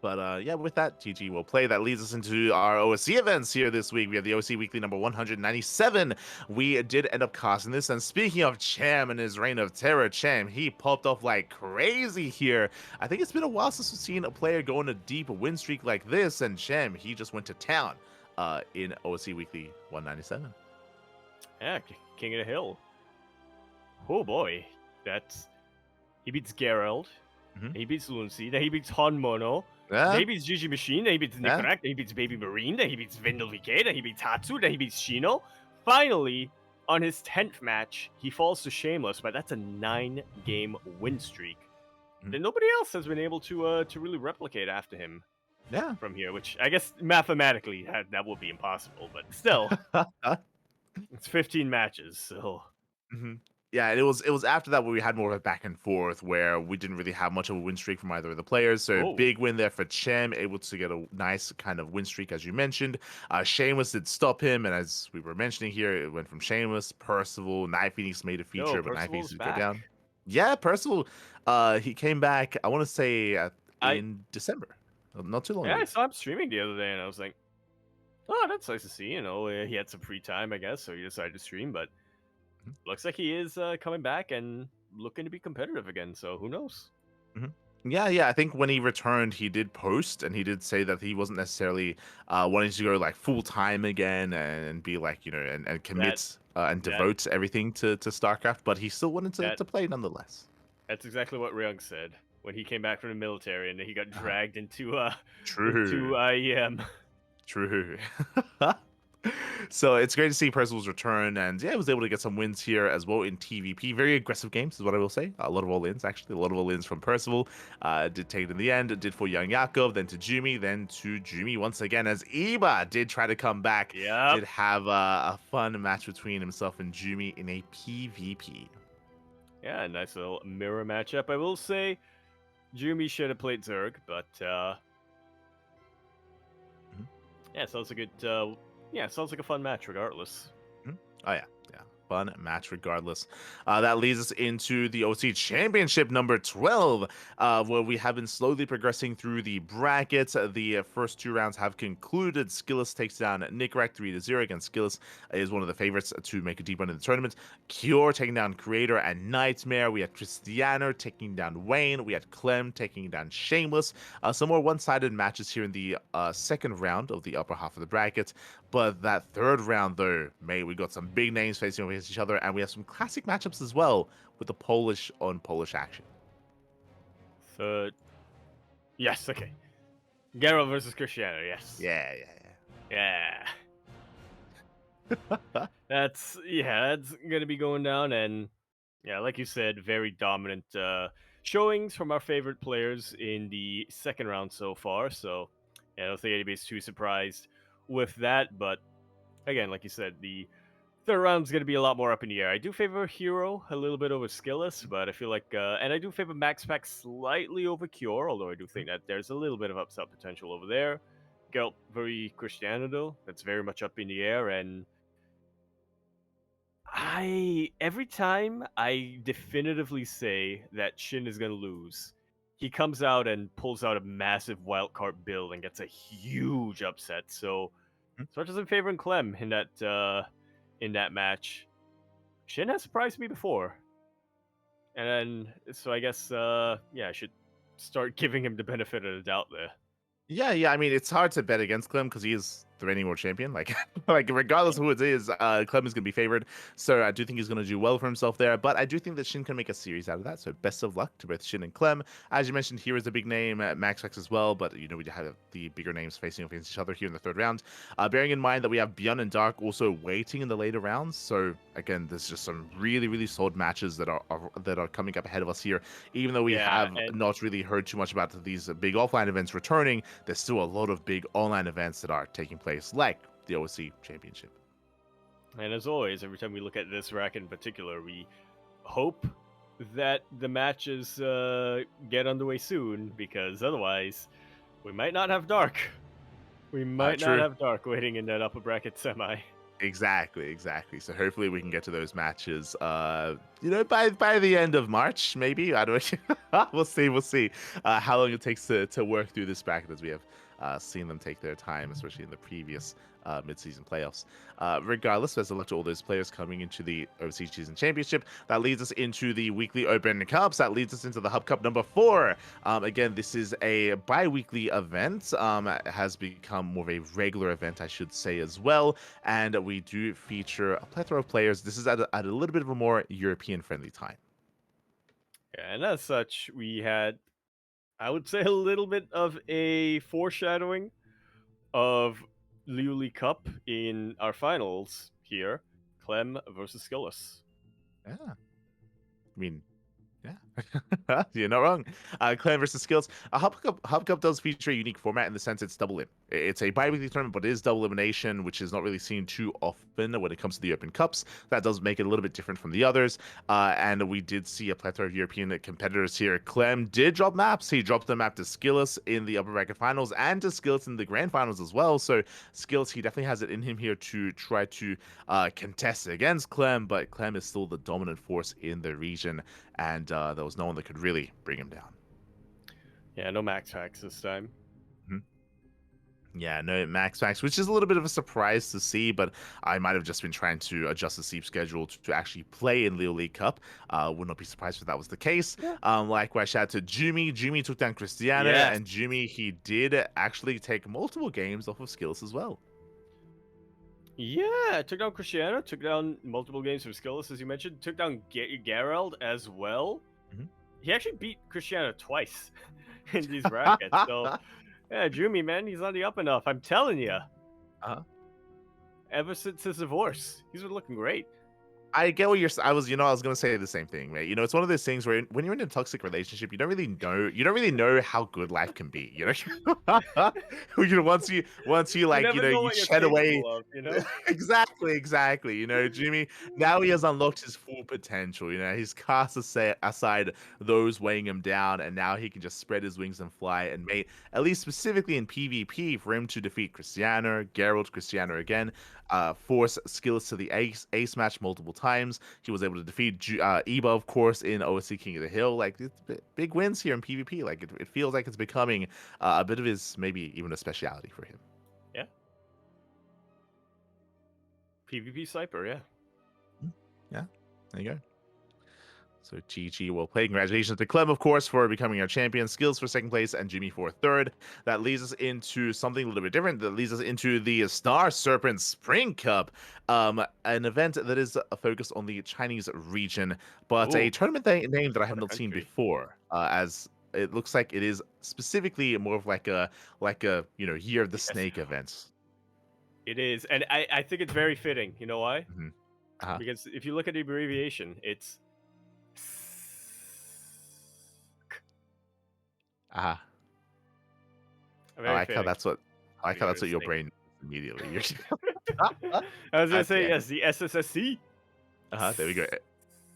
But yeah, with that, GG will play. That leads us into our OSC events here this week. We have the OSC Weekly number 197. We did end up casting this. And speaking of Cham and his reign of terror, Cham, he popped off like crazy here. I think it's been a while since we've seen a player go on a deep win streak like this. And Cham, he just went to town in OSC Weekly 197. Yeah, King of the Hill. Oh boy, he beats Geralt. He beats Luncy. Then he beats Han Mono. Then he beats Gigi Machine. Then he beats Nickrak. Then he beats Baby Marine. Then he beats Vindel VK. Then he beats Hatsu. Then he beats Shino. Finally, on his 10th match, he falls to Shameless, but that's a 9-game win streak. Then nobody else has been able to really replicate after him. Yeah. From here, which I guess mathematically that would be impossible, but still, it's 15 matches, so. Yeah, and it was after that where we had more of a back and forth where we didn't really have much of a win streak from either of the players. So big win there for Cham, able to get a nice kind of win streak, as you mentioned. Shameless did stop him, and as we were mentioning here, it went from Shameless, Percival, Night Phoenix made a feature, but Night Phoenix did go down. Yeah, Percival, he came back, I want to say in December. Not too long ago. Yeah, I saw him streaming the other day, and I was like, oh, that's nice to see. He had some free time, I guess, so he decided to stream, but looks like he is coming back and looking to be competitive again, so who knows? Yeah, I think when he returned, he did post, and he did say that he wasn't necessarily wanting to go like full time again and be like, and commit and devote everything to StarCraft, but he still wanted to play nonetheless. That's exactly what Ryung said when he came back from the military and then he got dragged into IEM. True. So it's great to see Percival's return, and yeah, was able to get some wins here as well in TVP. Very aggressive games is what I will say. A lot of all-ins, actually. A lot of all-ins from Percival. Did take it in the end. Did for Young Yakov, then to Jumi, then to Jumi once again as Iba did try to come back. Did have a fun match between himself and Jumi in a PvP. Yeah, a nice little mirror matchup. I will say Jumi should have played Zerg, but yeah, so it's a good Yeah, sounds like a fun match regardless. Oh yeah, yeah, fun match regardless. That leads us into the OC Championship number 12, where we have been slowly progressing through the brackets. The first 2 rounds have concluded. Skillus takes down Nickrak 3-0. Again, Skillus is one of the favorites to make a deep run in the tournament. Cure taking down Creator and Nightmare. We had Cristiano taking down Wayne. We had Clem taking down Shameless. Some more one-sided matches here in the second round of the upper half of the bracket. But that third round, though, mate, we got some big names facing against each other, and we have some classic matchups as well with the Polish on Polish action. Third. Yes, okay. Geralt versus Cristiano, yes. Yeah. Yeah. That's gonna be going down, and yeah, like you said, very dominant showings from our favorite players in the second round so far. So yeah, I don't think anybody's too surprised with that. But again, like you said, the third round's gonna be a lot more up in the air. I do favor Hero a little bit over Skillus, but I feel like, and I do favor Max Pack slightly over Cure, although I do think that there's a little bit of upset potential over there. Geralt very Cristiano though, that's very much up in the air, and every time I definitively say that Shin is gonna lose, he comes out and pulls out a massive wildcard build and gets a huge upset. So as much as I'm favoring Clem in that match, Shin has surprised me before. And then so I guess I should start giving him the benefit of the doubt there. Yeah. I mean, it's hard to bet against Clem because he is the reigning world champion. Like, like regardless of who it is, Clem is going to be favored. So I do think he's going to do well for himself there. But I do think that Shin can make a series out of that. So best of luck to both Shin and Clem. As you mentioned, here is a big name, Max Rex as well. But we have the bigger names facing against each other here in the third round. Bearing in mind that we have Beyond and Dark also waiting in the later rounds. So again, there's just some really, really solid matches that are coming up ahead of us here. Even though we have not really heard too much about these big offline events returning, there's still a lot of big online events that are taking place, like the OC Championship. And as always, every time we look at this racket in particular, we hope that the matches get underway soon, because otherwise we might not have Dark. We might not have Dark waiting in that upper bracket semi. Exactly. So hopefully we can get to those matches, by the end of March, maybe. I don't know. We'll see how long it takes to work through this bracket, as we have seen them take their time, especially in the previous mid-season playoffs. Regardless, best of luck to all those players coming into the Overseas Season Championship. That leads us into the Weekly Open Cups. That leads us into the Hub Cup number 4. Again, this is a bi-weekly event. It has become more of a regular event, I should say, as well. And we do feature a plethora of players. This is at a little bit of a more European-friendly time. Yeah, and as such, we had, I would say, a little bit of a foreshadowing of Liuli Cup in our finals here. Clem versus Skillus. Yeah. I mean, yeah, you're not wrong. Clan versus Skills. Hub Cup does feature a unique format in the sense it's double lim. It's a bi-weekly tournament, but it is double elimination, which is not really seen too often when it comes to the Open Cups. That does make it a little bit different from the others. And we did see a plethora of European competitors here. Clem did drop maps. He dropped the map to Skillus in the upper bracket finals and to Skillus in the grand finals as well. So Skillus, he definitely has it in him here to try to contest against Clem, but Clem is still the dominant force in the region, and there was no one that could really bring him down. Yeah, no max packs this time. Yeah, no max packs, which is a little bit of a surprise to see, but I might have just been trying to adjust the sleep schedule to actually play in Leo League Cup. Would not be surprised if that was the case. Yeah. Likewise, shout out to Jumi. Jumi took down Cristiano, and Jumi, he did actually take multiple games off of Skills as well. Yeah, took down Cristiano, took down multiple games from Skillus, as you mentioned, took down Geralt as well. He actually beat Cristiano twice in these brackets. So, yeah, Jumi, man, he's on the up and up. I'm telling you. Ever since his divorce, he's been looking great. I get what I was, I was gonna say the same thing, mate. It's one of those things where when you're in a toxic relationship, you don't really know how good life can be. Once you You like, never know you what you're shed away. capable of, you know? Exactly. Jimmy, now he has unlocked his full potential. He's cast aside those weighing him down, and now he can just spread his wings and fly. And mate, at least specifically in PvP, for him to defeat Cristiano, Geralt, Cristiano again, force skills to the ace match multiple times. He was able to defeat Eba, of course, in OSC King of the Hill. Like, it's big wins here in PvP. Like, it feels like it's becoming a bit of his, maybe even a speciality for him. Yeah. PvP sniper, yeah. Yeah, there you go. So GG will play. Congratulations to Clem, of course, for becoming our champion. Skills for second place and Jimmy for third. That leads us into something a little bit different. That leads us into the Star Serpent Spring Cup, an event that is focused on the Chinese region, but a Ooh, tournament name that I have what a not seen country. before. As it looks like it is specifically more of like a Year of the Yes, Snake event. it is. And I think it's very fitting. You know why? Mhm. Uh-huh. Because if you look at the abbreviation, it's Uh-huh. I very like how fitting. that's what Year of the your Snake. brain immediately. I was gonna At the say end. yes, the SSSC. There we go.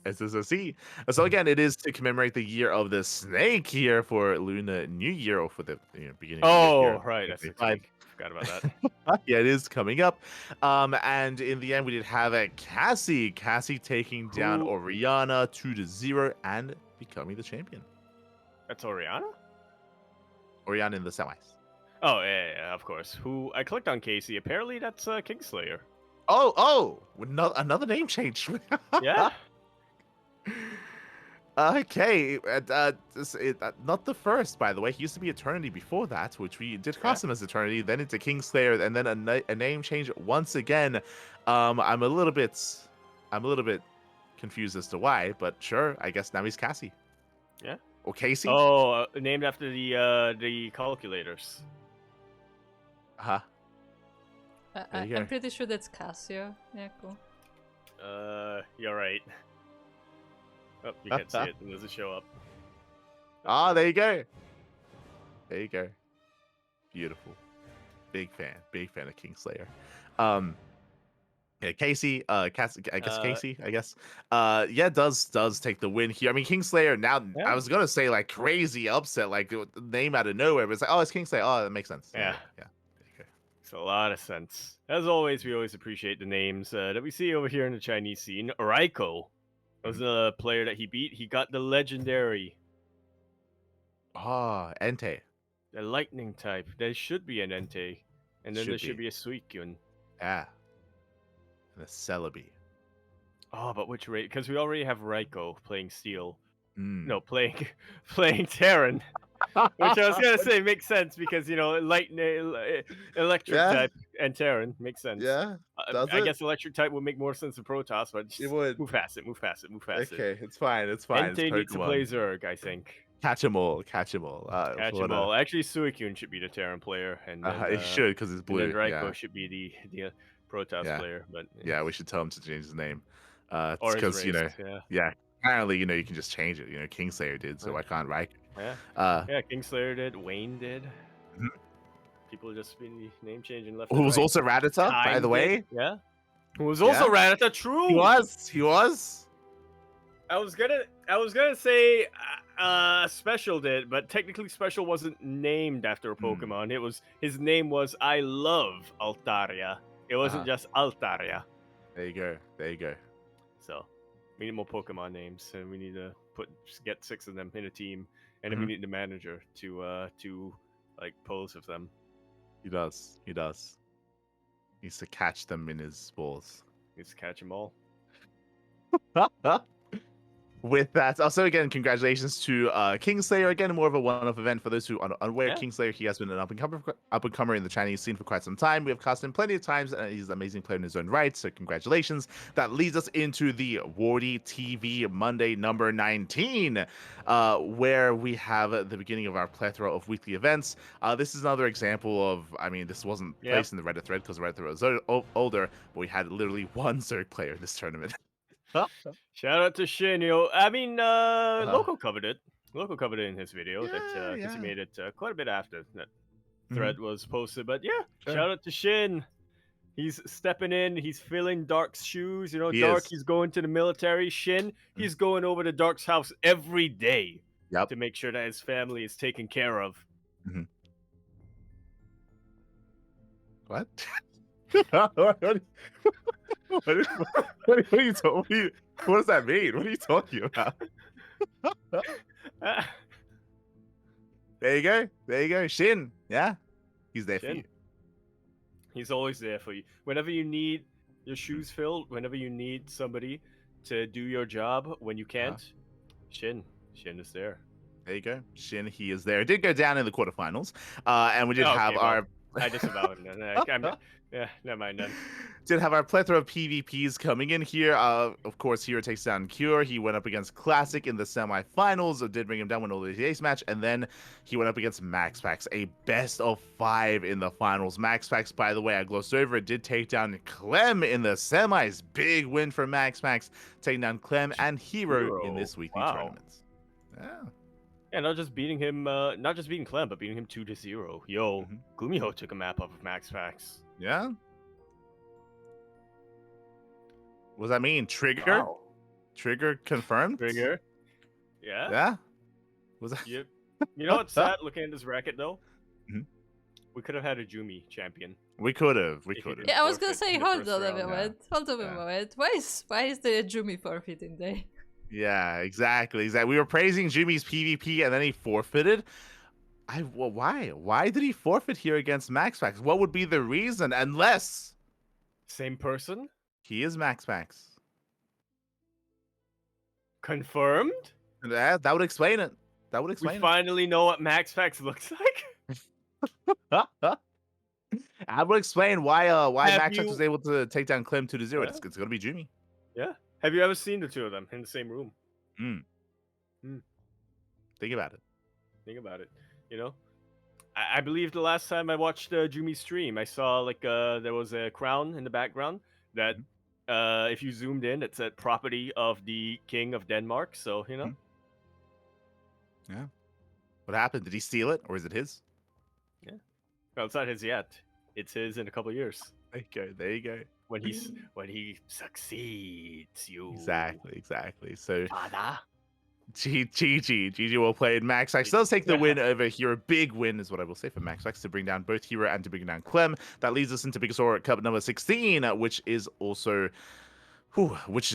SSC. So again, it is to commemorate the year of the snake here for Lunar New Year, or for the beginning of the year here Oh, in right, that's next 2025. week. Forgot about that. Yeah, it is coming up. And in the end, we did have a Cassie taking down Who? Oriana 2-0 and becoming the champion. That's Oriana. Oriana in the semis. Oh yeah, of course. Who? I clicked on Casey. Apparently, that's Kingslayer. Oh, another name change. Yeah. Okay, not the first, by the way. He used to be Eternity before that, which we did Yeah. cast him as Eternity, then into Kingslayer, and then a name change once again. I'm a little bit confused as to why, but sure, I guess now he's Cassie. Yeah. Or Casey. Oh, named after the calculators. Uh-huh. There you I'm go. pretty sure that's Cassia. Yeah, cool. You're right. Oh, you can't see it. It doesn't show up. There you go. There you go. Beautiful. Big fan of Kingslayer. Yeah, Casey, Casey, I guess. Yeah, does take the win here. I mean, Kingslayer now, Yeah. I was gonna say like crazy upset, like the name out of nowhere, but it's like, oh, it's Kingslayer. Oh, that makes sense. Yeah. There you go. Makes a lot of sense. As always, we always appreciate the names that we see over here in the Chinese scene. Raiko was the player that he beat. He got the legendary, Oh, Entei. the lightning type. There should be an Entei, and then there should be a Suicune. Yeah. And a Celebi. Oh, but which rate? Because we already have Raiko playing Steel. Mm. No, playing Terran. Which I was gonna say makes sense because lightning, electric Yeah. type, and Terran makes sense. Yeah. I guess electric type would make more sense than Protoss, but just It would. move past it. Okay, it's fine. Entei needs to Pokemon. play Zerg, I think. Catch 'em all. Catch 'em all. Actually, Suicune should be the Terran player, and then, it should, because it's blue. and then Raiko Yeah. should be the Protoss player. But Yeah, we should tell him to change his name. or It's his because race. yeah. Apparently, you can just change it. Kingslayer did, so why can't Raiko? Yeah. Kingslayer did. Wayne did. Mhm. People just be name changing left. Who and was right. also Rattata, by Time the way. did. Yeah. Who was also Rattata? True. He was. I was gonna say Special did, but technically Special wasn't named after a Pokemon. It was his name was I love Altaria. It wasn't just Altaria. There you go. So we need more Pokemon names, and we need to get 6 of them in a team, and then we need the manager to like pose with them. He does. Needs to catch them in his balls. Needs to catch them all. With that, also again, congratulations to Kingslayer. Again, more of a one-off event for those who are unaware. Kingslayer, he has been an up-and-comer in the Chinese scene for quite some time. We have cast him plenty of times, and he's an amazing player in his own right. So congratulations. That leads us into the Wardy TV Monday number 19, where we have the beginning of our plethora of weekly events. This is another example of, this wasn't placed in the Reddit thread because the Reddit thread was older, but we had literally one Zerg player in this tournament. Shout out to Shin. I mean, Uh-huh. Loco covered it. Loco covered it in his video Yeah, because he yeah. made it quite a bit after that Mhm. thread was posted. But yeah, Sure. shout out to Shin. He's stepping in. He's filling Dark's shoes. He Dark, is. he's going to the military. Shin, he's going over to Dark's house every day Yep. to make sure that his family is taken care of. Mhm. What? what are you talking? What does that mean? What are you talking about? There you go. There you go. Shin. Yeah. He's there for Shin. you. He's always there for you. Whenever you need your shoes filled, whenever you need somebody to do your job when you can't, Shin is there. There you go. Shin, he is there. It did go down in the quarterfinals. And we did have our I disavow it. Yeah, never mind then. Did have our plethora of PvPs coming in here. Of course, Hero takes down Cure. He went up against Classic in the semifinals. Did bring him down, win all the ace match, and then he went up against MaxPax, a best of 5 in the finals. MaxPax, by the way, I glossed over it, did take down Clem in the semis. Big win for MaxPax, taking down Clem and Hero in this weekly tournament. Yeah. Yeah, not just beating him, not just beating Clem, but beating him 2-0. Yo, Gumiho took a map off of MaxPax. Yeah. What does that mean? Trigger? Wow. Trigger confirmed? Trigger. Yeah. Yeah. Was that? Yep. You know what's sad looking at this bracket though? Mhm. We could have had a Jumi champion. We could have. We If could you have. didn't Yeah, I was gonna forfeit say, in the hold first on a round. moment. Hold on a moment. Why is the Jumi forfeiting day? Yeah, exactly. We were praising Jimmy's PvP and then he forfeited. Well, why? Why did he forfeit here against MaxPax? What would be the reason? Unless Same person? he is MaxPax. Confirmed? That would explain it. That would We explain finally know what MaxPax looks like? it. I would explain why Have MaxPax you- was able to take down Clem 2-0. Yeah. It's gonna be Jimmy. Yeah. Have you ever seen the two of them in the same room? Think about it. Think about it. I believe the last time I watched Jumi's stream, I saw like there was a crown in the background that if you zoomed in, it said property of the King of Denmark. So Yeah. What happened? Did he steal it or is it his? well, it's not his yet. It's his in a couple of years There you go. There you go. when he succeeds. You Exactly. So Father. GG well played. MaxPax does take the win over Hero. Big win is what I will say for MaxPax to bring down both Hero and to bring down Clem. That leads us into Biggest Aura Cup number 16, which did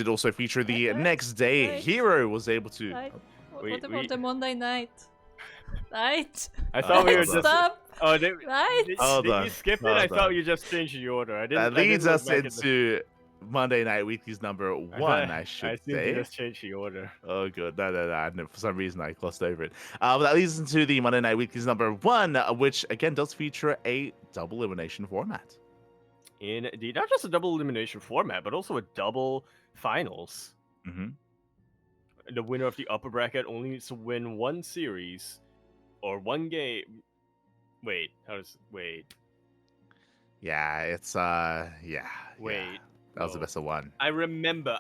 also feature the next day. Right. Hero was able to. Right. We- What about we- the Monday night? Right? I thought we were Right, just. Stop! Oh, did Right? Hold you on, skip it? hold I thought on. you just changed the order. I didn't. That I didn't leads look us back at the- into Monday Night Weekly's number 1, I should I assumed say. you just changed the order. Oh, good. No. For some reason, I glossed over it. But that leads us into the Monday Night Weekly's number 1, which again does feature a double elimination format. Indeed, not just a double elimination format, but also a double finals. Mm-hmm. The winner of the upper bracket only needs to win one series or one game. Wait. Yeah, it's Wait. That was the no. best of 1. I remember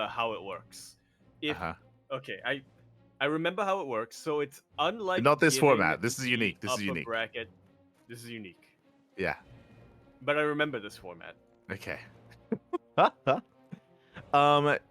how it works. Okay, I remember how it works. So it's unlike Not this giving format. This is the unique. This is upper unique. bracket. This is unique. Yeah. But I remember this format. Okay.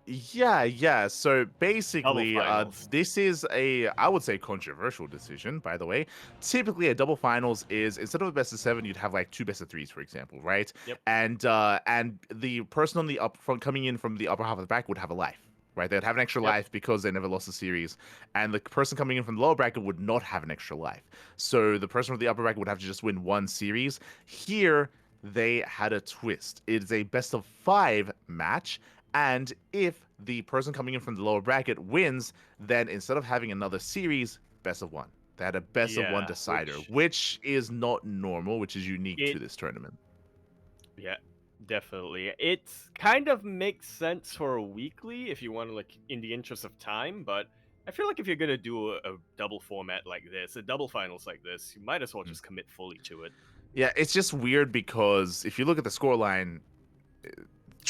Yeah. So basically, finals. this is I would say controversial decision, by the way. Typically, a double finals is instead of a best of 7, you'd have like 2 best of 3s, for example, right? Yep. And the person on the coming in from the upper half of the bracket would have a life. Right, they'd have an extra Yep. life because they never lost a series, and the person coming in from the lower bracket would not have an extra life. So the person from the upper bracket would have to just win 1 series. Here, they had a twist. It is a best of 5 match, and if the person coming in from the lower bracket wins, then instead of having another series, best of 1. They had a best of 1 Yeah, decider, which is not normal, which is unique to this tournament. Yeah, definitely. It kind of makes sense for a weekly if you want to, like, in the interest of time, but I feel like if you're going to do a double format like this, a double finals like this, you might as well just commit fully to it. Yeah, it's just weird because if you look at the scoreline,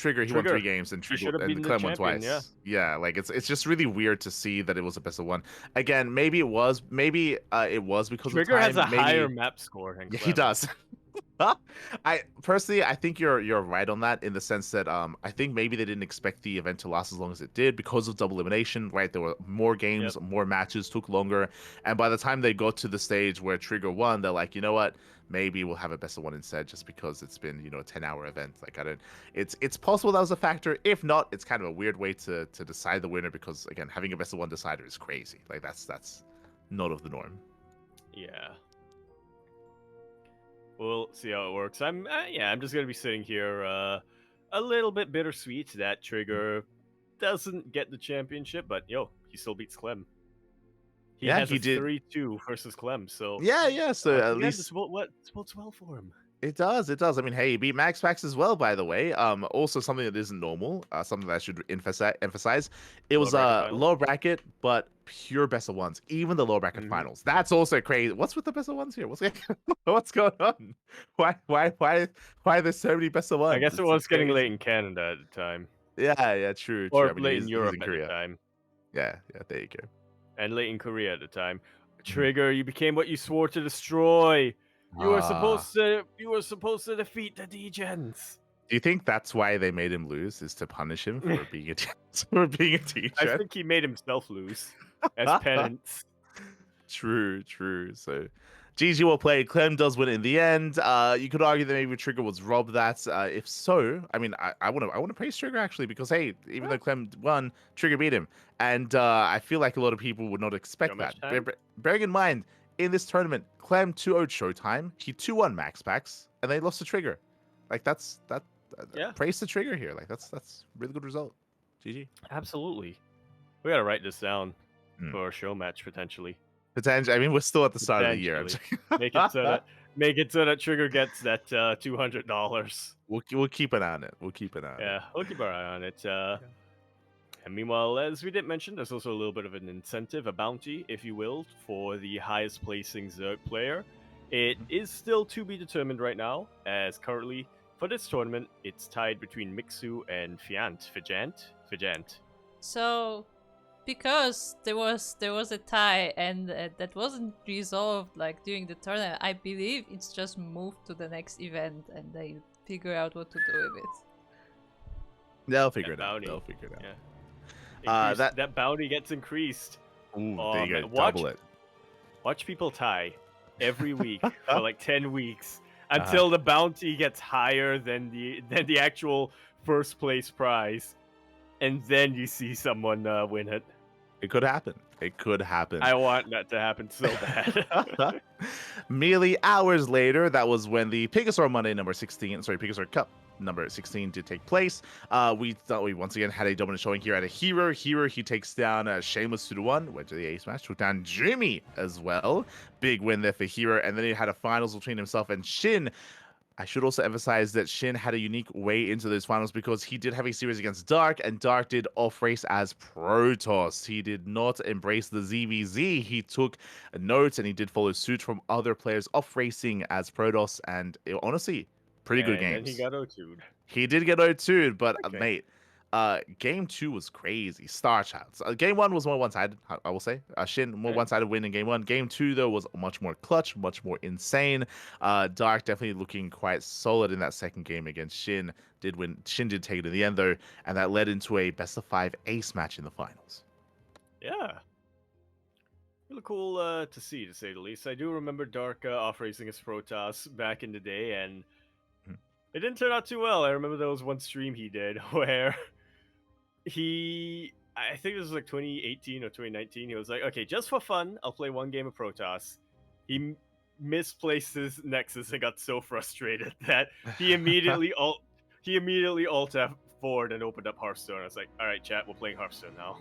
Trigger, he won Trigger. 3 games, and He should have been the Clem won champion, twice. yeah. Like it's just really weird to see that it was a best of one. Again, maybe it was because of Trigger has time. a higher Maybe map score than yeah, Clem. he does. I personally, I think you're right on that in the sense that I think maybe they didn't expect the event to last as long as it did because of double elimination. Right, there were more games, Yep. more matches, took longer, and by the time they got to the stage where Trigger won, they're like, you know what? Maybe we'll have a best of one instead, just because it's been a 10-hour event. Like I don't, it's possible that was a factor. If not, it's kind of a weird way to decide the winner because again, having a best of one decider is crazy. Like that's not of the norm. Yeah. We'll see how it works. I'm just gonna be sitting here a little bit bittersweet that Trigger doesn't get the championship, but he still beats Clem. He Yeah, has he a did. 3-2 versus Clem, so Yeah. So once at again, least this bodes well for him. it does. It does. I mean, hey, he beat Max Pax as well, by the way. Also something that isn't normal. Something that I should emphasize. It was Lower bracket finals? low bracket, but pure best of ones. Even the low bracket Mhm. finals. That's also crazy. What's with the best of ones here? What's going on? Why are there so many best of ones? I guess it It's was getting late crazy. in Canada at the time, Yeah. True. or I mean, late in he's Europe in at the Korea. time, Yeah. There you go. and late in Korea at the time. Trigger, you became what you swore to destroy. You were supposed to defeat the Degens. Do you think that's why they made him lose? Is to punish him for being a for being a teacher? I think he made himself lose as penance. True. So, GG well played. Clem does win in the end. You could argue that maybe Trigger was robbed that. If so, I mean, I want to praise Trigger actually because hey, even though Clem won, Trigger beat him, and I feel like a lot of people would not expect that. much time? Bearing in mind, in this tournament, Clem 2-0'd Showtime, he 2-1 Max Packs, and they lost to Trigger. Like that's Yeah. praise to Trigger here. Like that's really good result. GG. Absolutely. We gotta write this down Hmm. for a show match potentially. Potentially, I mean, we're still at the start of the year. Make it so that Trigger gets that $200. We'll keep an eye on it. We'll keep an eye on it. Yeah, we'll keep our eye on it. And meanwhile, as we did mention, there's also a little bit of an incentive, a bounty, if you will, for the highest placing Zerg player. It is still to be determined right now, as currently for this tournament, it's tied between Mixu and Fijant. So, because there was a tie and that wasn't resolved like during the tournament, I believe it's just moved to the next event and they figure out what to do with it. They'll figure it bounty. out. They'll figure it out. Yeah. That bounty gets increased. Ooh, Oh, there you man, go. Double it. Watch people tie every week for like 10 weeks until the bounty gets higher than the actual first place prize, and then you see someone win it. It could happen. I want that to happen so bad. Merely hours later, that was when the Pegasaur Pegasaur Cup number 16 did take place. We thought we once again had a dominant showing here at a Hero. He takes down Shameless 2-1, went to the ace match, took down Jimmy as well. Big win there for Hero, and then he had a finals between himself and Shin. I should also emphasize that Shin had a unique way into those finals because he did have a series against Dark, and Dark did off-race as Protoss. He did not embrace the ZVZ. He took notes and he did follow suit from other players off-racing as Protoss, and honestly, pretty good games. And he got O2'd. He did get O2'd, but Okay. mate, game 2 was crazy. Star Child. Game 1 was more one-sided, I will say. Shin, more one-sided win in game 1. Game 2, though, was much more clutch, much more insane. Dark definitely looking quite solid in that second game against Shin. Did win. Shin did take it in the end, though, and that led into a best-of-5 ace match in the finals. Yeah. Really cool to see, to say the least. I do remember Dark off-racing as Protoss back in the day, and it didn't turn out too well. I remember there was one stream he did where I think this was like 2018 or 2019, he was like, okay, just for fun, I'll play one game of Protoss. He misplaced his Nexus and got so frustrated that he immediately alt F forward and opened up Hearthstone. I was like, all right, chat, we're playing Hearthstone now.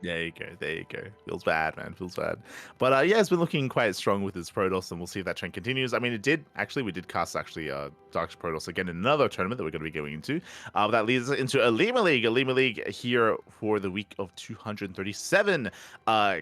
There you go. There you go. Feels bad, man. Feels bad. But yeah, it's been looking quite strong with his Protoss, and we'll see if that trend continues. I mean, we did cast Dark Protoss again in another tournament that we're going to be going into. That leads us into Elima League. Elima League here for the week of 237.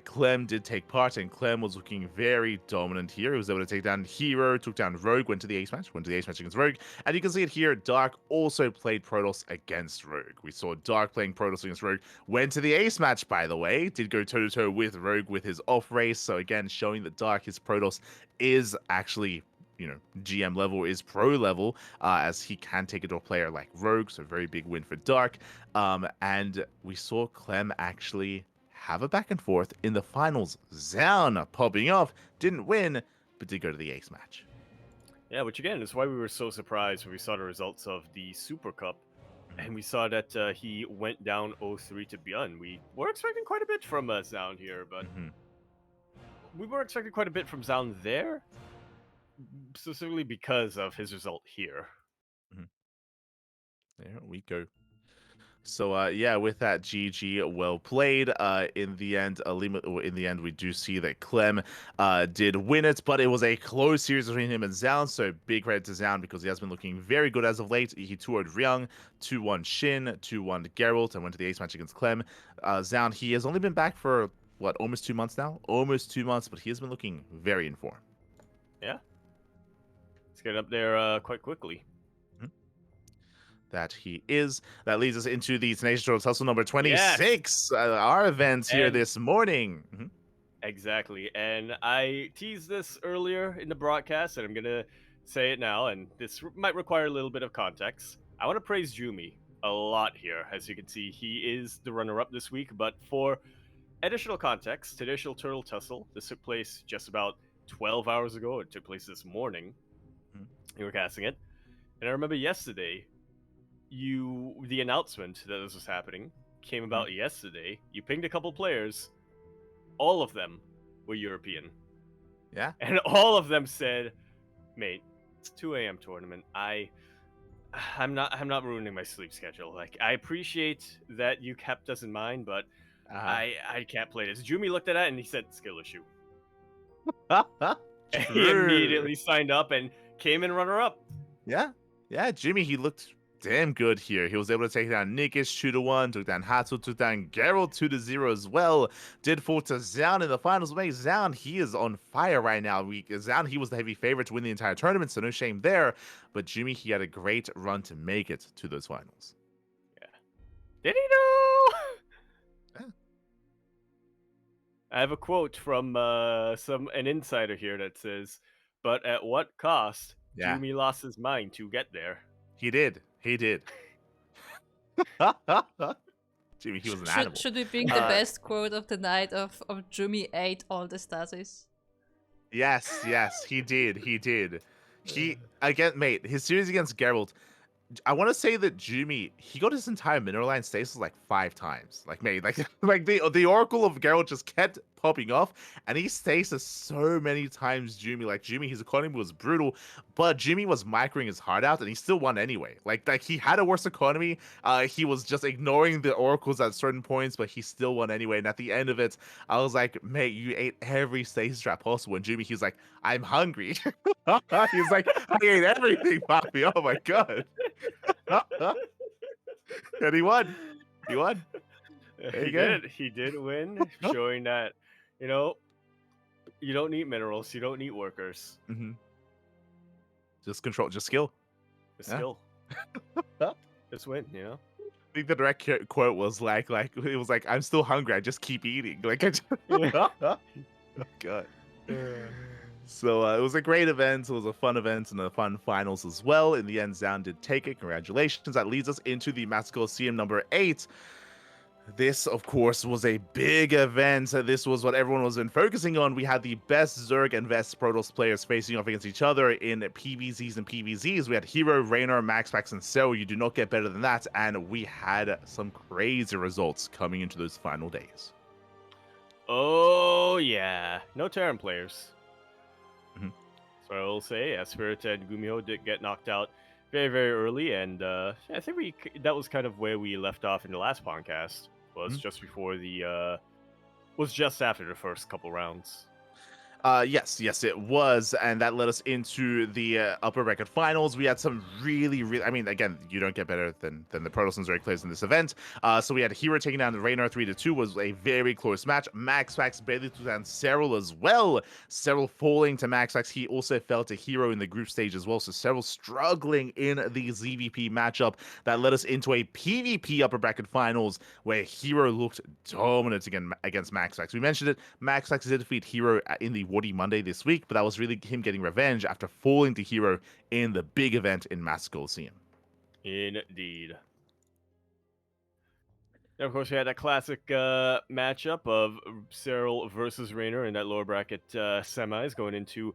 Clem did take part, and Clem was looking very dominant here. He was able to take down Hero, took down Rogue, went to the ace match against Rogue. And you can see it here, Dark also played Protoss against Rogue. We saw Dark playing Protoss against Rogue, went to the ace match, by the way, did go toe-to-toe with Rogue with his off race. So again, showing that Dark, his Protoss, is actually, GM level, is pro level, as he can take it to a player like Rogue. So very big win for Dark. And we saw Clem actually have a back and forth in the finals. Zaun popping off, didn't win, but did go to the ace match. Yeah, which again is why we were so surprised when we saw the results of the Super Cup. And we saw that he went down 0-3 to Bjorn. We were expecting quite a bit from Zaun here, but we were expecting quite a bit from Zaun there, specifically because of his result here. There we go. So yeah, with that, GG, well played. In the end, we do see that Clem did win it, but it was a close series between him and Zaun. So big credit to Zaun because he has been looking very good as of late. He 2-0'd Ryung, 2-1 Shin, 2-1 Geralt, and went to the ace match against Clem. Zaun, he has only been back for almost 2 months now, but he has been looking very in form. Yeah, let's get up there quite quickly. That he is. That leads us into the Tenacious Turtles Hustle number 26, our events here this morning. Exactly, and I teased this earlier in the broadcast, and I'm gonna say it now, and this might require a little bit of context. I want to praise Jumi a lot here. As you can see, he is the runner-up this week, but for additional context, Tenacious Turtle Tussle, this took place just about 12 hours ago. It took place this morning. You were casting it, and I remember yesterday, the announcement that this was happening came about yesterday. You pinged a couple players. All of them were European. Yeah. And all of them said, "Mate, it's 2 a.m. tournament. I'm not ruining my sleep schedule. Like, I appreciate that you kept us in mind, but I can't play this." Jumi looked at that and he said, "Skill issue." He immediately signed up and came in runner-up. Yeah, Jimmy, he looked damn good here. He was able to take down Nikish 2-1, took down Hatsu, took down Geralt 2-0 as well. Did fall to Zaun in the finals. Mate, Zaun, he is on fire right now. Zaun, he was the heavy favorite to win the entire tournament, so no shame there. But Jimmy, he had a great run to make it to those finals. Yeah. Did he know? Yeah. I have a quote from an insider here that says, "But at what cost? Yeah. Jumi lost his mind to get there." He did. Jimmy, he was an animal. Should we bring the best quote of the night of Jumi ate all the stasis? Yes, he did. He, again, mate, his series against Geralt, I want to say that Jumi, he got his entire mineral line stasis like 5 times. Like, mate, like the Oracle of Geralt just kept popping off, and he stasis so many times. Jumi, his economy was brutal, but Jumi was microing his heart out, and he still won anyway. Like he had a worse economy. He was just ignoring the oracles at certain points, but he still won anyway. And at the end of it, I was like, mate, you ate every stasis trap possible. And Jumi, he's like, I'm hungry. He's like, I ate everything, Poppy. Oh my god. And he won. He did win, showing that, you don't need minerals, you don't need workers. Just control, just skill. Skill. Just win, I think the direct quote was like it was like, I'm still hungry, I just keep eating. Like, oh god. So it was a great event. It was a fun event and a fun finals as well. In the end, Zaun did take it. Congratulations. That leads us into the Master Coliseum number 8. This, of course, was a big event. This was what everyone was been focusing on. We had the best Zerg and best Protoss players facing off against each other in PvZs and PvZs. We had Hero, Raynor, Maxpax, and Cell. You do not get better than that. And we had some crazy results coming into those final days. Oh, yeah. No Terran players. So I will say, Spirit and Gumiho did get knocked out very, very early. And I think that was kind of where we left off in the last podcast. was just before the was just after the first couple rounds. Yes, it was, and that led us into the upper bracket finals. We had some really, I mean, again, you don't get better than the Protoss and Zerg players in this event. So we had Hero taking down the Raynor 3-2, was a very close match. MaxFax barely took down Serral as well. Serral falling to MaxFax. He also fell to Hero in the group stage as well. So Serral struggling in the ZVP matchup. That led us into a PvP upper bracket finals where Hero looked dominant again against MaxFax. We mentioned it. MaxFax did defeat Hero in the Wardy Monday this week, but that was really him getting revenge after falling to Hero in the big event in Mass Coliseum. Indeed. And of course, we had that classic matchup of Serral versus Raynor in that lower bracket semis going into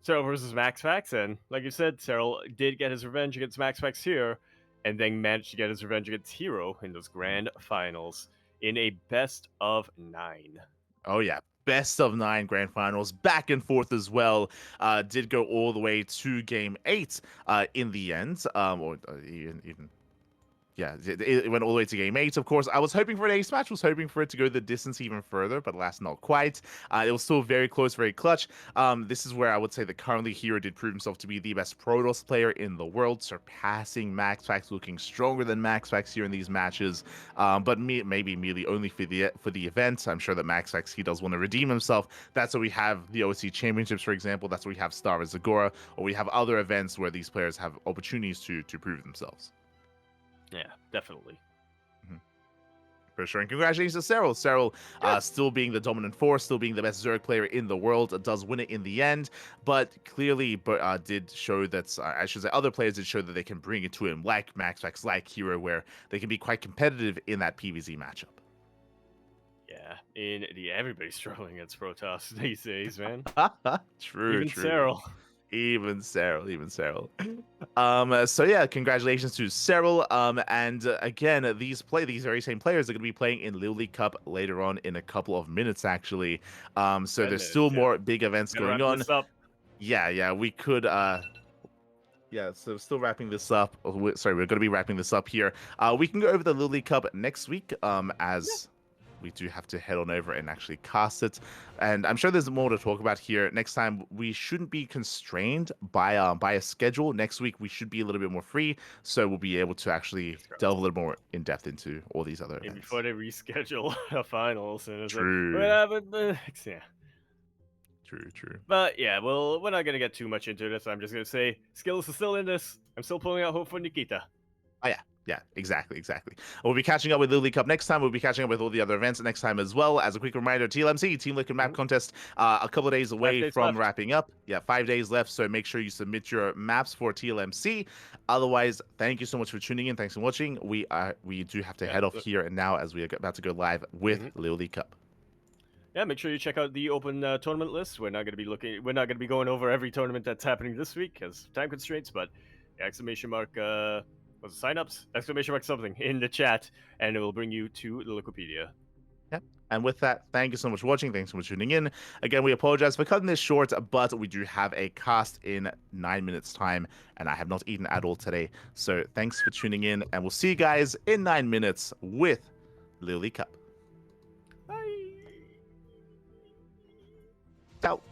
Serral versus MaxFax. And like you said, Serral did get his revenge against MaxFax here, and then managed to get his revenge against Hero in those grand finals in a best of 9. Oh, yeah. Best of 9 grand finals, back and forth as well. Did go all the way to game 8 in the end. Or even yeah, it went all the way to game 8, of course. I was hoping for an ace match, was hoping for it to go the distance even further, but alas, not quite. It was still very close, very clutch. This is where I would say that currently Hero did prove himself to be the best Protoss player in the world, surpassing MaxFax, looking stronger than MaxFax here in these matches. But maybe merely only for the event. I'm sure that MaxFax, he does want to redeem himself. That's why we have the OC Championships, for example. That's why we have Star of Zagora, or we have other events where these players have opportunities to prove themselves. Yeah, definitely. For sure. And congratulations to Serral. Serral still being the dominant force, still being the best Zerg player in the world, does win it in the end, but clearly did show that, I should say, other players did show that they can bring it to him, like MaxFax, like Hero, where they can be quite competitive in that PvZ matchup. Yeah, everybody's struggling against Protoss these days, man. True. Even Serral. Even Serral. So yeah, congratulations to Serral. And again, these very same players are going to be playing in Little League Cup later on in a couple of minutes, actually. So there's still more big events going on. This up. Yeah, we could. Yeah, so still wrapping this up. Sorry, we're going to be wrapping this up here. We can go over the Little League Cup next week. As we do have to head on over and actually cast it. And I'm sure there's more to talk about here. Next time, we shouldn't be constrained by a schedule. Next week, we should be a little bit more free, so we'll be able to actually delve a little more in depth into all these other events. Before they reschedule the finals. And it's True. Yeah. True. But yeah, well, we're not going to get too much into this. I'm just going to say, Skills is still in this. I'm still pulling out hope for Nikita. Oh, yeah, exactly. We'll be catching up with Little League Cup next time. We'll be catching up with all the other events next time as well. As a quick reminder, TLMC, Team Liquid Map Contest, a couple of days away from wrapping up. Yeah, 5 days left, so make sure you submit your maps for TLMC. Otherwise, thank you so much for tuning in. Thanks for watching. We do have to head off here and now as we are about to go live with Little League Cup. Yeah, make sure you check out the open tournament list. We're not going to be going over every tournament that's happening this week because time constraints, but exclamation mark was it signups? Exclamation mark something in the chat, and it will bring you to the Wikipedia. Yeah. And with that, thank you so much for watching. Thanks so much for tuning in. Again, we apologize for cutting this short, but we do have a cast in 9 minutes time, and I have not eaten at all today. So thanks for tuning in, and we'll see you guys in 9 minutes with Little League Cup. Bye. Ciao.